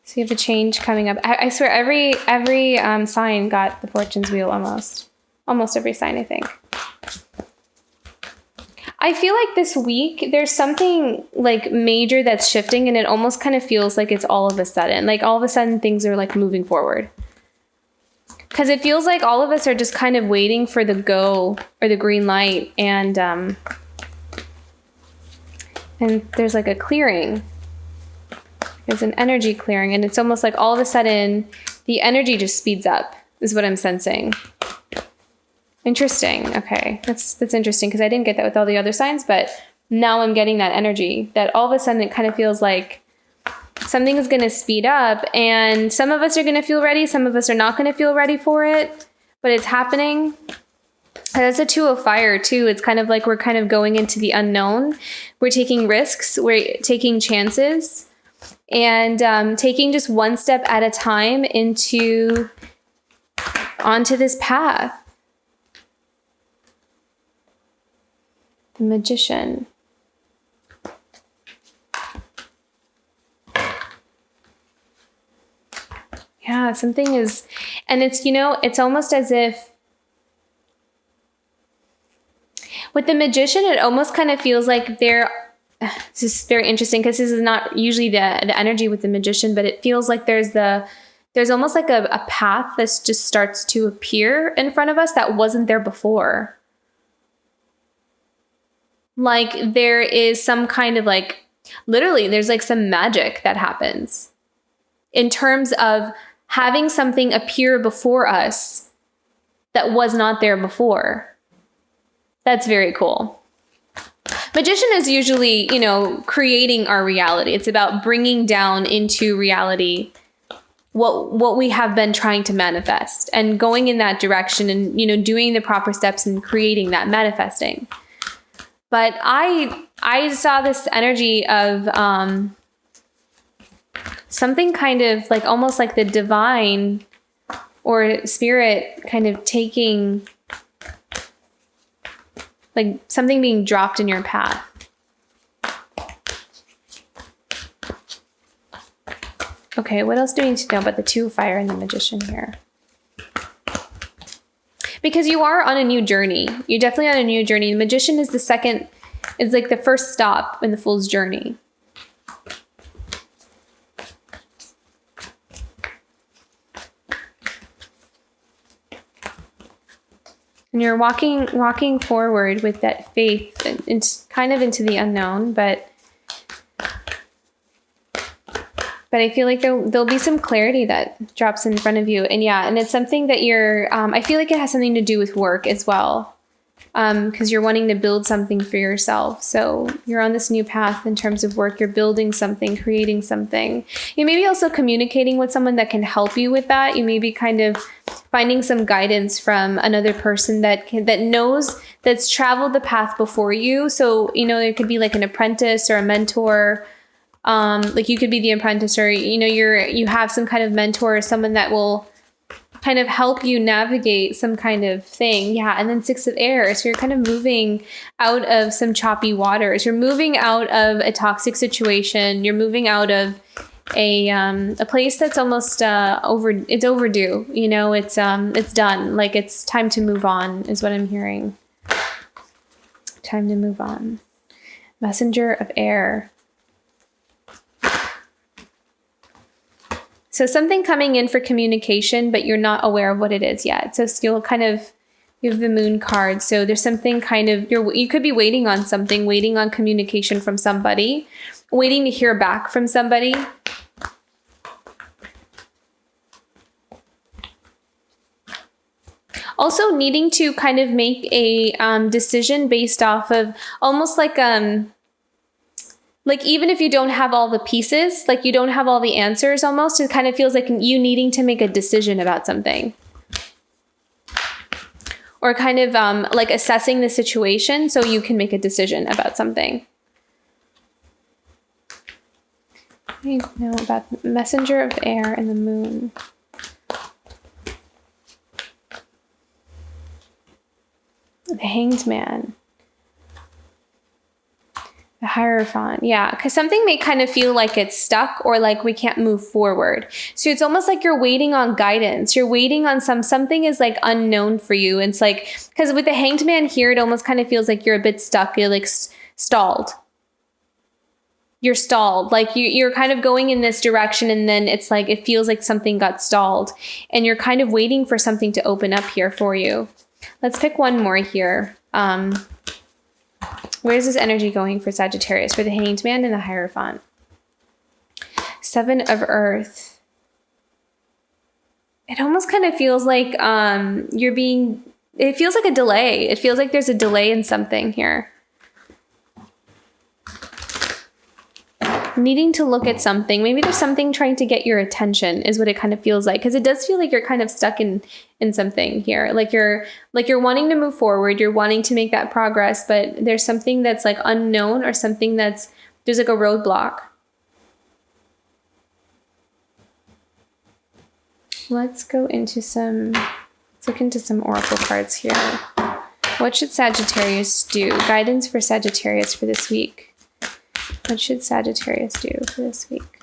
So you have a change coming up. I swear every sign got the Fortune's Wheel almost. Almost every sign, I think. I feel like this week there's something like major that's shifting, and it almost kind of feels like it's all of a sudden. Like all of a sudden things are like moving forward. Because it feels like all of us are just kind of waiting for the go or the green light, and there's like a clearing. There's an energy clearing, and it's almost like all of a sudden the energy just speeds up is what I'm sensing. Interesting. Okay, that's interesting because I didn't get that with all the other signs, but now I'm getting that energy that all of a sudden it kind of feels like something is going to speed up, and some of us are going to feel ready. Some of us are not going to feel ready for it, but it's happening. And that's a Two of Fire too. It's kind of like we're kind of going into the unknown. We're taking risks. We're taking chances, and taking just one step at a time onto this path. The Magician. Yeah, something is, and it's, it's almost as if with the Magician, it almost kind of feels like this is very interesting because this is not usually the energy with the Magician, but it feels like there's almost like a path that just starts to appear in front of us that wasn't there before. Like there is some kind of like, literally there's like some magic that happens in terms of having something appear before us that was not there before. That's very cool. Magician is usually, creating our reality. It's about bringing down into reality what we have been trying to manifest, and going in that direction, and, you know, doing the proper steps and creating that, manifesting. But I saw this energy of something kind of like almost like the divine or spirit kind of taking, like something being dropped in your path. Okay, what else do we need to know about the Two of Fire and the Magician here? Because you are on a new journey. You're definitely on a new journey. The Magician is is like the first stop in the Fool's journey. And you're walking forward with that faith. It's kind of into the unknown, but I feel like there'll be some clarity that drops in front of you. And yeah, and it's something that I feel like it has something to do with work as well. Because you're wanting to build something for yourself. So you're on this new path in terms of work. You're building something, creating something. You may be also communicating with someone that can help you with that. You may be kind of finding some guidance from another person that knows, that's traveled the path before you. So, you know, there could be like an apprentice or a mentor. Like you could be the apprentice, or, you know, you have some kind of mentor or someone that will kind of help you navigate some kind of thing. Yeah. And then Six of Air. So you're kind of moving out of some choppy waters. You're moving out of a toxic situation. You're moving out of a place that's almost it's overdue. You know, it's done. Like it's time to move on is what I'm hearing. Time to move on. Messenger of Air. So something coming in for communication, but you're not aware of what it is yet. So you'll kind of, you have the Moon card. So there's something kind of, you could be waiting on something, waiting on communication from somebody, waiting to hear back from somebody. Also needing to kind of make a decision based off of almost like even if you don't have all the pieces, like you don't have all the answers almost, it kind of feels like you needing to make a decision about something. Or kind of like assessing the situation so you can make a decision about something. What do you know about the Messenger of Air and the Moon? The Hanged Man. The Hierophant, yeah, because something may kind of feel like it's stuck or like we can't move forward. So it's almost like you're waiting on guidance. You're waiting on something is like unknown for you. It's like, because with the Hanged Man here, it almost kind of feels like you're a bit stuck. You're like stalled. You're stalled. Like you're kind of going in this direction, and then it's like it feels like something got stalled, and you're kind of waiting for something to open up here for you. Let's pick one more here. Where's this energy going for Sagittarius, for the Hanged Man and the Hierophant? Seven of Earth. It almost kind of feels like it feels like a delay. It feels like there's a delay in something here. Needing to look at something. Maybe there's something trying to get your attention is what it kind of feels like. Because it does feel like you're kind of stuck in something here. Like you're wanting to move forward. You're wanting to make that progress. But there's something that's like unknown, or something there's like a roadblock. Let's look into some oracle cards here. What should Sagittarius do? Guidance for Sagittarius for this week. What should Sagittarius do for this week?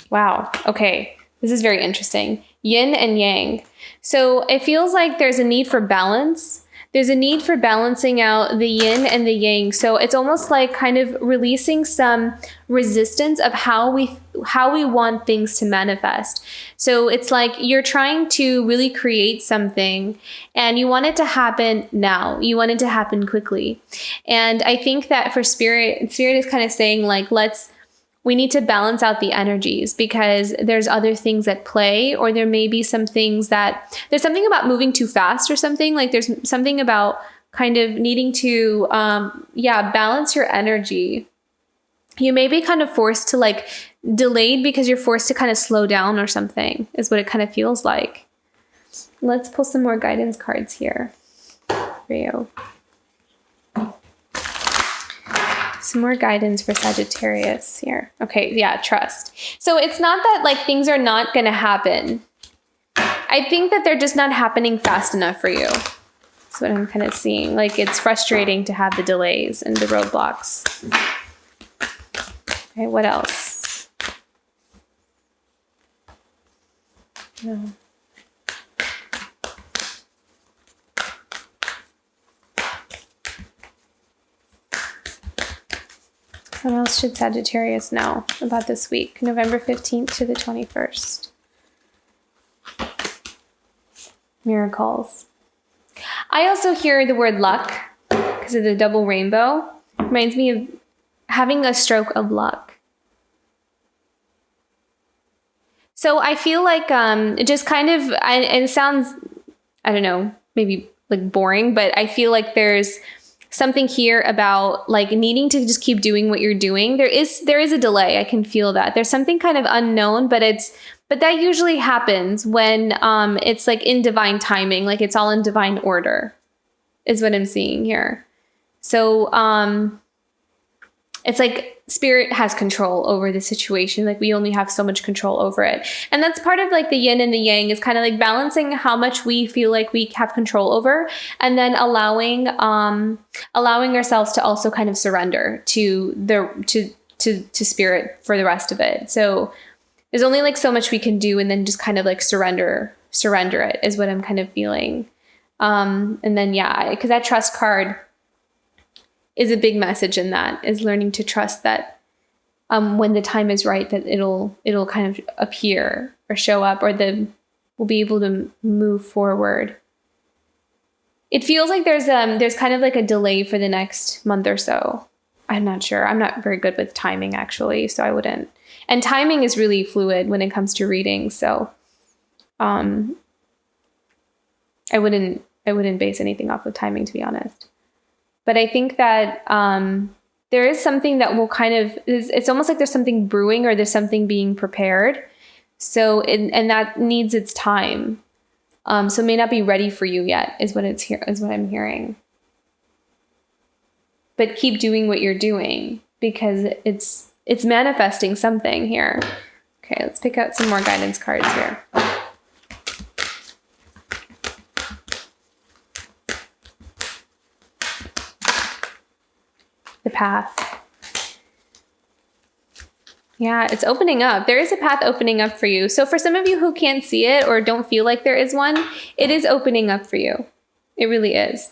Wow. Okay. This is very interesting. Yin and Yang. So it feels like there's a need for balance. There's a need for balancing out the yin and the yang. So it's almost like kind of releasing some resistance of how we want things to manifest. So it's like you're trying to really create something and you want it to happen now. You want it to happen quickly. And I think that for Spirit is kind of saying like, we need to balance out the energies, because there's other things at play, or there may be some things that there's something about moving too fast or something. Like there's something about kind of needing to, balance your energy. You may be kind of forced to like delayed because you're forced to kind of slow down or something, is what it kind of feels like. Let's pull some more guidance cards here for you. Some more guidance for Sagittarius here. Okay, yeah, trust. So it's not that like things are not going to happen. I think that they're just not happening fast enough for you. That's what I'm kind of seeing. Like it's frustrating to have the delays and the roadblocks. Okay, what else? No. What else should Sagittarius know about this week, November 15th to the 21st? Miracles. I also hear the word luck because of the double rainbow. Reminds me of having a stroke of luck. So I feel like it just kind of, it sounds, I don't know, maybe like boring, but I feel like there's something here about like needing to just keep doing what you're doing. There is a delay. I can feel that. There's something kind of unknown, but that usually happens when it's like in divine timing, like it's all in divine order, is what I'm seeing here. So it's like spirit has control over the situation. Like we only have so much control over it. And that's part of like the yin and the yang, is kind of like balancing how much we feel like we have control over, and then allowing ourselves to also kind of surrender to spirit for the rest of it. So there's only like so much we can do, and then just kind of like surrender it is what I'm kind of feeling. And then, yeah, because that trust card is a big message in that, is learning to trust that when the time is right, that it'll kind of appear or show up, or we'll be able to move forward. It feels like there's kind of like a delay for the next month or so. I'm not sure. I'm not very good with timing actually, so I wouldn't. And timing is really fluid when it comes to reading, so I wouldn't base anything off of timing, to be honest. But I think that there is something that will kind of, it's almost like there's something brewing, or there's something being prepared. So, and that needs its time. So it may not be ready for you yet, is what I'm hearing. But keep doing what you're doing, because it's manifesting something here. Okay, let's pick out some more guidance cards here. The path. Yeah, it's opening up. There is a path opening up for you. So for some of you who can't see it or don't feel like there is one, it is opening up for you. It really is.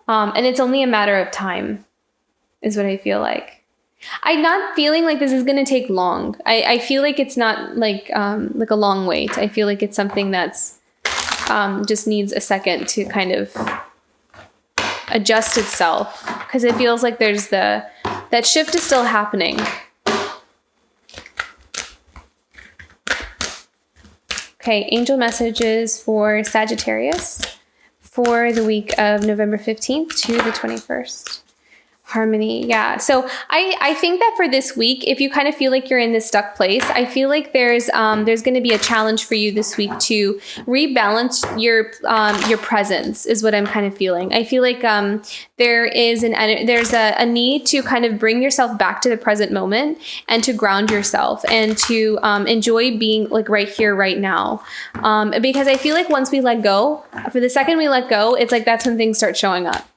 And it's only a matter of time, is what I feel like. I'm not feeling like this is going to take long. I feel like it's not like a long wait. I feel like it's something that's just needs a second to kind of adjust itself, because it feels like there's that shift is still happening. Okay, angel messages for Sagittarius for the week of November 15th to the 21st. Harmony. Yeah. So I think that for this week, if you kind of feel like you're in this stuck place, I feel like there's going to be a challenge for you this week to rebalance your presence, is what I'm kind of feeling. I feel like there's a need to kind of bring yourself back to the present moment, and to ground yourself, and to enjoy being like right here, right now. Because I feel like once we let go, for the second we let go, it's like that's when things start showing up.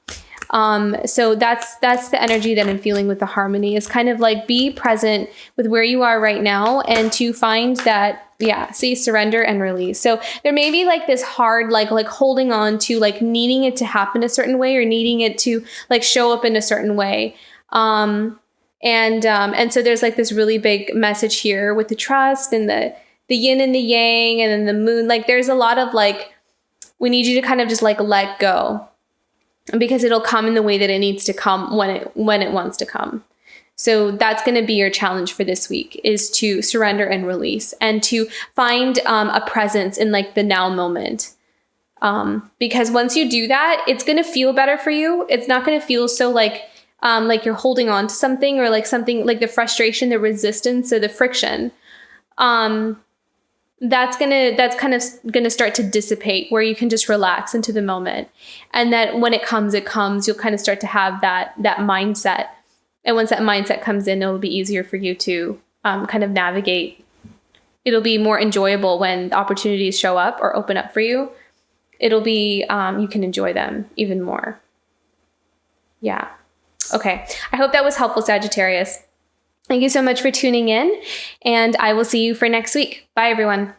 So that's the energy that I'm feeling with the harmony, is kind of like be present with where you are right now, and to find that, surrender and release. So there may be like this hard, like holding on to, like needing it to happen a certain way, or needing it to like show up in a certain way. And so there's like this really big message here with the trust and the yin and the yang, and then the moon. Like there's a lot of like, we need you to kind of just like let go, because it'll come in the way that it needs to come when it wants to come. So that's going to be your challenge for this week, is to surrender and release, and to find a presence in like the now moment. Because once you do that, it's going to feel better for you. It's not going to feel so like like you're holding on to something, or like something like the frustration, the resistance, or the friction, that's kind of gonna start to dissipate, where you can just relax into the moment. And that when it comes, you'll kind of start to have that mindset. And once that mindset comes in, it'll be easier for you to kind of navigate. It'll be more enjoyable when opportunities show up or open up for you. It'll be, you can enjoy them even more. Yeah. Okay. I hope that was helpful, Sagittarius. Thank you so much for tuning in, and I will see you for next week. Bye, everyone.